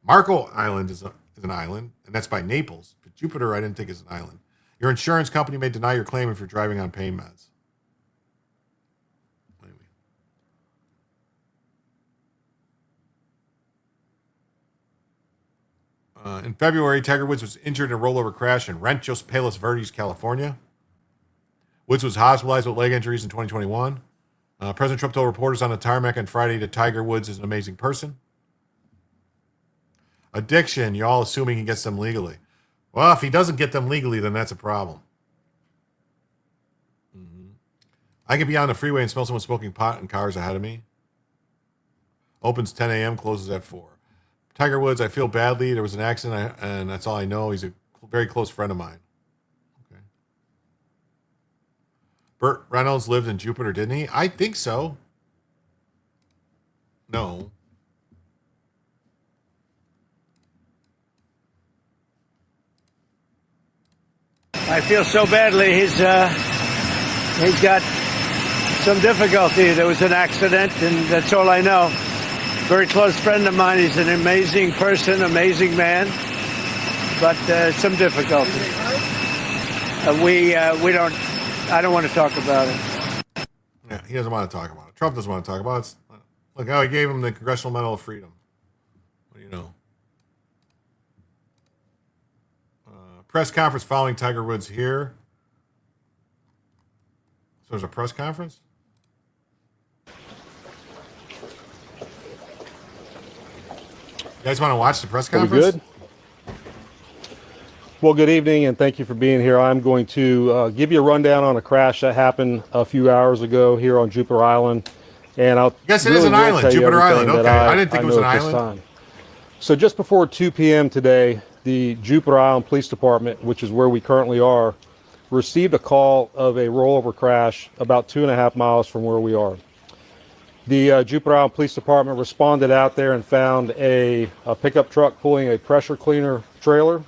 Marco Island is an island, and that's by Naples. But Jupiter, I didn't think is an island. Your insurance company may deny your claim if you're driving on pain meds. In February, Tiger Woods was injured in a rollover crash in Ranchos Palos Verdes, California. Woods was hospitalized with leg injuries in 2021. President Trump told reporters on the tarmac on Friday that Tiger Woods is an amazing person. Addiction, y'all assuming he gets them legally. Well, if he doesn't get them legally, then that's a problem. I could be on the freeway and smell someone smoking pot in cars ahead of me. Opens 10 a.m., closes at 4. Tiger Woods, I feel badly. There was an accident, and that's all I know. He's a very close friend of mine. Okay. Burt Reynolds lived in Jupiter, didn't he? I think so. No. I feel so badly. He's got some difficulty. There was an accident, and that's all I know. Very close friend of mine. He's an amazing person, amazing man, but some difficulty. I don't want to talk about it. Yeah, he doesn't want to talk about it. Trump doesn't want to talk about it. Look how he gave him the Congressional Medal of Freedom. What do you know? Press conference following Tiger Woods here. So there's a press conference? You guys want to watch the press conference? Are we good? Well, good evening, and thank you for being here. I'm going to give you a rundown on a crash that happened a few hours ago here on Jupiter Island. And I'll yes, it is an island, Jupiter Island. Okay, I didn't think it was an island. So just before 2 p.m. today, the Jupiter Island Police Department, which is where we currently are, received a call of a rollover crash about 2.5 miles from where we are. The Jupiter Island Police Department responded out there and found a pickup truck pulling a pressure cleaner trailer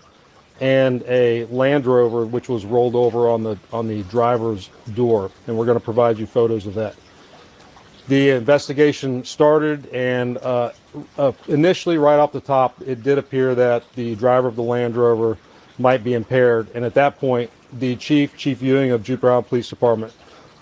and a Land Rover which was rolled over on the driver's door, and we're going to provide you photos of that. The investigation started, and initially, right off the top, it did appear that the driver of the Land Rover might be impaired, and at that point, the Chief Ewing of Jupiter Island Police Department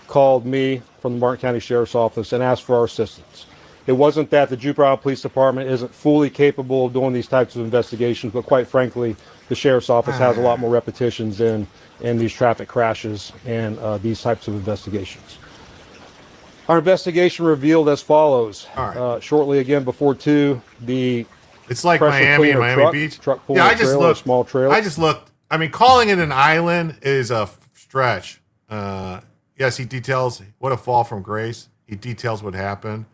called me from the Martin County Sheriff's Office and asked for our assistance. It wasn't that the Jupiter Island Police Department isn't fully capable of doing these types of investigations, but quite frankly, the Sheriff's Office has a lot more repetitions in these traffic crashes and these types of investigations. Our investigation revealed as follows. Shortly again before 2, it's like Miami and Miami Beach. Truck pulling a trailer, a small trailer. I just looked. I mean, calling it an island is a stretch. Yes, he details what a fall from grace. He details what happened.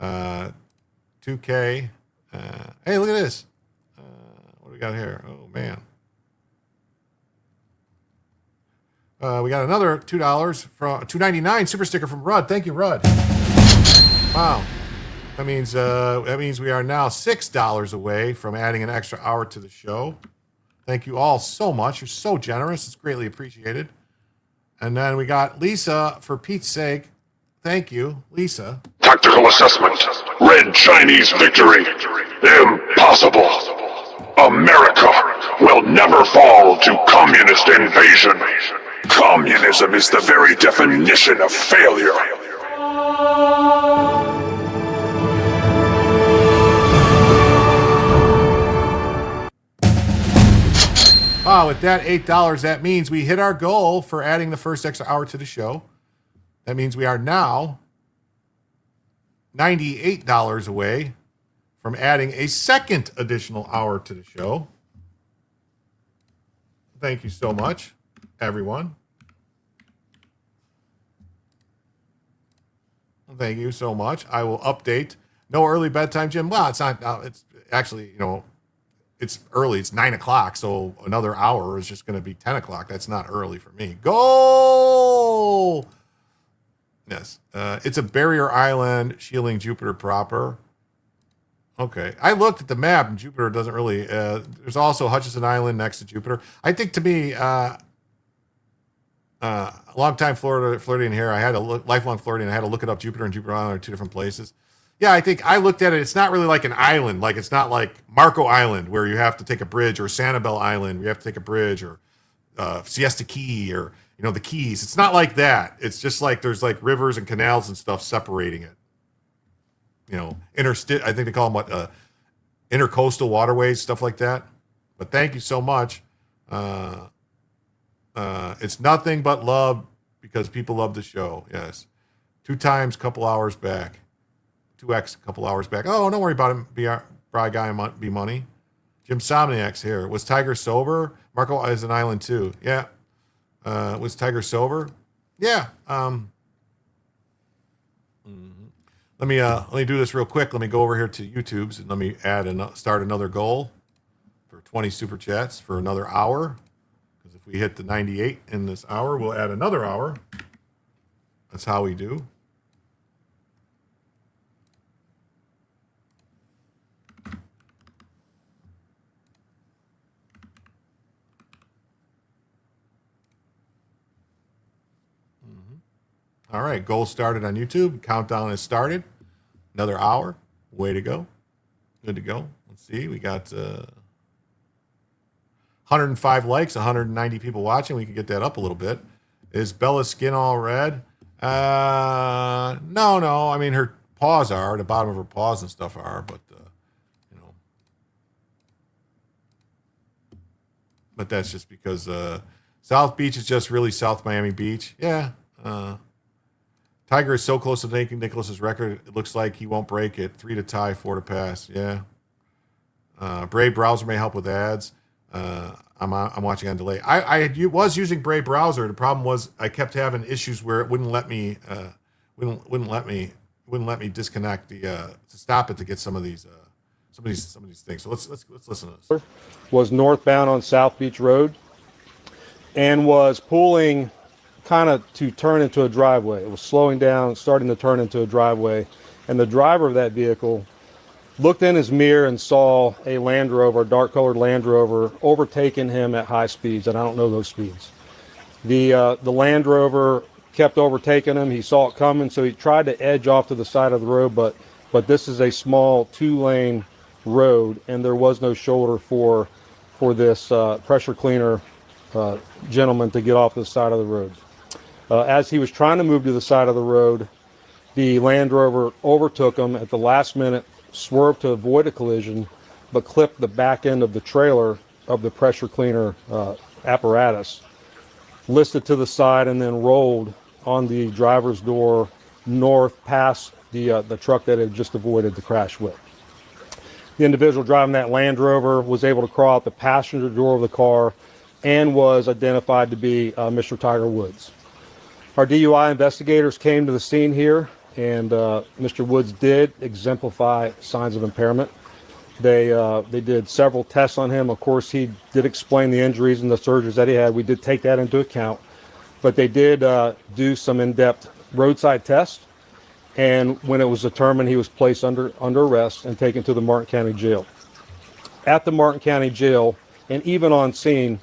2K. Hey, look at this. What do we got here? Oh, man. We got another $2 from $2.99 super sticker from Rudd. Thank you, Rudd. Wow. That means we are now $6 away from adding an extra hour to the show. Thank you all so much. You're so generous. It's greatly appreciated. And then we got Lisa, for Pete's sake. Thank you, Lisa. Tactical assessment. Red Chinese victory. Impossible. America will never fall to communist invasion. Communism is the very definition of failure. Wow, with that $8, that means we hit our goal for adding the first extra hour to the show. That means we are now $98 away from adding a second additional hour to the show. Thank you so much, everyone. Thank you so much. I will update. No early bedtime, Jim. Well, it's not. It's actually, it's early. It's 9 o'clock, so another hour is just going to be 10 o'clock. That's not early for me. Go! Yes. It's a barrier island shielding Jupiter proper. Okay. I looked at the map, and Jupiter doesn't really... there's also Hutchinson Island next to Jupiter. I think, to me, a long-time Floridian here, I had to look... Lifelong Floridian, I had to look it up. Jupiter and Jupiter Island are two different places. Yeah, I think I looked at it. It's not really like an island. Like it's not like Marco Island where you have to take a bridge, or Sanibel Island where you have to take a bridge, or Siesta Key, or the Keys. It's not like that. It's just like there's like rivers and canals and stuff separating it. I think they call them what intercoastal waterways, stuff like that. But thank you so much. It's nothing but love because people love the show. Yes, 2 times, couple hours back. 2x, a couple hours back. Oh, don't worry about him. Bry Guy and Be Money. Jim Somniak's here. Was Tiger sober? Marco is an island too. Yeah. Was Tiger sober? Yeah. Let me do this real quick. Let me go over here to YouTube's and let me start another goal for 20 super chats for another hour. Because if we hit the 98 in this hour, we'll add another hour. That's how we do. All right, goal started on YouTube. Countdown has started. Another hour. Way to go. Good to go. Let's see. We got 105 likes, 190 people watching. We can get that up a little bit. Is Bella's skin all red? No. I mean, her paws are. The bottom of her paws and stuff are, but But that's just because South Beach is just really South Miami Beach. Yeah. Tiger is so close to making Nicklaus's record, it looks like he won't break it. 3 to tie, 4 to pass. Yeah. Brave browser may help with ads. I'm watching on delay. I was using Brave browser. The problem was I kept having issues where it wouldn't let me disconnect to stop it to get some of these things. So let's listen to this. Was northbound on South Beach Road and was pulling kind of to turn into a driveway. It was slowing down, starting to turn into a driveway, and the driver of that vehicle looked in his mirror and saw a Land Rover, a dark-colored Land Rover, overtaking him at high speeds, and I don't know those speeds. The Land Rover kept overtaking him. He saw it coming, so he tried to edge off to the side of the road, but this is a small 2-lane road, and there was no shoulder for this pressure cleaner gentleman to get off the side of the road. As he was trying to move to the side of the road, the Land Rover overtook him at the last minute, swerved to avoid a collision, but clipped the back end of the trailer of the pressure cleaner apparatus, listed to the side, and then rolled on the driver's door north past the truck that had just avoided the crash with. The individual driving that Land Rover was able to crawl out the passenger door of the car and was identified to be Mr. Tiger Woods. Our DUI investigators came to the scene here, and Mr. Woods did exemplify signs of impairment. They did several tests on him. Of course, he did explain the injuries and the surgeries that he had. We did take that into account. But they did do some in-depth roadside tests, and when it was determined, he was placed under arrest and taken to the Martin County Jail. At the Martin County Jail, and even on scene,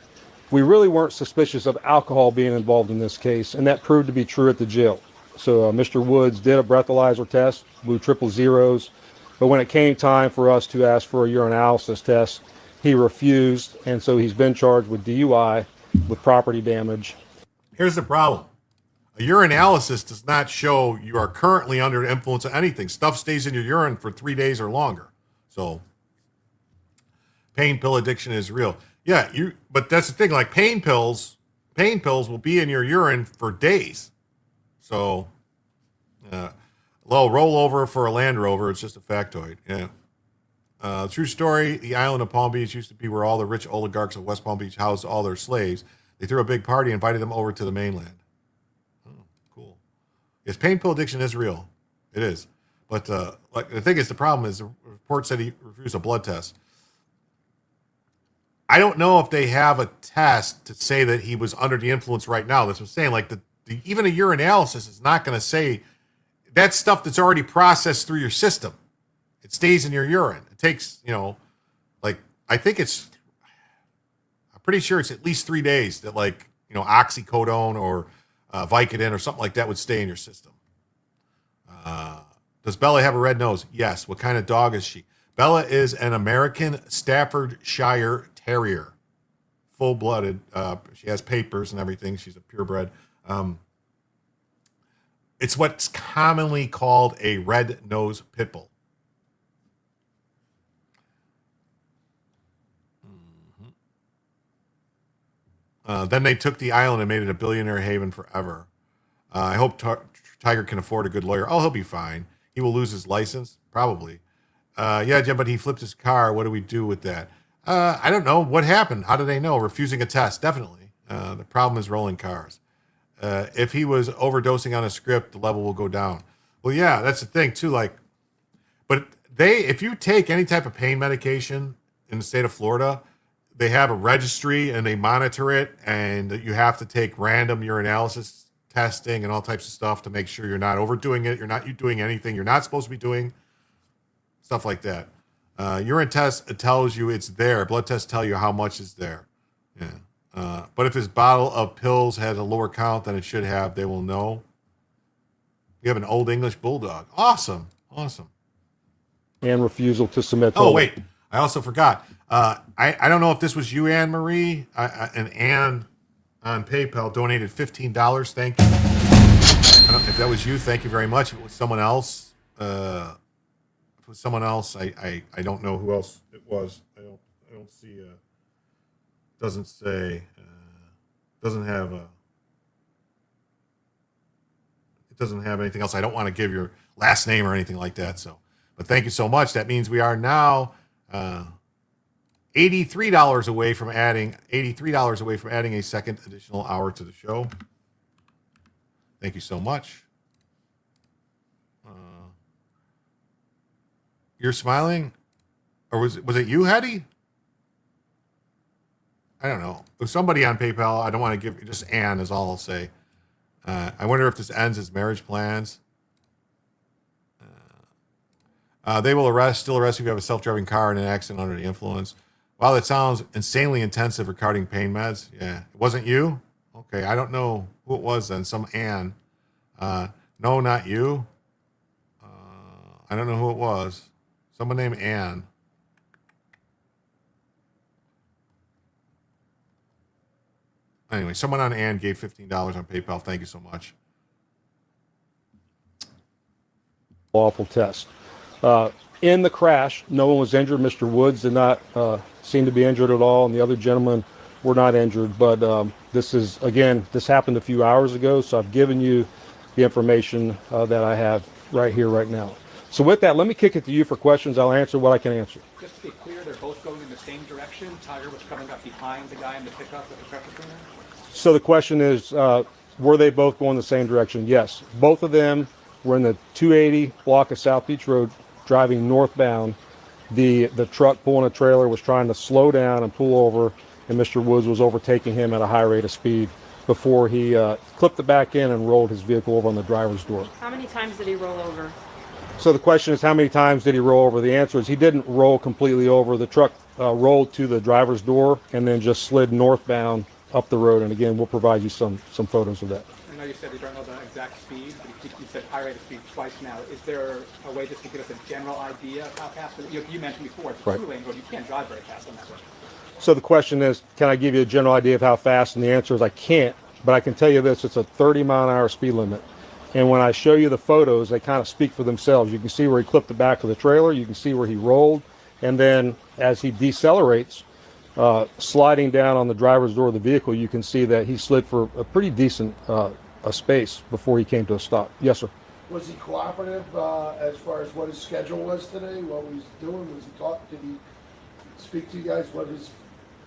we really weren't suspicious of alcohol being involved in this case, and that proved to be true at the jail. So Mr. Woods did a breathalyzer test, blew 000s, but when it came time for us to ask for a urinalysis test, he refused, and so he's been charged with DUI, with property damage. Here's the problem. A urinalysis does not show you are currently under the influence of anything. Stuff stays in your urine for 3 days or longer. So pain pill addiction is real. Yeah, but that's the thing, like pain pills will be in your urine for days. So low rollover for a Land Rover, it's just a factoid. Yeah. True story, the island of Palm Beach used to be where all the rich oligarchs of West Palm Beach housed all their slaves. They threw a big party and invited them over to the mainland. Oh, cool. Yes, pain pill addiction is real. It is. But like the thing is, the problem is the report said he refused a blood test. I don't know if they have a test to say that he was under the influence right now. That's what I'm saying. Like even a urinalysis is not going to say that's stuff that's already processed through your system. It stays in your urine. It takes, like I'm pretty sure it's at least 3 days that oxycodone or Vicodin or something like that would stay in your system. Does Bella have a red nose? Yes. What kind of dog is she? Bella is an American Staffordshire Terrier. Full-blooded. She has papers and everything. She's a purebred. It's what's commonly called a red-nosed pit bull. Then they took the island and made it a billionaire haven forever. I hope Tiger can afford a good lawyer. Oh, he'll be fine. He will lose his license? Probably. Yeah, Jim, but he flipped his car. What do we do with that? I don't know. What happened? How do they know? Refusing a test, definitely. The problem is rolling cars. If he was overdosing on a script, the level will go down. Well, yeah, that's the thing, too. But if you take any type of pain medication in the state of Florida, they have a registry and they monitor it, and you have to take random urinalysis testing and all types of stuff to make sure you're not overdoing it. You're not doing anything you're not supposed to be doing. Stuff like that. Urine test, it tells you it's there. Blood tests tell you how much is there. Yeah. But if his bottle of pills has a lower count than it should have, they will know. You have an Old English Bulldog. Awesome. And refusal to submit. Oh, wait. I also forgot. I don't know if this was you, Anne Marie, and Anne on PayPal donated $15. Thank you. I don't, if that was you, thank you very much. If it was someone else, I don't know who else it was. I don't see. Doesn't say. Doesn't have a. It doesn't have anything else. I don't want to give your last name or anything like that. So, but thank you so much. That means we are now $83 away from adding a second additional hour to the show. Thank you so much. You're smiling, or was it you, Hetty? I don't know. It was somebody on PayPal. I don't want to give just Ann is all I'll say. I wonder if this ends his marriage plans. They will still arrest you if you have a self-driving car in an accident under the influence. Wow, that sounds insanely intensive regarding pain meds. Yeah. It wasn't you? Okay, I don't know who it was then. Some Ann. No, not you. I don't know who it was. Someone named Ann. Anyway, someone on Ann gave $15 on PayPal. Thank you so much. Lawful test. In the crash, no one was injured. Mr. Woods did not seem to be injured at all, and the other gentlemen were not injured. But this happened a few hours ago, so I've given you the information that I have right here, right now. So with that, let me kick it to you for questions. I'll answer what I can answer. Just to be clear, they're both going in the same direction. Tiger was coming up behind the guy in the pickup with the pressure cleaner? So the question is, were they both going the same direction? Yes. Both of them were in the 280 block of South Beach Road driving northbound. The truck pulling a trailer was trying to slow down and pull over, and Mr. Woods was overtaking him at a high rate of speed before he clipped it back in and rolled his vehicle over on the driver's door. How many times did he roll over? So the question is, how many times did he roll over? The answer is he didn't roll completely over. The truck rolled to the driver's door and then just slid northbound up the road. And again, we'll provide you some photos of that. I know you said you don't know the exact speed, but you said high rate of speed twice now. Is there a way just to give us a general idea of how fast? You mentioned before, it's a Right. two-lane road. You can't drive very fast on that road. So the question is, can I give you a general idea of how fast? And the answer is I can't, but I can tell you this, it's a 30-mile-an-hour speed limit. And when I show you the photos, they kind of speak for themselves. You can see where he clipped the back of the trailer. You can see where he rolled. And then as he decelerates, sliding down on the driver's door of the vehicle, you can see that he slid for a pretty decent a space before he came to a stop. Yes, sir. Was he cooperative as far as what his schedule was today, what he was doing? Did he speak to you guys what his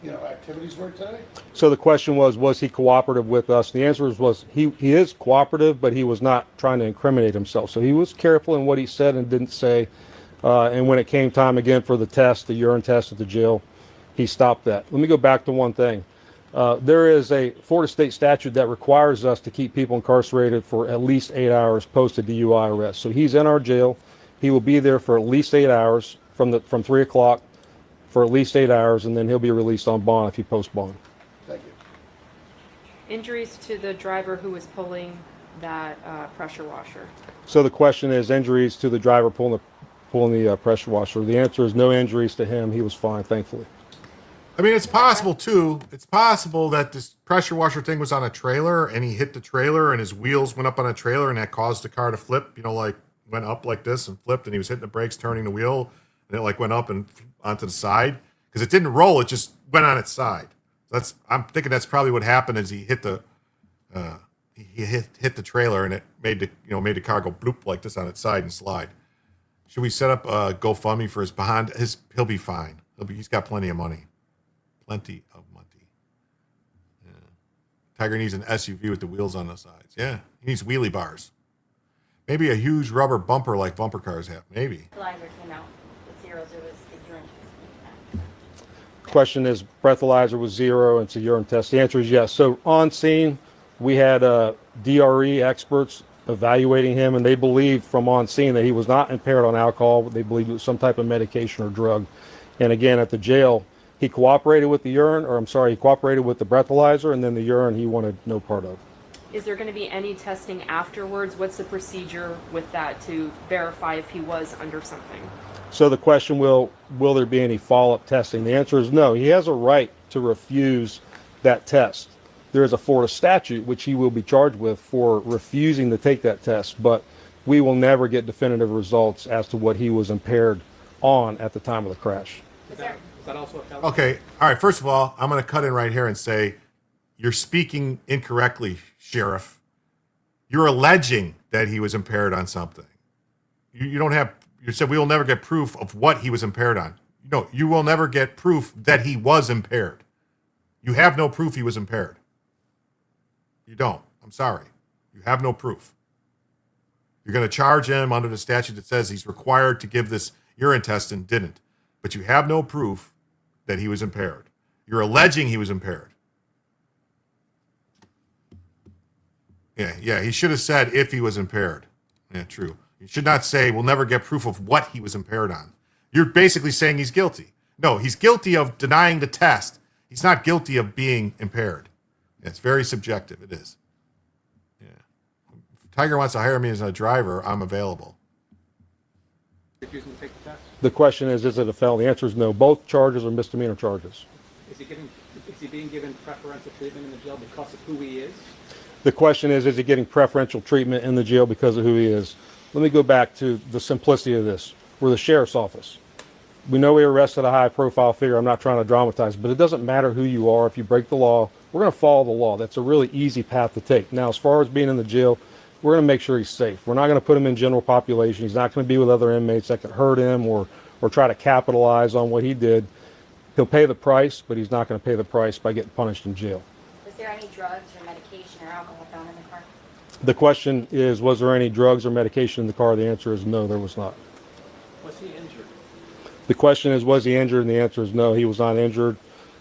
activities were today? So the question was he cooperative with us? The answer was he is cooperative, but he was not trying to incriminate himself. So he was careful in what he said and didn't say. And when it came time again for the test, the urine test at the jail, he stopped that. Let me go back to one thing. There is a Florida state statute that requires us to keep people incarcerated for at least 8 hours post a DUI arrest. So he's in our jail. He will be there for at least 8 hours from 3 o'clock for at least 8 hours, and then he'll be released on bond if he posts bond. Thank you. Injuries to the driver who was pulling that pressure washer? So the question is injuries to the driver pulling the pressure washer. The answer is no injuries to him. He was fine, thankfully. I mean, it's possible too. It's possible that this pressure washer thing was on a trailer and he hit the trailer and his wheels went up on a trailer and that caused the car to flip, like went up like this and flipped, and he was hitting the brakes, turning the wheel, and it like went up and onto the side because it didn't roll. It just went on its side. I'm thinking that's probably what happened is he hit the hit the trailer and it made the car go bloop like this on its side and slide. Should we set up a GoFundMe for his bond? He'll be fine. He's got plenty of money. Plenty of money. Yeah. Tiger needs an SUV with the wheels on the sides. Yeah, he needs wheelie bars. Maybe a huge rubber bumper like bumper cars have. Maybe. Came out with zeros. It was the urine test. Question is, breathalyzer was 0 and it's a urine test. The answer is yes. So on scene, we had DRE experts evaluating him, and they believed from on scene that he was not impaired on alcohol. They believed it was some type of medication or drug. And again, at the jail, he cooperated with the he cooperated with the breathalyzer, and then the urine he wanted no part of. Is there going to be any testing afterwards? What's the procedure with that to verify if he was under something? So the question will there be any follow-up testing? The answer is no. He has a right to refuse that test. There is a Florida statute which he will be charged with for refusing to take that test, but we will never get definitive results as to what he was impaired on at the time of the crash. Is that also a felony? Okay. All right. First of all, I'm going to cut in right here and say you're speaking incorrectly, Sheriff. You're alleging that he was impaired on something. You don't have. You said we will never get proof of what he was impaired on. No, you will never get proof that he was impaired. You have no proof he was impaired. You don't. I'm sorry. You have no proof. You're going to charge him under the statute that says he's required to give this urine test and didn't. But you have no proof that he was impaired. You're alleging he was impaired. Yeah, he should have said if he was impaired. Yeah, true. You should not say we'll never get proof of what he was impaired on. You're basically saying he's guilty. No, he's guilty of denying the test. He's not guilty of being impaired. It's very subjective. It is. Yeah. If Tiger wants to hire me as a driver, I'm available. Refusing to take the test? The question is it a felony? The answer is no. Both charges are misdemeanor charges. Is he being given preferential treatment in the jail because of who he is? The question is he getting preferential treatment in the jail because of who he is? Let me go back to the simplicity of this. We're the sheriff's office. We know we arrested a high-profile figure. I'm not trying to dramatize, but it doesn't matter who you are. If you break the law, we're going to follow the law. That's a really easy path to take. Now, as far as being in the jail, we're going to make sure he's safe. We're not going to put him in general population. He's not going to be with other inmates that could hurt him or try to capitalize on what he did. He'll pay the price, but he's not going to pay the price by getting punished in jail. Was there any drugs or medication or alcohol found in the car? The question is, was there any drugs or medication in the car? The answer is no, there was not. Was he injured? The question is, was he injured? And the answer is no, he was not injured.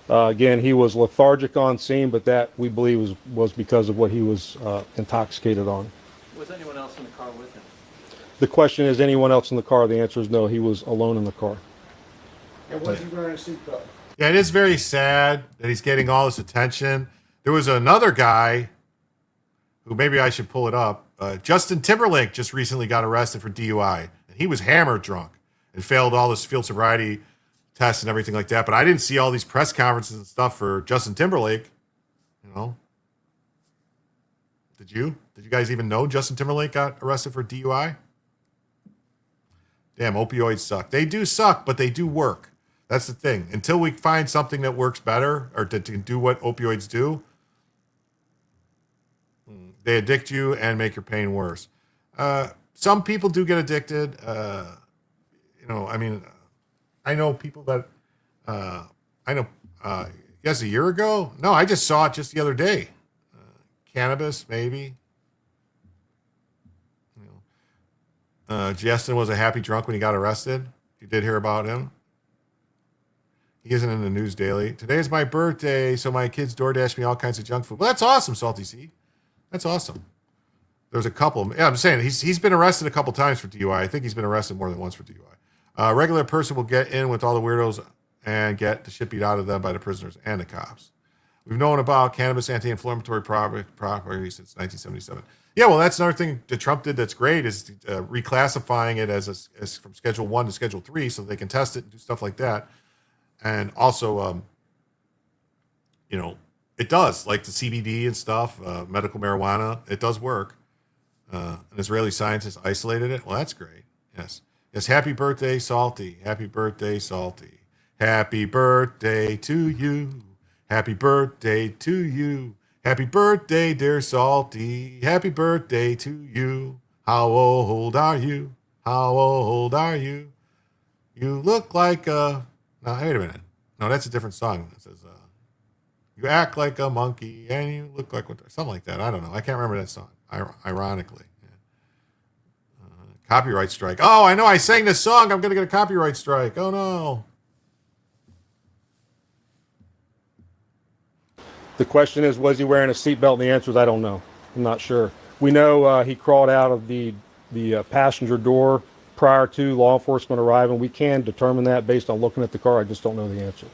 Again, he was lethargic on scene, but that we believe was because of what he was intoxicated on. Was anyone else in the car with him? The question is, anyone else in the car? The answer is no, he was alone in the car. And was he wearing a seatbelt? Yeah, it is very sad that he's getting all this attention. There was another guy who maybe I should pull it up. Justin Timberlake just recently got arrested for DUI. And he was hammered drunk and failed all his field sobriety tests and everything like that. But I didn't see all these press conferences and stuff for Justin Timberlake. You know, did you? Did you guys even know Justin Timberlake got arrested for DUI? Damn, opioids suck. They do suck, but they do work. That's the thing. Until we find something that works better or to do what opioids do, they addict you and make your pain worse. Some people do get addicted. I know people that, yes, a year ago? No, I just saw it just the other day. Cannabis, maybe. Justin was a happy drunk when he got arrested. You did hear about him. He isn't in the news daily. Today is my birthday, so my kids DoorDash me all kinds of junk food. Well, that's awesome, Salty C. That's awesome. There's a couple. Yeah, I'm saying he's been arrested a couple times for DUI. I think he's been arrested more than once for DUI. A regular person will get in with all the weirdos and get the shit beat out of them by the prisoners and the cops. We've known about cannabis anti-inflammatory properties since 1977. Yeah, well, that's another thing that Trump did that's great is reclassifying it as from Schedule 1 to Schedule 3 so they can test it and do stuff like that. And also, it does, like the CBD and stuff, medical marijuana, it does work. An Israeli scientist isolated it. Well, that's great. Yes. Yes, happy birthday, Salty. Happy birthday, Salty. Happy birthday to you. Happy birthday to you. Happy birthday, dear Salty. Happy birthday to you. How old are you? How old are you? You look like a... No, wait a minute. No, that's a different song. It says, you act like a monkey and you look like... Something like that. I don't know. I can't remember that song, ironically. Yeah. Copyright strike. Oh, I know. I sang this song. I'm going to get a copyright strike. Oh, no. The question is, was he wearing a seatbelt? And the answer is, I don't know. I'm not sure. We know he crawled out of the passenger door prior to law enforcement arriving. We can determine that based on looking at the car. I just don't know the answer.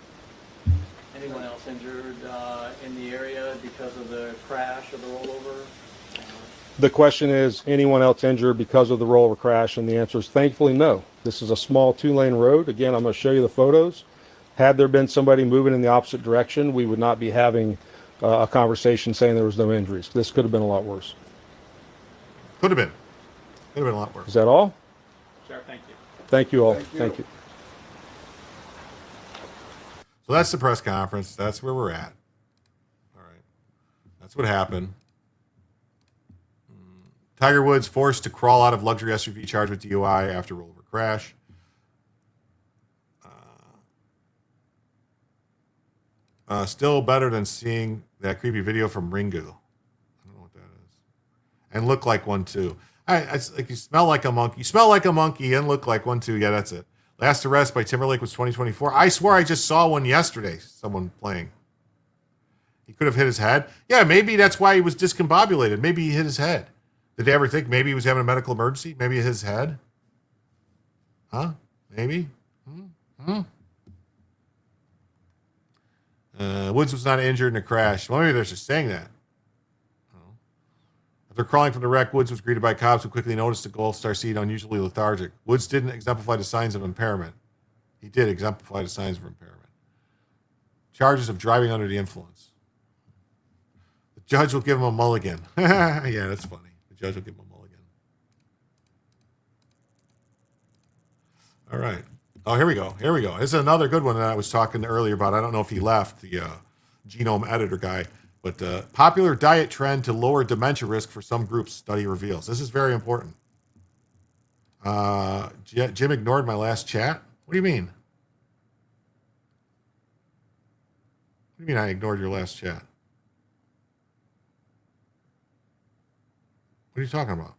Anyone else injured in the area because of the crash or the rollover? The question is, anyone else injured because of the rollover crash? And the answer is, thankfully, no. This is a small 2-lane road. Again, I'm going to show you the photos. Had there been somebody moving in the opposite direction, we would not be having a conversation saying there was no injuries. This could have been a lot worse. Could have been. Could have been a lot worse. Is that all? Sure, thank you. Thank you all. Thank you. So that's the press conference. That's where we're at. All right. That's what happened. Tiger Woods forced to crawl out of luxury SUV charged with DUI after rollover crash. Still better than seeing that creepy video from Ringu. I don't know what that is. And look like one too. It's like you smell like a monkey. You smell like a monkey and look like one too. Yeah, that's it. Last arrest by Timberlake was 2024. I swear I just saw one yesterday. Someone playing. He could have hit his head. Yeah, maybe that's why he was discombobulated. Maybe he hit his head. Did they ever think maybe he was having a medical emergency? Maybe his head? Huh? Maybe? Woods was not injured in a crash. Well, maybe they're just saying that. After crawling from the wreck, Woods was greeted by cops who quickly noticed the Gold Star seat unusually lethargic. Woods didn't exemplify the signs of impairment. He did exemplify the signs of impairment. Charges of driving under the influence. The judge will give him a mulligan. Yeah, that's funny. The judge will give him a mulligan. All right. Oh, here we go. Here we go. This is another good one that I was talking earlier about. I don't know if he left, the genome editor guy. But popular diet trend to lower dementia risk for some groups, study reveals. This is very important. Jim ignored my last chat? What do you mean? What do you mean I ignored your last chat? What are you talking about?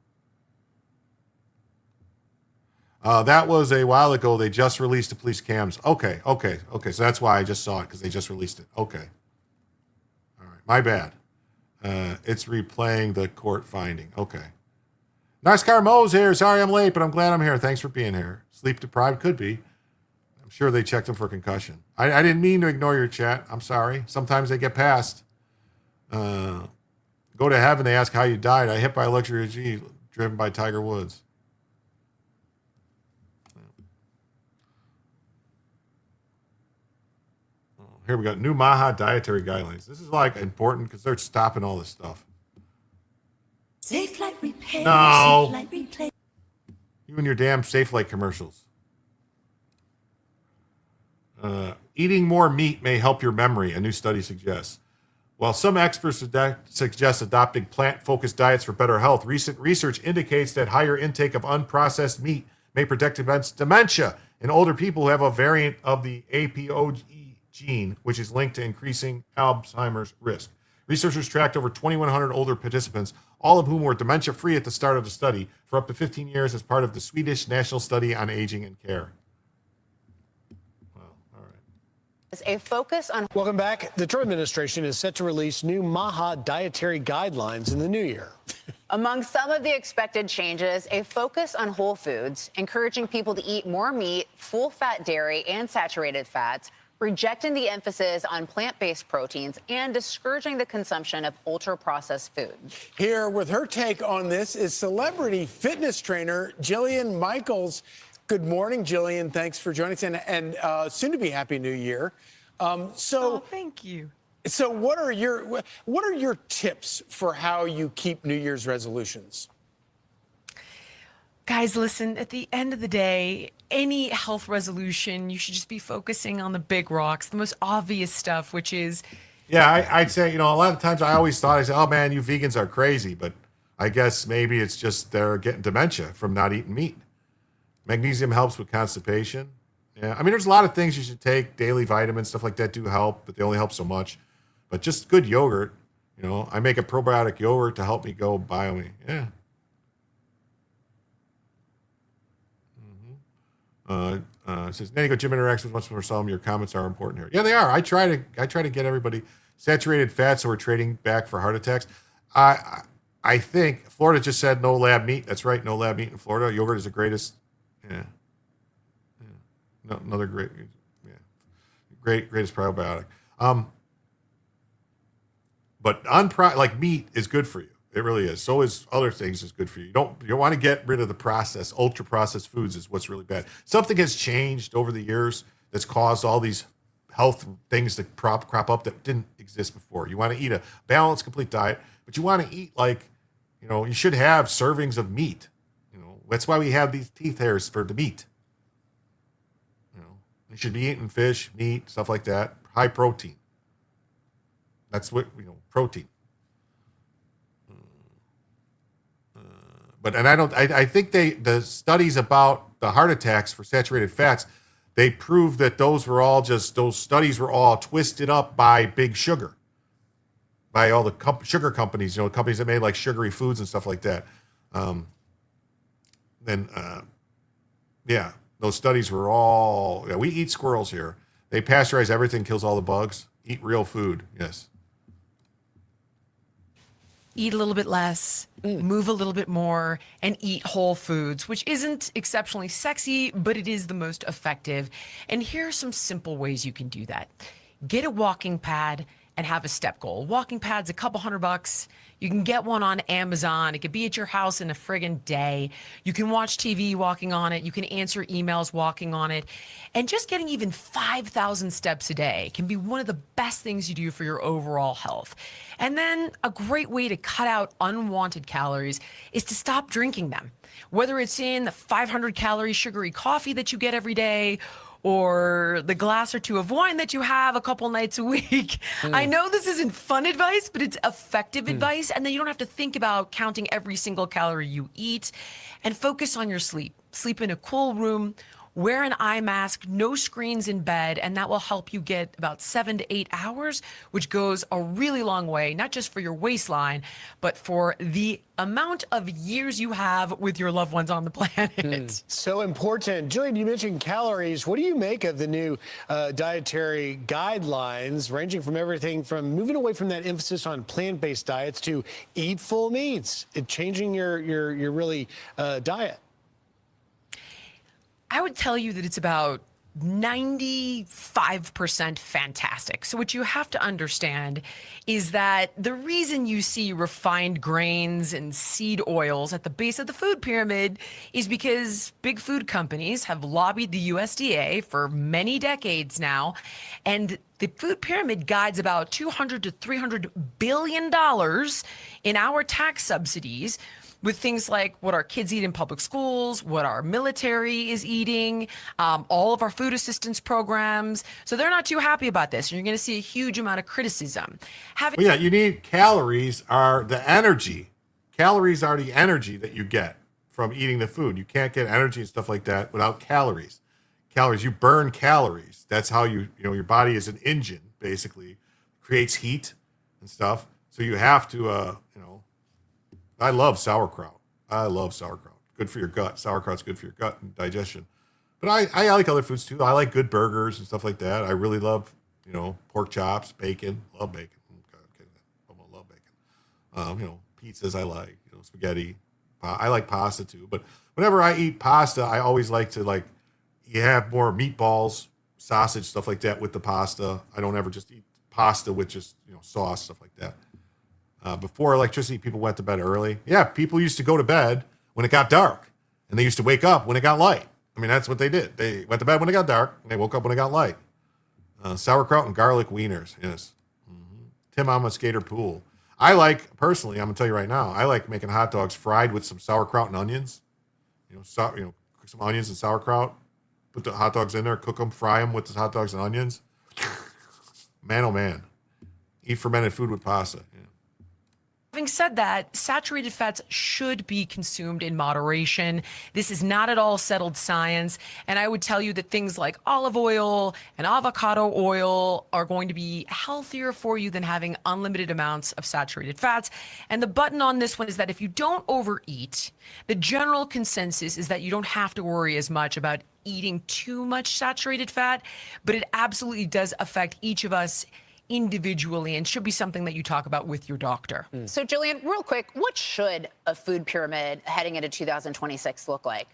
That was a while ago. They just released the police cams. Okay. So that's why I just saw it, because they just released it. Okay. All right. My bad. It's replaying the court finding. Okay. NASCAR Mo's here. Sorry I'm late, but I'm glad I'm here. Thanks for being here. Sleep deprived? Could be. I'm sure they checked him for concussion. I didn't mean to ignore your chat. I'm sorry. Sometimes they get past. Go to heaven. They ask how you died. I hit by a luxury SUV driven by Tiger Woods. Here we go. New Maha dietary guidelines. This is like important because they're stopping all this stuff. Safe Light Repair. No. Safe Light Repair. You and your damn Safe Light commercials. Eating more meat may help your memory, a new study suggests. While some experts suggest adopting plant-focused diets for better health, recent research indicates that higher intake of unprocessed meat may protect against dementia in older people who have a variant of the APOE gene, which is linked to increasing Alzheimer's risk. Researchers tracked over 2,100 older participants, all of whom were dementia-free at the start of the study, for up to 15 years as part of the Swedish National Study on Aging and Care. A focus on. Welcome back. The Trump administration is set to release new Maha dietary guidelines in the new year. Among some of the expected changes, a focus on whole foods, encouraging people to eat more meat, full-fat dairy, and saturated fats, rejecting the emphasis on plant-based proteins and discouraging the consumption of ultra-processed foods. Here with her take on this is celebrity fitness trainer Jillian Michaels. Good morning, Jillian. Thanks for joining us, and soon to be Happy New Year. Thank you. So what are your tips for how you keep New Year's resolutions? Guys, listen, at the end of the day, any health resolution, you should just be focusing on the big rocks, the most obvious stuff, which is... Yeah, I'd say, a lot of times I always thought, I said, oh man, you vegans are crazy. But I guess maybe it's just they're getting dementia from not eating meat. Magnesium helps with constipation. Yeah, I mean, there's a lot of things you should take. Daily vitamins, stuff like that do help, but they only help so much. But just good yogurt, I make a probiotic yogurt to help me go bio me. Yeah. It says, Nanny, go gym interactions once more some. Your comments are important here. Yeah, they are. I try to get everybody saturated fat, so we're trading back for heart attacks. I think Florida just said no lab meat. That's right, no lab meat in Florida. Yogurt is the greatest. Yeah. No, another greatest probiotic. But like meat is good for you. It really is. So is other things is good for you. You don't want to get rid of the processed, ultra processed foods is what's really bad. Something has changed over the years that's caused all these health things to crop up that didn't exist before. You want to eat a balanced, complete diet, but you want to eat you should have servings of meat. That's why we have these teeth hairs for the meat. You should be eating fish, meat, stuff like that. High protein. That's what, protein. I think the studies about the heart attacks for saturated fats, they prove that those studies were all twisted up by big sugar, by all the sugar companies, companies that made like sugary foods and stuff like that. Those studies were all, we eat squirrels here. They pasteurize everything, kills all the bugs. Eat real food, yes. Eat a little bit less, move a little bit more, and eat whole foods, which isn't exceptionally sexy, but it is the most effective. And here are some simple ways you can do that. Get a walking pad and have a step goal. Walking pad's a couple $100. You can get one on Amazon. It could be at your house in a friggin' day. You can watch TV walking on it. You can answer emails walking on it. And just getting even 5,000 steps a day can be one of the best things you do for your overall health. And then a great way to cut out unwanted calories is to stop drinking them. Whether it's in the 500-calorie sugary coffee that you get every day, or the glass or two of wine that you have a couple nights a week. I know this isn't fun advice, but it's effective advice. And then you don't have to think about counting every single calorie you eat, and focus on your sleep. Sleep in a cool room, wear an eye mask, no screens in bed, and that will help you get about 7 to 8 hours, which goes a really long way, not just for your waistline, but for the amount of years you have with your loved ones on the planet. So important. Jillian, you mentioned calories. What do you make of the new dietary guidelines, ranging from everything from moving away from that emphasis on plant-based diets to eat full meats, changing your really diet? I would tell you that it's about 95% fantastic. So what you have to understand is that the reason you see refined grains and seed oils at the base of the food pyramid is because big food companies have lobbied the USDA for many decades now, and the food pyramid guides about $200 to $300 billion in our tax subsidies, with things like what our kids eat in public schools, what our military is eating, all of our food assistance programs. So they're not too happy about this. And you're going to see a huge amount of criticism. You need calories are the energy. Calories are the energy that you get from eating the food. You can't get energy and stuff like that without calories. You burn calories. That's how your body is an engine, basically, creates heat and stuff. So you have to, I love sauerkraut. Good for your gut. Sauerkraut's good for your gut and digestion. But I like other foods too. I like good burgers and stuff like that. I really love, pork chops, bacon. Love bacon. I love bacon. Pizzas I like, spaghetti. I like pasta too. But whenever I eat pasta, I always like to you have more meatballs, sausage, stuff like that with the pasta. I don't ever just eat pasta with just, sauce, stuff like that. Before electricity, people went to bed early. Yeah, people used to go to bed when it got dark, and they used to wake up when it got light. I mean, that's what they did. They went to bed when it got dark, and they woke up when it got light. Sauerkraut and garlic wieners, yes. Tim, I'm a skater pool. I like, personally, I'm going to tell you right now, I like making hot dogs fried with some sauerkraut and onions. Cook some onions and sauerkraut. Put the hot dogs in there, cook them, fry them with the hot dogs and onions. Man, oh man. Eat fermented food with pasta. Yeah. Having said that, saturated fats should be consumed in moderation. This is not at all settled science. And I would tell you that things like olive oil and avocado oil are going to be healthier for you than having unlimited amounts of saturated fats. And the button on this one is that if you don't overeat, the general consensus is that you don't have to worry as much about eating too much saturated fat, but it absolutely does affect each of us individually and should be something that you talk about with your doctor. So, Jillian, real quick, what should a food pyramid heading into 2026 look like?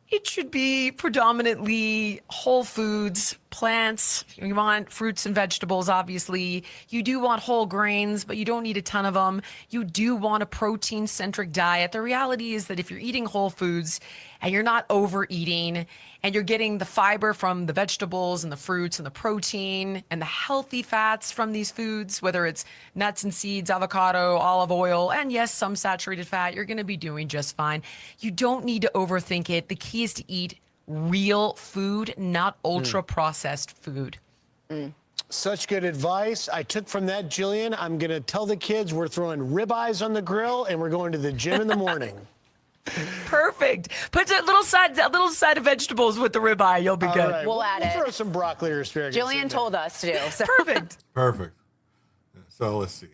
It should be predominantly whole foods, plants. You want fruits and vegetables, obviously. You do want whole grains, but you don't need a ton of them. You do want a protein-centric diet. The reality is that if you're eating whole foods and you're not overeating and you're getting the fiber from the vegetables and the fruits and the protein and the healthy fats from these foods, whether it's nuts and seeds, avocado, olive oil, and yes, some saturated fat, you're going to be doing just fine. You don't need to overthink it. The key is to eat real food, not ultra processed food. Such good advice. I took from that, Jillian. I'm going to tell the kids we're throwing ribeyes on the grill and we're going to the gym in the morning. Perfect. Put a little side of vegetables with the ribeye. You'll be good. Right. We'll add it. Throw some broccoli or asparagus. Jillian told us to. So. Perfect. Perfect. So let's see.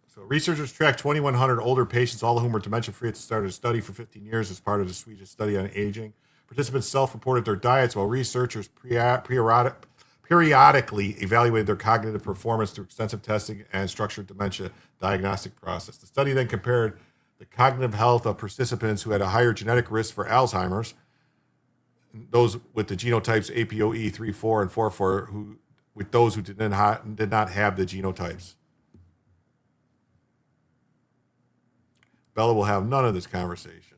So researchers tracked 2,100 older patients, all of whom were dementia-free at the start of the study for 15 years as part of the Swedish study on aging. Participants self-reported their diets while researchers periodically evaluated their cognitive performance through extensive testing and structured dementia diagnostic process. The study then compared the cognitive health of participants who had a higher genetic risk for Alzheimer's, those with the genotypes APOE 3,4 and 4,4, with those who did not have the genotypes. Bella will have none of this conversation.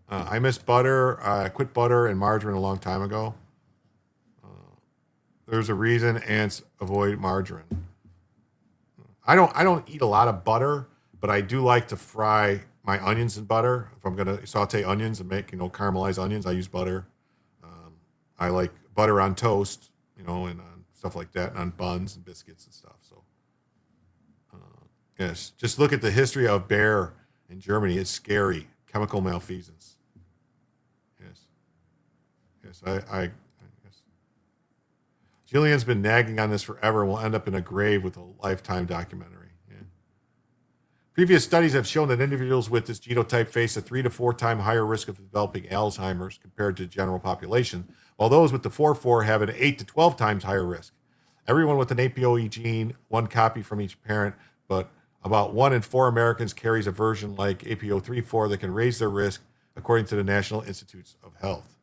I miss butter. I quit butter and margarine a long time ago. There's a reason ants avoid margarine. I don't eat a lot of butter, but I do like to fry my onions in butter. If I'm going to saute onions and make, caramelized onions, I use butter. I like butter on toast, and on stuff like that, and on buns and biscuits and stuff. So, yes, just look at the history of Bayer in Germany. It's scary. Chemical malfeasance. Yes, I yes. Jillian's been nagging on this forever and will end up in a grave with a Lifetime documentary. Previous studies have shown that individuals with this genotype face a 3 to 4 times higher risk of developing Alzheimer's compared to the general population, while those with the 4,4 have an 8 to 12 times higher risk. Everyone with an APOE gene, one copy from each parent, but about 1 in 4 Americans carries a version like APO 3,4 that can raise their risk, according to the National Institutes of Health.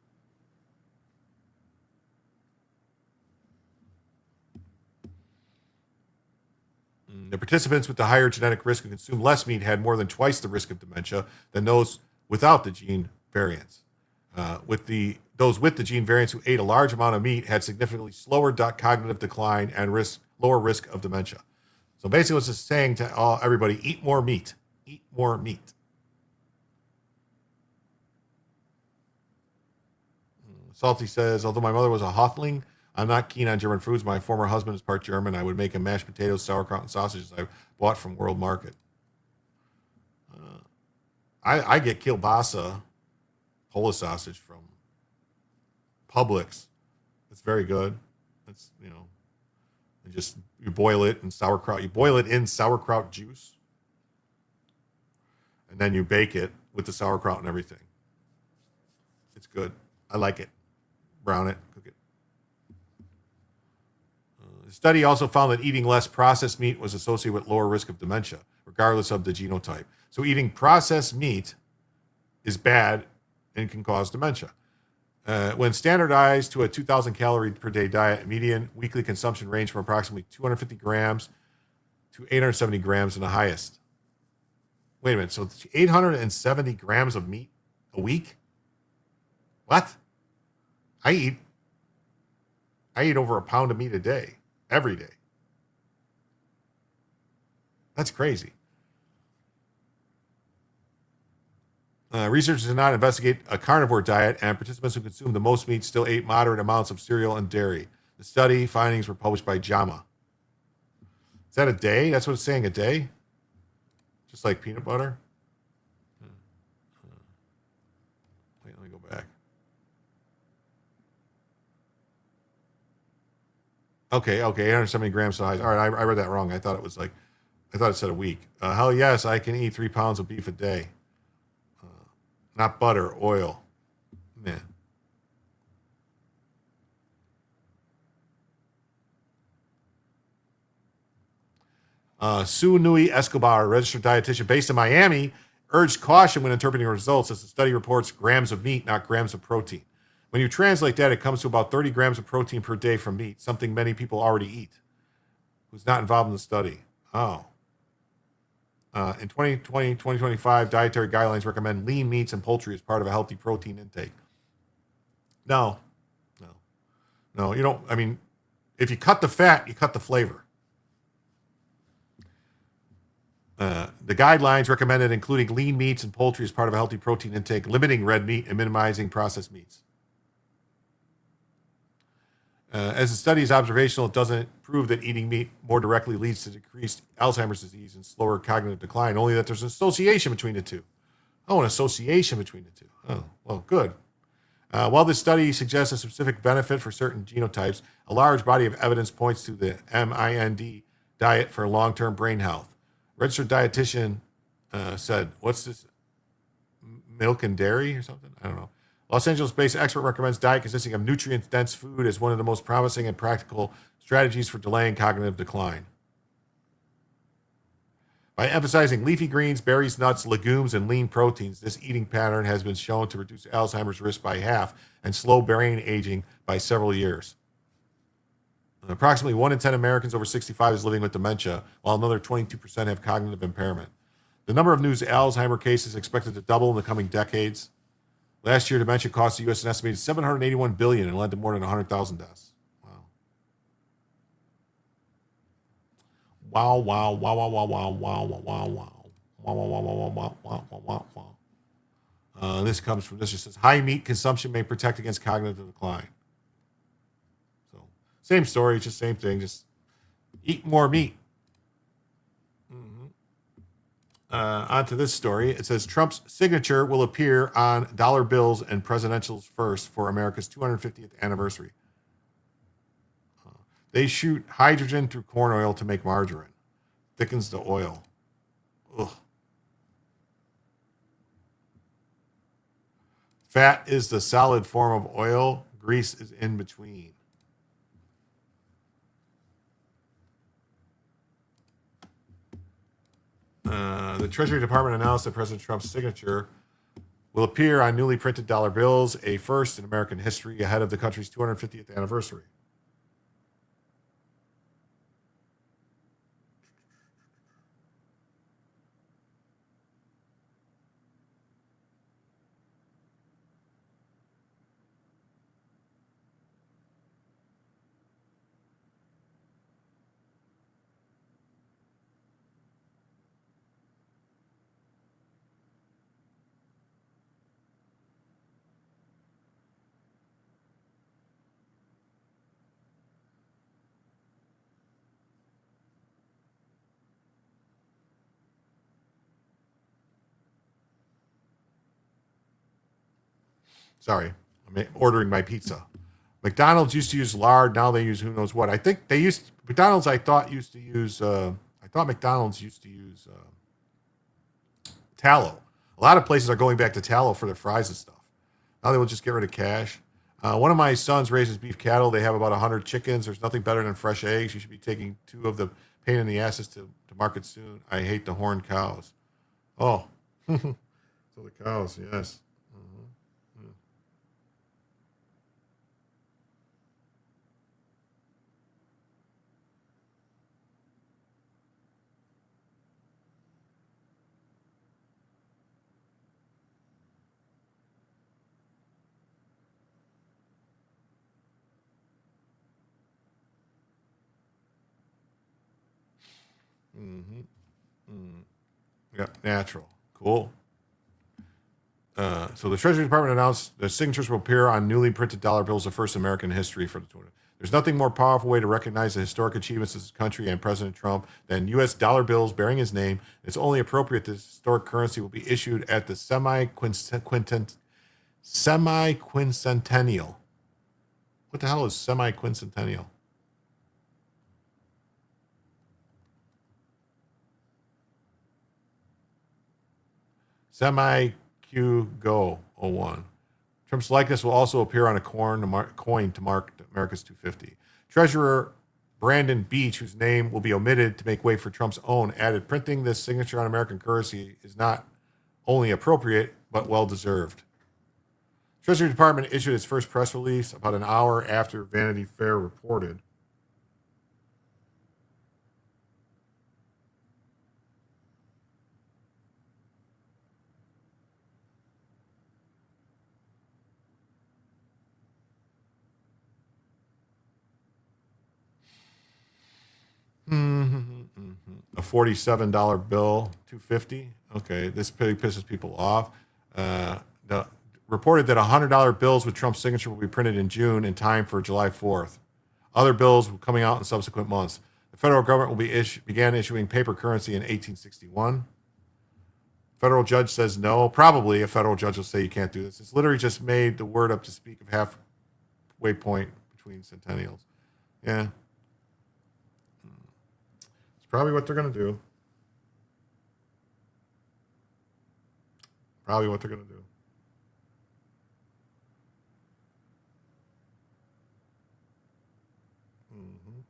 The participants with the higher genetic risk who consumed less meat had more than twice the risk of dementia than those without the gene variants. Those with the gene variants who ate a large amount of meat had significantly slower cognitive decline and lower risk of dementia. So basically, it's just saying to everybody, eat more meat. Eat more meat. Salty says, although my mother was a Hoffling, I'm not keen on German foods. My former husband is part German. I would make him mashed potatoes, sauerkraut, and sausages I bought from World Market. I get kielbasa, Polish sausage, from Publix. It's very good. It's, you boil it in sauerkraut. You boil it in sauerkraut juice, and then you bake it with the sauerkraut and everything. It's good. I like it. Brown it, cook it. The study also found that eating less processed meat was associated with lower risk of dementia, regardless of the genotype. So eating processed meat is bad and can cause dementia. When standardized to a 2,000 calorie per day diet, median weekly consumption ranged from approximately 250 grams to 870 grams in the highest. Wait a minute. So 870 grams of meat a week? What? I eat over a pound of meat a day, every day. That's crazy. Researchers did not investigate a carnivore diet, and participants who consumed the most meat still ate moderate amounts of cereal and dairy. The study findings were published by JAMA. Is that a day? That's what it's saying, a day? Just like peanut butter? Wait, let me go back. Okay, 870 grams size. All right, I read that wrong. I thought it said a week. Hell yes, I can eat 3 pounds of beef a day. Not butter, oil. Man. Sue Nui Escobar, a registered dietitian based in Miami, urged caution when interpreting results as the study reports grams of meat, not grams of protein. When you translate that, it comes to about 30 grams of protein per day from meat, something many people already eat. Who's not involved in the study? Oh. In 2025, dietary guidelines recommend lean meats and poultry as part of a healthy protein intake. No, you don't. I mean, if you cut the fat, you cut the flavor. The guidelines recommended including lean meats and poultry as part of a healthy protein intake, limiting red meat and minimizing processed meats. As the study is observational, it doesn't prove that eating meat more directly leads to decreased Alzheimer's disease and slower cognitive decline, only that there's an association between the two. Oh, an association between the two. Oh, well, good. While this study suggests a specific benefit for certain genotypes, a large body of evidence points to the MIND diet for long-term brain health. Registered dietitian said, what's this? Milk and dairy or something? I don't know. Los Angeles-based expert recommends diet consisting of nutrient-dense food as one of the most promising and practical strategies for delaying cognitive decline. By emphasizing leafy greens, berries, nuts, legumes, and lean proteins, this eating pattern has been shown to reduce Alzheimer's risk by half and slow brain aging by several years. Approximately 1 in 10 Americans over 65 is living with dementia, while another 22% have cognitive impairment. The number of new Alzheimer cases is expected to double in the coming decades. Last year, dementia cost the U.S. an estimated $781 billion and led to more than 100,000 deaths. Wow. This comes from, this just says, high meat consumption may protect against cognitive decline. So, same story, just same thing, just eat more meat. On to this story. It says Trump's signature will appear on dollar bills and presidentials first for America's 250th anniversary. They shoot hydrogen through corn oil to make margarine. Thickens the oil. Ugh. Fat is the solid form of oil. Grease is in between. The Treasury Department announced that President Trump's signature will appear on newly printed dollar bills, a first in American history ahead of the country's 250th anniversary. Sorry, I'm ordering my pizza. McDonald's used to use lard. Now they use who knows what. I think McDonald's. I thought McDonald's used to use tallow. A lot of places are going back to tallow for their fries and stuff. Now they will just get rid of cash. One of my sons raises beef cattle. They have about 100 chickens. There's nothing better than fresh eggs. You should be taking 2 of the pain in the asses to market soon. I hate the horned cows. Oh, so the cows, yes. Mm-hmm. Yep, natural. Cool. So the Treasury Department announced the signatures will appear on newly printed dollar bills, the first American history for the 20. There's nothing more powerful way to recognize the historic achievements of this country and President Trump than U.S. dollar bills bearing his name. It's only appropriate this historic currency will be issued at the semi-quincentennial. What the hell is semi-quincentennial? Semi-Q-Go 01. Trump's likeness will also appear on a coin to mark America's 250. Treasurer Brandon Beach, whose name will be omitted to make way for Trump's own, added, printing this signature on American currency is not only appropriate, but well-deserved. Treasury Department issued its first press release about an hour after Vanity Fair reported. A $47 bill, $250. Okay, this really pisses people off. Reported that $100 bills with Trump's signature will be printed in June in time for July 4th. Other bills coming out in subsequent months. The federal government will began issuing paper currency in 1861. Federal judge says no. Probably a federal judge will say you can't do this. It's literally just made the word up to speak of halfway point between centennials. Yeah. Probably what they're going to do. Probably what they're going to do. Mm-hmm.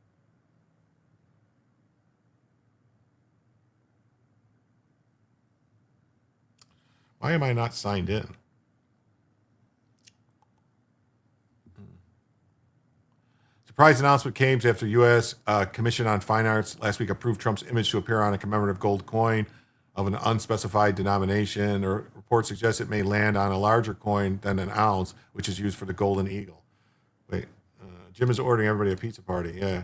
Why am I not signed in? Surprise announcement came after U.S. Commission on Fine Arts last week approved Trump's image to appear on a commemorative gold coin of an unspecified denomination, or reports suggest it may land on a larger coin than an ounce, which is used for the Golden Eagle. Wait, Jim is ordering everybody a pizza party. Yeah.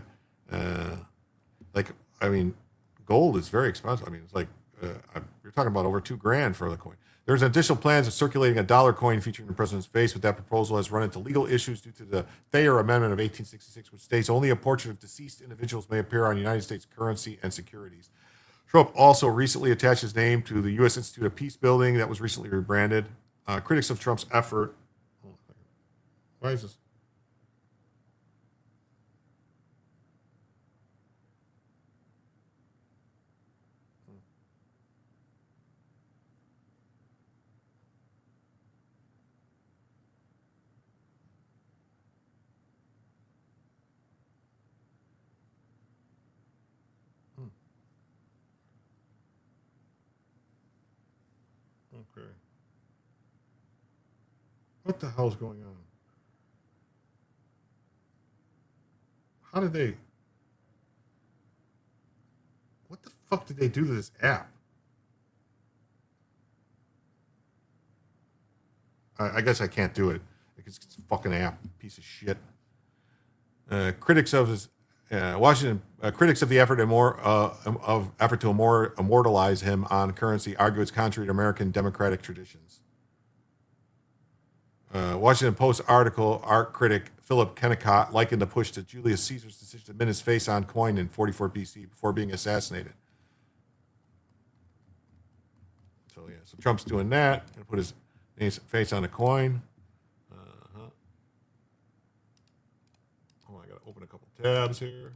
Gold is very expensive. I mean, it's like, you're talking about over $2,000 for the coin. There's additional plans of circulating a dollar coin featuring the president's face, but that proposal has run into legal issues due to the Thayer Amendment of 1866, which states only a portrait of deceased individuals may appear on United States currency and securities. Trump also recently attached his name to the U.S. Institute of Peace building that was recently rebranded. Critics of Trump's effort. Why is this? Okay. What the hell's going on? How did they... What the fuck did they do to this app? I guess I can't do it because it's a fucking app, piece of shit. Critics of his Washington critics of the effort to immortalize him on currency argue it's contrary to American democratic traditions. Washington Post article, art critic Philip Kennicott likened the push to Julius Caesar's decision to mint his face on coin in 44 BC before being assassinated. So yeah, so Trump's doing that and put his face on a coin. I gotta open a couple tabs here.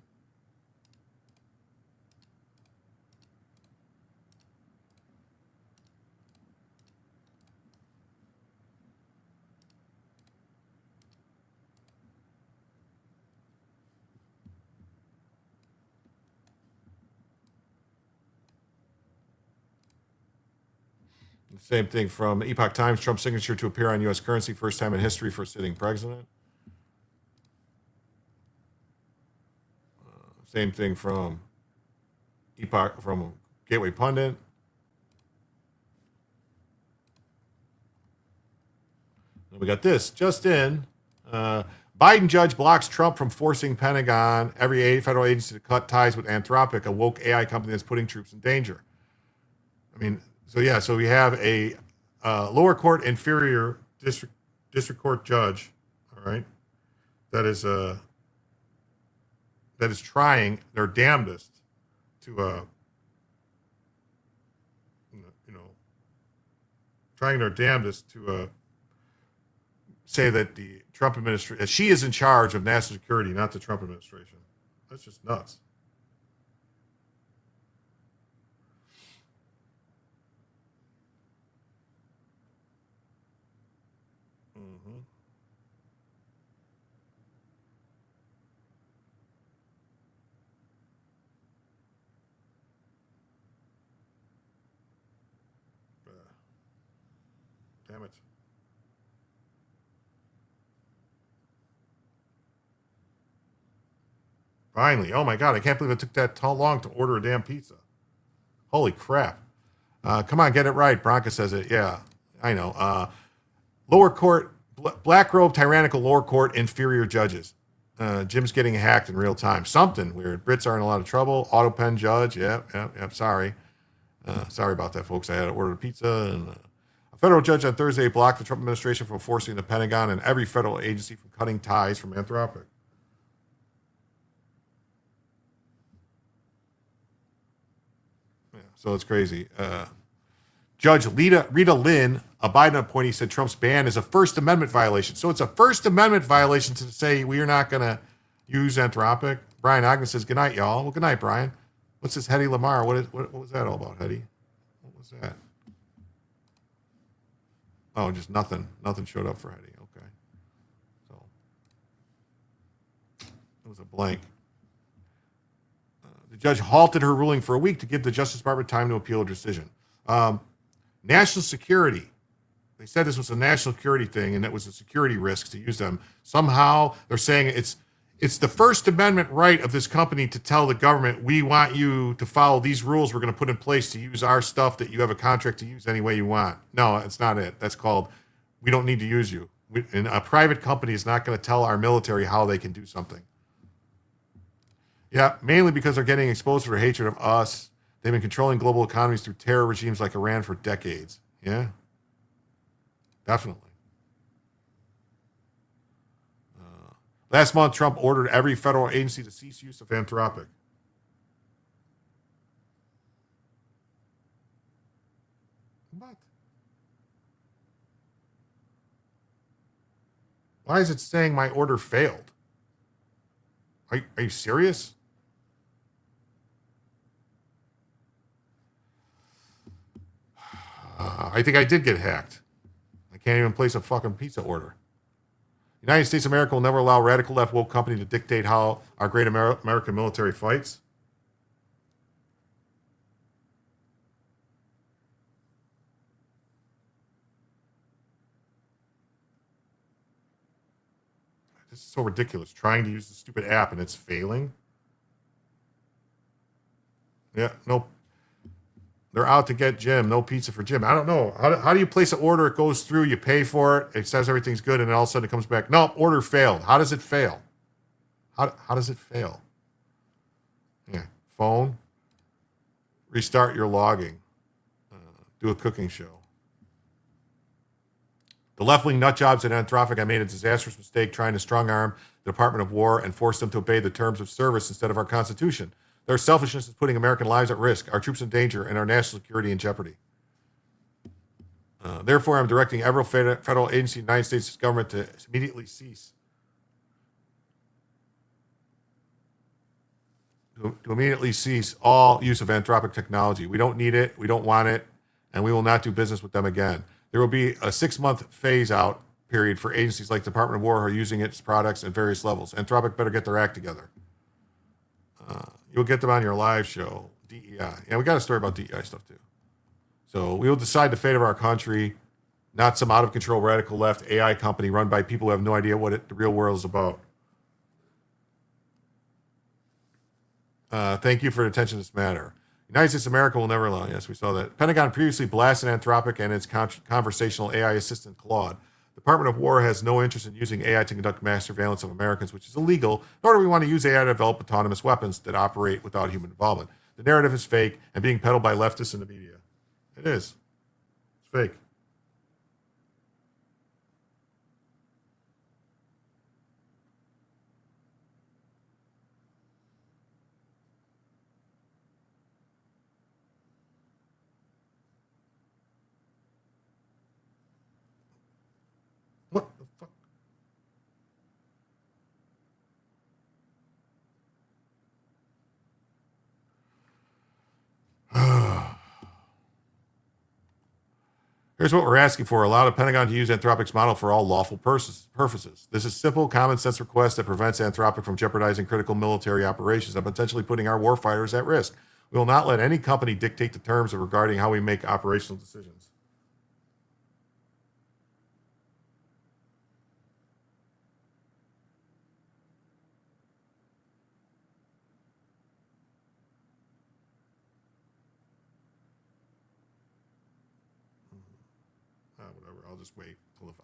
Same thing from Epoch Times. Trump's signature to appear on U.S. currency, first time in history for a sitting president. Same thing from Epoch, from Gateway Pundit. And we got this just in. Biden judge blocks Trump from forcing Pentagon, every federal agency, to cut ties with Anthropic, a woke AI company that's putting troops in danger. I mean, so we have a lower court inferior district court judge, all right, that is trying their damnedest to say that the Trump administration, she is in charge of national security, not the Trump administration. That's just nuts. Damn it. Finally. Oh my God, I can't believe it took that long to order a damn pizza. Holy crap. Come on, get it right. Bronca says it. Yeah, I know. Lower court, black robe, tyrannical lower court, inferior judges. Jim's getting hacked in real time. Something weird. Brits are in a lot of trouble. Auto pen judge. Yep. Sorry. Sorry about that, folks. I had to order a pizza. And a federal judge on Thursday blocked the Trump administration from forcing the Pentagon and every federal agency from cutting ties from Anthropic. Yeah, so it's crazy. Judge Rita Lynn, a Biden appointee, said Trump's ban is a First Amendment violation. So it's a First Amendment violation to say we are not going to use Anthropic. Brian Ogden says, good night, y'all. Well, good night, Brian. What's this Hedy Lamar? What was that all about, Hedy? What was that? Oh, just nothing. Nothing showed up for Hedy. Okay. So it was a blank. The judge halted her ruling for a week to give the Justice Department time to appeal a decision. National security. They said this was a national security thing, and it was a security risk to use them. Somehow they're saying it's the First Amendment right of this company to tell the government, we want you to follow these rules we're going to put in place to use our stuff that you have a contract to use any way you want. No, it's not it. That's called, we don't need to use you. And a private company is not going to tell our military how they can do something. Yeah, mainly because they're getting exposed for their hatred of us. They've been controlling global economies through terror regimes like Iran for decades. Yeah, definitely. Last month, Trump ordered every federal agency to cease use of Anthropic. What? Why is it saying my order failed? Are you serious? I think I did get hacked. I can't even place a fucking pizza order. United States of America will never allow radical left woke company to dictate how our great American military fights. This is so ridiculous. Trying to use the stupid app and it's failing. Yeah, no. They're out to get Jim. No pizza for Jim. I don't know. How do you place an order? It goes through. You pay for it. It says everything's good. And then all of a sudden it comes back. No, order failed. How does it fail? How does it fail? Yeah. Phone. Restart your logging. Do a cooking show. The left-wing nutjobs at Anthropic, I made a disastrous mistake trying to strong-arm the Department of War and force them to obey the terms of service instead of our Constitution. Their selfishness is putting American lives at risk, our troops in danger, and our national security in jeopardy. Therefore, I'm directing every federal agency in the United States government to immediately cease. To immediately cease all use of Anthropic technology. We don't need it, we don't want it, and we will not do business with them again. There will be a 6-month phase-out period for agencies like the Department of War who are using its products at various levels. Anthropic better get their act together. You'll get them on your live show, DEI. Yeah, we got a story about DEI stuff too. So we will decide the fate of our country, not some out-of-control radical left AI company run by people who have no idea what the real world is about. Thank you for your attention to this matter. United States of America will never allow. Yes, we saw that. Pentagon previously blasted Anthropic and its conversational AI assistant Claude. The Department of War has no interest in using AI to conduct mass surveillance of Americans, which is illegal, nor do we want to use AI to develop autonomous weapons that operate without human involvement. The narrative is fake and being peddled by leftists in the media. It is. It's fake. What the fuck? Here's what we're asking for. Allow the Pentagon to use Anthropic's model for all lawful purposes. This is simple, common sense request that prevents Anthropic from jeopardizing critical military operations and potentially putting our warfighters at risk. We will not let any company dictate the terms regarding how we make operational decisions. Whatever. I'll just wait.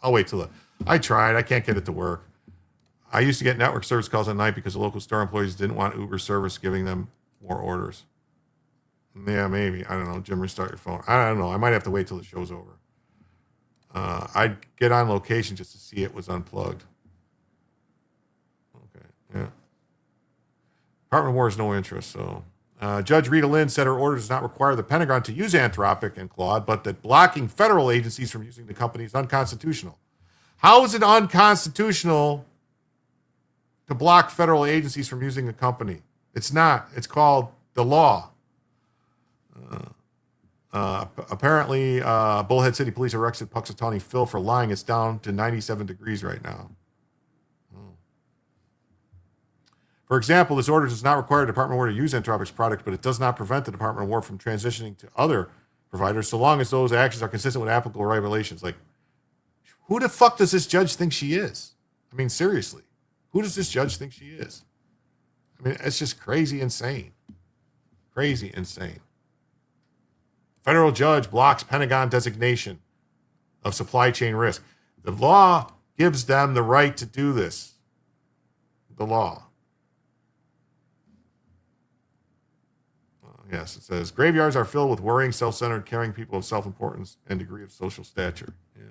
I'll wait till I tried. I can't get it to work. I used to get network service calls at night because the local store employees didn't want Uber service giving them more orders. Yeah, maybe. I don't know. Jim, restart your phone. I don't know. I might have to wait till the show's over. I'd get on location just to see it was unplugged. Okay. Yeah. Department of War has no interest, so... Judge Rita Lynn said her order does not require the Pentagon to use Anthropic and Claude, but that blocking federal agencies from using the company is unconstitutional. How is it unconstitutional to block federal agencies from using a company? It's not. It's called the law. Apparently, Bullhead City Police arrested Puxatawny Phil for lying. It's down to 97 degrees right now. For example, this order does not require the Department of War to use Anthropic's product, but it does not prevent the Department of War from transitioning to other providers so long as those actions are consistent with applicable regulations. Like, who the fuck does this judge think she is? I mean, seriously. Who does this judge think she is? I mean, it's just crazy insane. Crazy insane. Federal judge blocks Pentagon designation of supply chain risk. The law gives them the right to do this. The law. Yes, it says, graveyards are filled with worrying, self-centered, caring people of self-importance and degree of social stature. Yeah.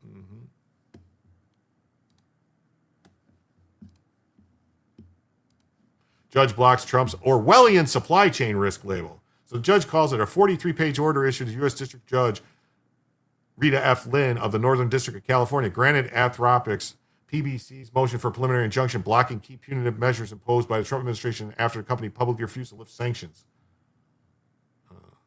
Mm-hmm. Judge blocks Trump's Orwellian supply chain risk label. So the judge calls it a 43-page order issued to U.S. District Judge Rita F. Lynn of the Northern District of California, granted Anthropic's PBC's motion for preliminary injunction blocking key punitive measures imposed by the Trump administration after the company publicly refused to lift sanctions.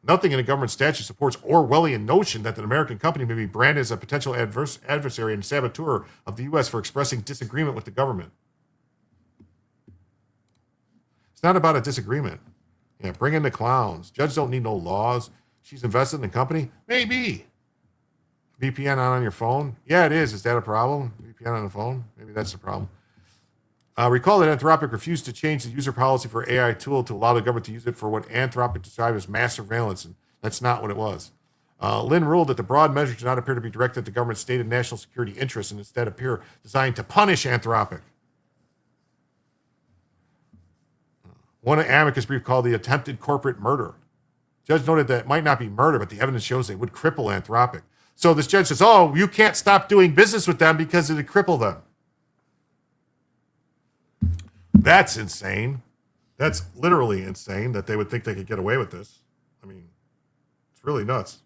Nothing in the government statute supports Orwellian notion that an American company may be branded as a potential adversary and saboteur of the U.S. for expressing disagreement with the government. It's not about a disagreement. Yeah, bring in the clowns. Judges don't need no laws. She's invested in the company? Maybe. VPN on your phone? Yeah, it is. Is that a problem? VPN on the phone? Maybe that's the problem. Recall that Anthropic refused to change the user policy for AI tool to allow the government to use it for what Anthropic described as mass surveillance, and that's not what it was. Lynn ruled that the broad measures do not appear to be directed at the government's stated national security interests and instead appear designed to punish Anthropic. One amicus brief called the attempted corporate murder. Judge noted that it might not be murder, but the evidence shows they would cripple Anthropic. So this judge says, oh, you can't stop doing business with them because it would cripple them. That's insane. That's literally insane that they would think they could get away with this. I mean, it's really nuts.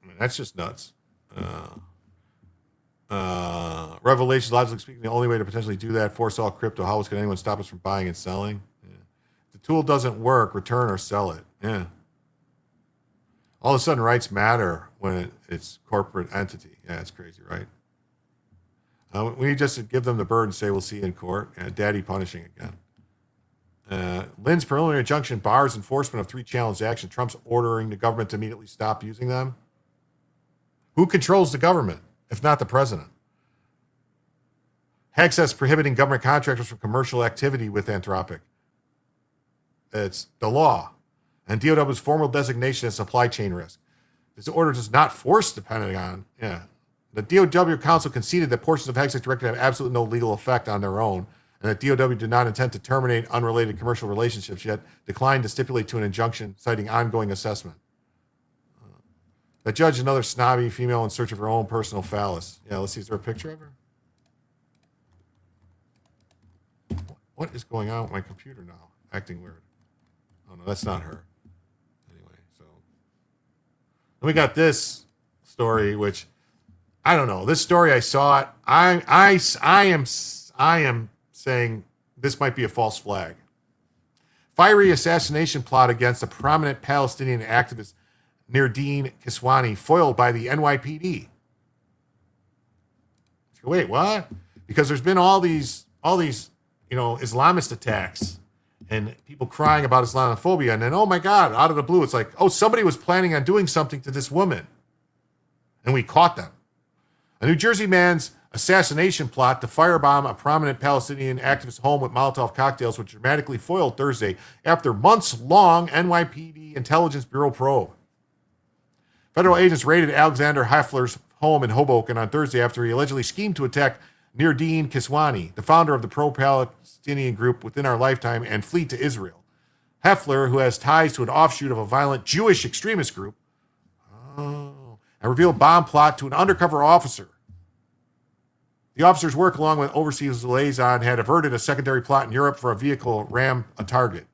I mean, that's just nuts. Revelations, logically speaking, the only way to potentially do that, force all crypto. How else can anyone stop us from buying and selling? Yeah. If the tool doesn't work, return or sell it. Yeah. All of a sudden, rights matter when it's corporate entity. Yeah, it's crazy, right? We need just to give them the bird and say, we'll see you in court. And daddy punishing again. Lynn's preliminary injunction bars enforcement of 3 challenged actions. Trump's ordering the government to immediately stop using them. Who controls the government, if not the president? Hague says prohibiting government contractors from commercial activity with Anthropic. It's the law. And DOW's formal designation as supply chain risk. This order does not force the Pentagon. Yeah. The DOW Council conceded that portions of Hague's directive have absolutely no legal effect on their own, and that DOW did not intend to terminate unrelated commercial relationships, yet declined to stipulate to an injunction, citing ongoing assessment. The judge is another snobby female in search of her own personal phallus. Yeah, let's see. Is there a picture of her? What is going on with my computer now? Acting weird. Oh, no, that's not her. Anyway, so. Then we got this story, which, I don't know. This story, I saw it. I am saying this might be a false flag. Fiery assassination plot against a prominent Palestinian activist, Nerdine Kiswani, foiled by the NYPD. Wait, what? Because there's been all these, Islamist attacks and people crying about Islamophobia, and then, oh my God, out of the blue, it's like, oh, somebody was planning on doing something to this woman, and we caught them. A New Jersey man's assassination plot to firebomb a prominent Palestinian activist's home with Molotov cocktails was dramatically foiled Thursday after months-long NYPD Intelligence Bureau probe. Federal agents raided Alexander Heffler's home in Hoboken on Thursday after he allegedly schemed to attack Nerdine Kiswani, the founder of the pro-Palestinian group Within Our Lifetime, and flee to Israel. Heffler, who has ties to an offshoot of a violent Jewish extremist group, and revealed bomb plot to an undercover officer. The officer's work, along with overseas liaison, had averted a secondary plot in Europe for a vehicle ram a target.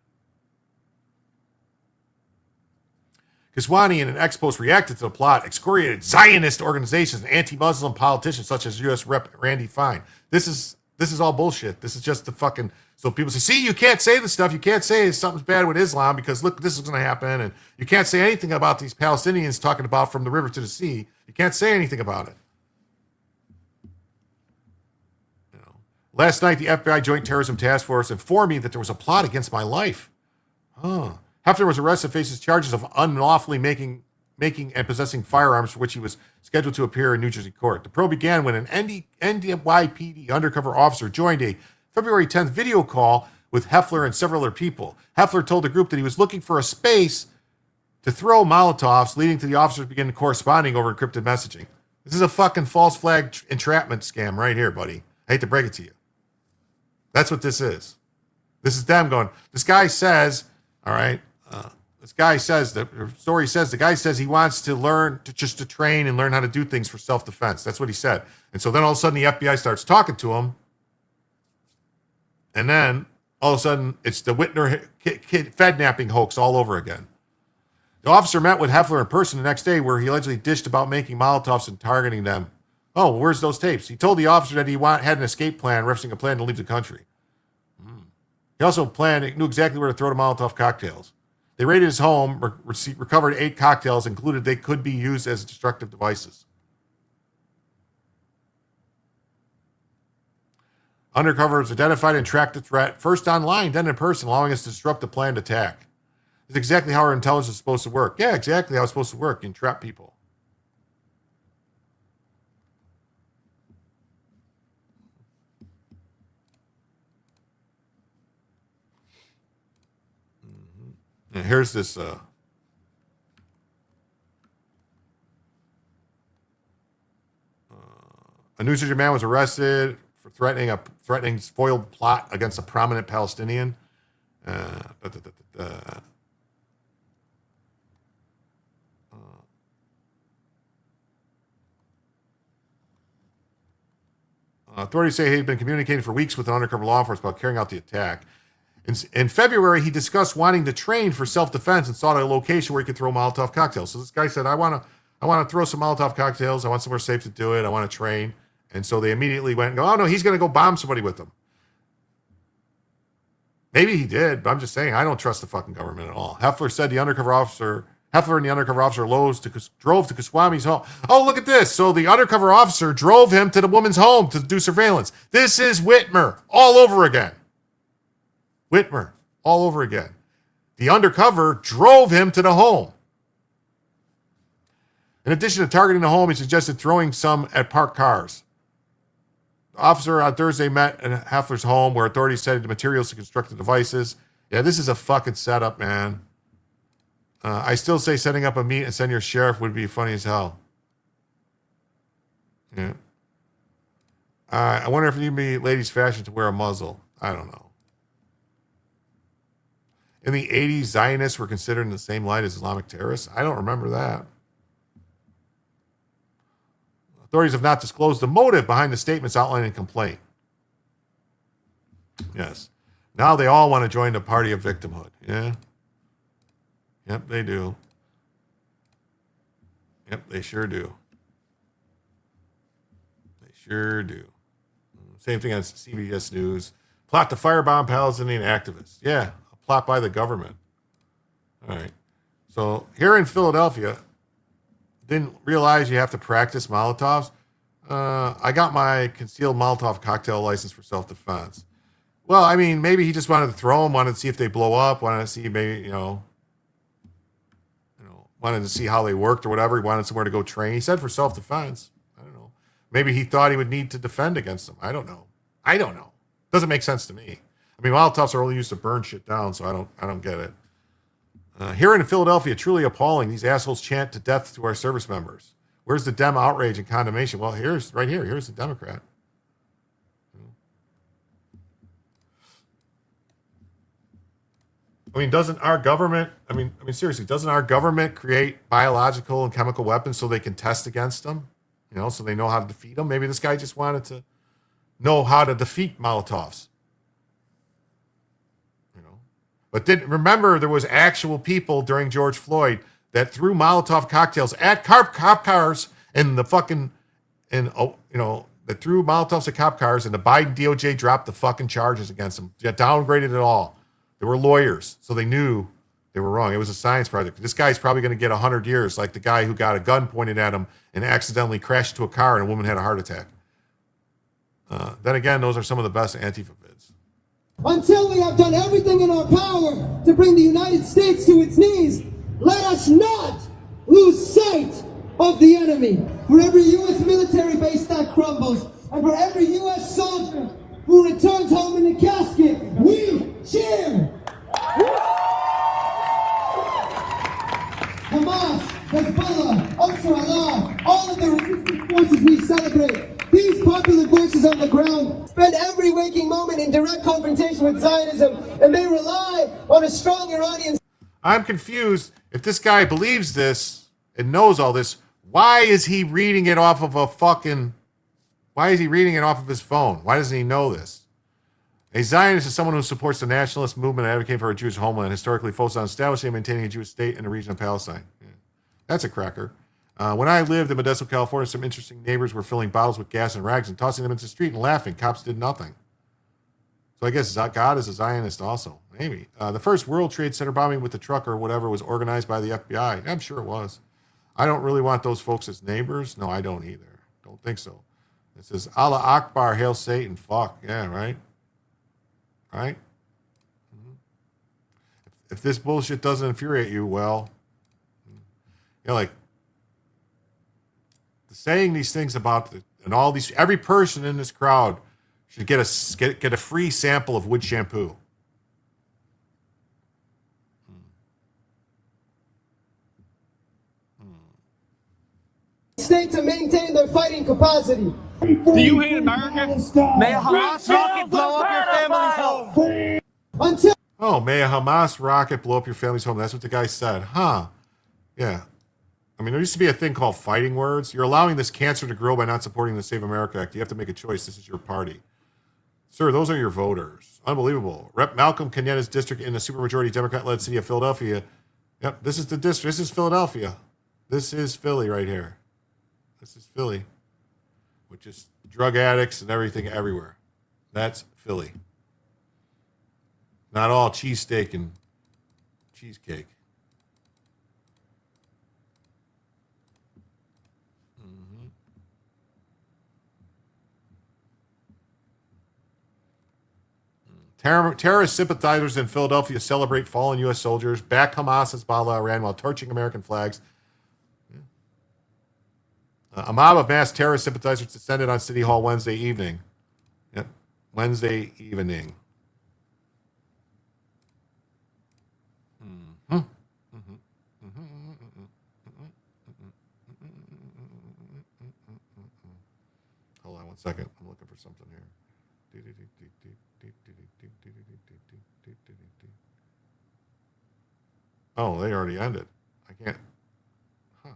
Kiswani, in an ex-post, reacted to the plot, excoriated Zionist organizations and anti-Muslim politicians such as U.S. Rep. Randy Fine. This is all bullshit. This is just the fucking... So people say, see, you can't say this stuff. You can't say something's bad with Islam because, look, this is going to happen. And you can't say anything about these Palestinians talking about from the river to the sea. You can't say anything about it. Last night, the FBI Joint Terrorism Task Force informed me that there was a plot against my life. Heffler was arrested and faces charges of unlawfully making and possessing firearms, for which he was scheduled to appear in New Jersey court. The probe began when an NYPD undercover officer joined a February 10th video call with Heffler and several other people. Heffler told the group that he was looking for a space to throw Molotovs, leading to the officers beginning corresponding over encrypted messaging. This is a fucking false flag entrapment scam right here, buddy. I hate to break it to you. That's what this is. This is them going, this guy says, all right, this guy says, the story says, the guy says he wants to learn to train and learn how to do things for self-defense. That's what he said. And so then all of a sudden the FBI starts talking to him. And then all of a sudden it's the Whitner kid Fednapping hoax all over again. The officer met with Heffler in person the next day where he allegedly dished about making Molotovs and targeting them. Oh, well, where's those tapes? He told the officer that he had an escape plan, referencing a plan to leave the country. He also knew exactly where to throw the Molotov cocktails. They raided his home, recovered 8 cocktails, included they could be used as destructive devices. Undercovers identified and tracked the threat, first online, then in person, allowing us to disrupt the planned attack. It's exactly how our intelligence is supposed to work. Yeah, exactly how it's supposed to work. You entrap people. And here's this a New Jersey man was arrested for threatening foiled plot against a prominent Palestinian. Authorities say he'd been communicating for weeks with an undercover law enforcement about carrying out the attack. In February, he discussed wanting to train for self-defense and sought a location where he could throw Molotov cocktails. So this guy said, I want to throw some Molotov cocktails. I want somewhere safe to do it. I want to train. And so they immediately went and go, oh, no, he's going to go bomb somebody with them. Maybe he did, but I'm just saying, I don't trust the fucking government at all. Heffler and the undercover officer drove to Kiswami's home. Oh, look at this. So the undercover officer drove him to the woman's home to do surveillance. This is Whitmer all over again. Whitmer. all over again. The undercover drove him to the home. In addition to targeting the home, he suggested throwing some at parked cars. The officer on Thursday met at Heffler's home where authorities said the materials to construct the devices. Yeah, this is a fucking setup, man. I still say setting up a meet and send your sheriff would be funny as hell. Yeah. I wonder if it'd be ladies' fashion to wear a muzzle. I don't know. In the 80s, Zionists were considered in the same light as Islamic terrorists. I don't remember that. Authorities have not disclosed the motive behind the statements outlined in the complaint. Yes. Now they all want to join the party of victimhood. Yeah. Yep, they do. Yep, they sure do. They sure do. Same thing on CBS News. Plot to firebomb Palestinian activists. Yeah, a plot by the government. All right. So here in Philadelphia, didn't realize you have to practice Molotovs. I got my concealed Molotov cocktail license for self-defense. Well, I mean, maybe he just wanted to throw them, wanted to see if they blow up, wanted to see maybe, wanted to see how they worked or whatever. He wanted somewhere to go train. He said for self-defense. I don't know. Maybe he thought he would need to defend against them. I don't know. Doesn't make sense to me. I mean, Molotovs are only used to burn shit down, so I don't get it. Here in Philadelphia, truly appalling. These assholes chant to death to our service members. Where's the Dem outrage and condemnation? Well, here's the Democrat. I mean, doesn't our government create biological and chemical weapons so they can test against them? So they know how to defeat them? Maybe this guy just wanted to know how to defeat Molotovs. But remember, there was actual people during George Floyd that threw Molotov cocktails at cop cars and that threw Molotovs at cop cars, and the Biden DOJ dropped the fucking charges against them. They downgraded it all. They were lawyers, so they knew they were wrong. It was a science project. This guy's probably going to get 100 years, like the guy who got a gun pointed at him and accidentally crashed into a car and a woman had a heart attack. Then again, those are some of the best Antifa vids. Until we have done everything in our power to bring the United States to its knees, let us not lose sight of the enemy. For every U.S. military base that crumbles, and for every U.S. soldier who returns home in the casket, we cheer. Hamas, Hezbollah, Ansarallah, all of the resistance forces we celebrate. These popular voices on the ground spend every waking moment in direct confrontation with Zionism, and they rely on a strong Iranian. I'm confused. If this guy believes this and knows all this, why is he reading it off of his phone? Why doesn't he know this? A Zionist is someone who supports the nationalist movement and advocating for a Jewish homeland, historically focused on establishing and maintaining a Jewish state in the region of Palestine. Yeah. That's a cracker. When I lived in Modesto, California, some interesting neighbors were filling bottles with gas and rags and tossing them into the street and laughing. Cops did nothing. So I guess God is a Zionist also. Maybe. The first World Trade Center bombing with the truck or whatever was organized by the FBI. I'm sure it was. I don't really want those folks as neighbors. No, I don't either. Don't think so. It says, Allah Akbar, hail Satan. Fuck. Yeah, right? Right? Mm-hmm. If this bullshit doesn't infuriate you, well, like, saying these things about every person in this crowd should get a free sample of wood shampoo. State to maintain their fighting capacity. Do you hate America? May a Hamas rocket blow up your family's home. May a Hamas rocket blow up your family's home. That's what the guy said. Huh. Yeah. I mean, there used to be a thing called fighting words. You're allowing this cancer to grow by not supporting the Save America Act. You have to make a choice. This is your party. Sir, those are your voters. Unbelievable. Rep. Malcolm Canetta's district in the supermajority Democrat-led city of Philadelphia. Yep, this is the district. This is Philadelphia. This is Philly right here. This is Philly. With just drug addicts and everything everywhere. That's Philly. Not all cheesesteak and cheesecake. Terrorist sympathizers in Philadelphia celebrate fallen U.S. soldiers, back Hamas Hezbollah Iran while torching American flags. A mob of mass terrorist sympathizers descended on City Hall Wednesday evening. Yep, Wednesday evening. Hold on one second. I'm looking for something here. Oh, they already ended. I can't. Huh.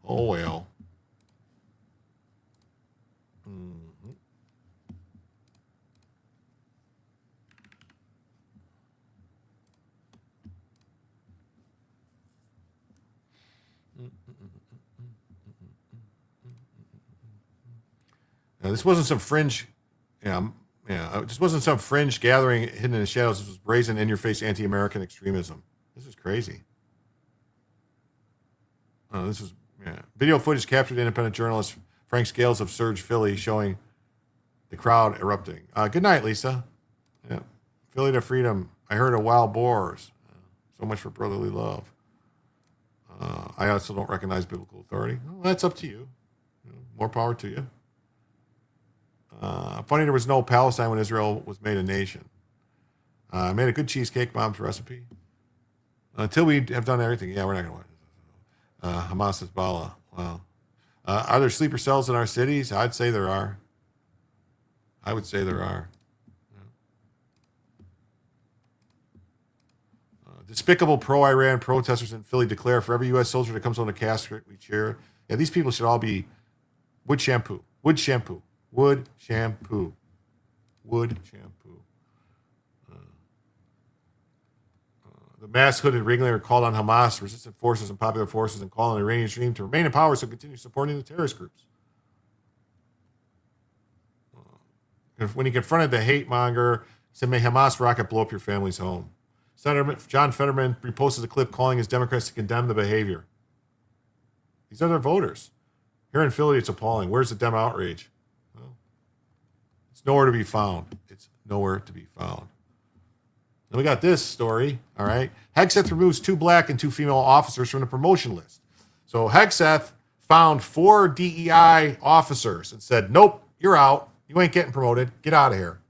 Oh, well. Now, this wasn't some fringe, this wasn't some fringe gathering hidden in the shadows. This was brazen, in-your-face anti-American extremism. This is crazy. This was video footage captured independent journalist Frank Scales of Surge, Philly, showing the crowd erupting. Good night, Lisa. Yeah, Philly to freedom. I heard of wild boars. So much for brotherly love. I also don't recognize biblical authority. Well, that's up to you. More power to you. Funny there was no Palestine when Israel was made a nation. I made a good cheesecake, Mom's recipe. Until we have done everything, we're not going to watch it. Hamas Hezbollah. Wow. Are there sleeper cells in our cities? I'd say there are. I would say there are. Despicable pro-Iran protesters in Philly declare for every U.S. soldier that comes on the casket we cheer. Yeah, these people should all be wood shampoo. Wood shampoo. Wood shampoo. Wood shampoo. The mass hooded ringleader called on Hamas, resistant forces, and popular forces, and called on the Iranian regime to remain in power so continue supporting the terrorist groups. When he confronted the hate monger, he said, "May Hamas rocket blow up your family's home." Senator John Fetterman reposted a clip calling his Democrats to condemn the behavior. These are their voters. Here in Philly, it's appalling. Where's the Dem outrage? Well, it's nowhere to be found. It's nowhere to be found. Then we got this story, all right? Hegseth removes 2 black and 2 female officers from the promotion list. So Hegseth found 4 DEI officers and said, nope, you're out. You ain't getting promoted. Get out of here.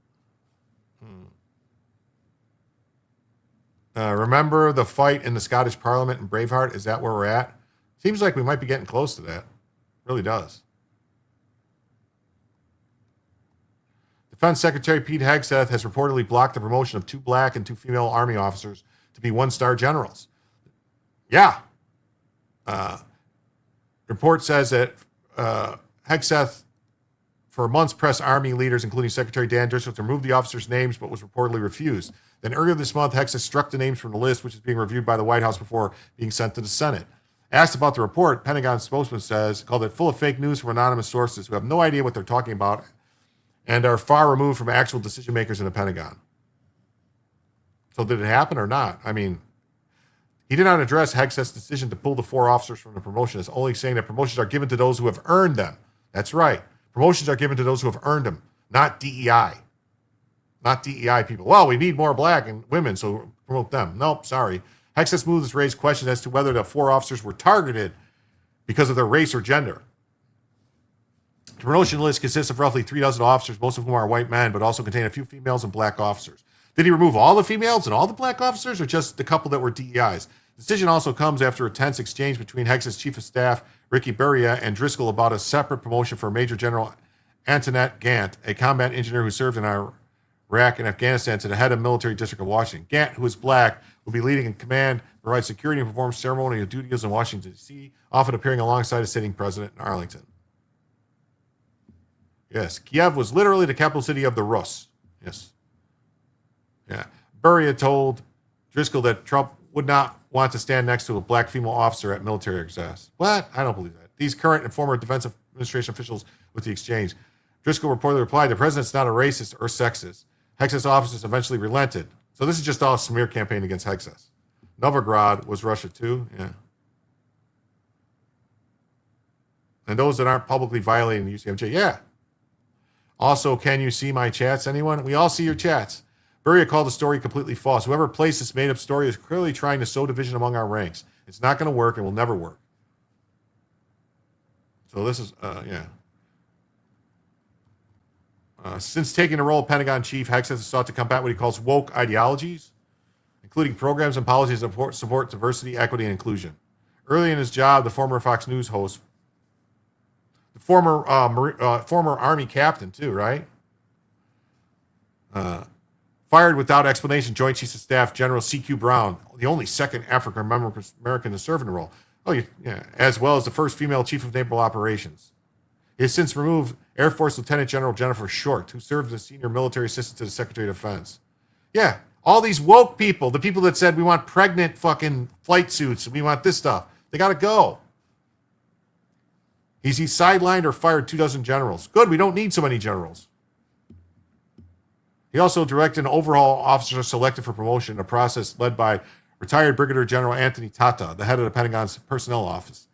Remember the fight in the Scottish Parliament in Braveheart? Is that where we're at? Seems like we might be getting close to that. Really does. Defense Secretary Pete Hegseth has reportedly blocked the promotion of 2 black and 2 female Army officers to be 1-star generals. Yeah. Report says that Hegseth, for months, pressed Army leaders, including Secretary Dan Driscoll, to remove the officers' names, but was reportedly refused. Then earlier this month, Hegseth struck the names from the list, which is being reviewed by the White House before being sent to the Senate. Asked about the report, Pentagon spokesman called it full of fake news from anonymous sources who have no idea what they're talking about and are far removed from actual decision makers in the Pentagon. So did it happen or not? I mean, he did not address Hegseth's decision to pull the 4 officers from the promotion, as only saying that promotions are given to those who have earned them. That's right. Promotions are given to those who have earned them, not DEI. Not DEI people. Well, we need more black and women, so promote them. Nope, sorry. Hegseth's move has raised questions as to whether the 4 officers were targeted because of their race or gender. The promotion list consists of roughly 3 dozen officers, most of whom are white men, but also contain a few females and black officers. Did he remove all the females and all the black officers, or just the couple that were DEIs? The decision also comes after a tense exchange between Hegseth's chief of staff, Ricky Beria, and Driscoll about a separate promotion for Major General Antoinette Gant, a combat engineer who served in Iraq and Afghanistan, to the head of military district of Washington. Gant, who is black, will be leading in command, provide security, and perform ceremonial duties in Washington, D.C., often appearing alongside a sitting president in Arlington. Yes, Kiev was literally the capital city of the Rus. Yes. Yeah. Beria told Driscoll that Trump would not want to stand next to a black female officer at military exercise. What? I don't believe that. These current and former Defense Administration officials with the exchange. Driscoll reportedly replied, the president's not a racist or sexist. Hegseth's officers eventually relented. So this is just all a smear campaign against Hegseth. Novograd was Russia too. Yeah. And those that aren't publicly violating the UCMJ, yeah. Also, can you see my chats, anyone? We all see your chats. Beria called the story completely false. Whoever placed this made-up story is clearly trying to sow division among our ranks. It's not going to work and will never work. So this is, yeah. Since taking the role of Pentagon chief, Hex has sought to combat what he calls woke ideologies, including programs and policies that support diversity, equity, and inclusion. Early in his job, the former Fox News host, the former Army captain too, right? Fired without explanation, Joint Chiefs of Staff General C.Q. Brown, the only second African American to serve in the role. Oh, yeah, as well as the first female chief of naval operations. He has since removed Air Force Lieutenant General Jennifer Short, who served as senior military assistant to the Secretary of Defense. Yeah, all these woke people, the people that said we want pregnant fucking flight suits, we want this stuff, they got to go. He sidelined or fired 24 generals. Good, we don't need so many generals. He also directed an overhaul officer selected for promotion, a process led by retired Brigadier General Anthony Tata, the head of the Pentagon's personnel office,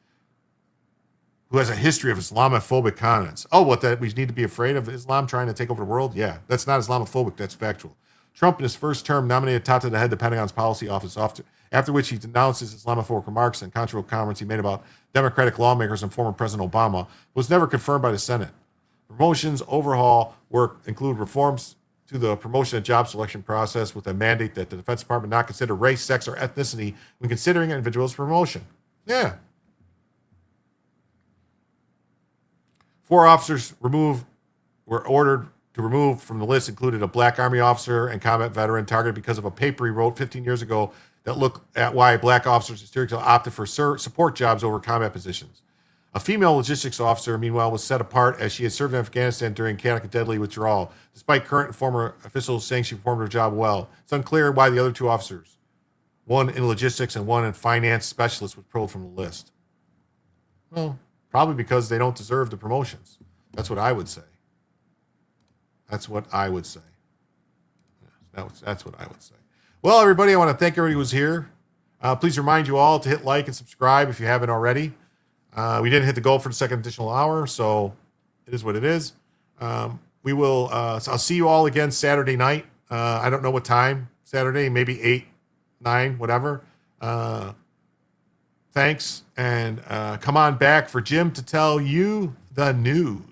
who has a history of Islamophobic comments. Oh, what, that we need to be afraid of Islam trying to take over the world? Yeah, that's not Islamophobic, that's factual. Trump, in his first term, nominated Tata to head the Pentagon's policy office, after which he denounced his Islamophobic remarks and controversial comments he made about Democratic lawmakers and former President Obama, was never confirmed by the Senate. Promotions overhaul work include reforms to the promotion and job selection process with a mandate that the Defense Department not consider race, sex, or ethnicity when considering an individual's promotion. Yeah. 4 officers were ordered to remove from the list, included a black Army officer and combat veteran targeted because of a paper he wrote 15 years ago that looked at why black officers historically opted for support jobs over combat positions. A female logistics officer, meanwhile, was set apart as she had served in Afghanistan during chaotic deadly withdrawal, despite current and former officials saying she performed her job well. It's unclear why the other 2 officers, one in logistics and one in finance specialist, was pulled from the list. Well, probably because they don't deserve the promotions. That's what I would say. That's what I would say. That's what I would say. Well, everybody, I want to thank everybody who was here. Please remind you all to hit like and subscribe if you haven't already. We didn't hit the goal for the second additional hour, so it is what it is. We will. So I'll see you all again Saturday night. I don't know what time Saturday, maybe 8, 9, whatever. Thanks, and come on back for Jim to tell you the news.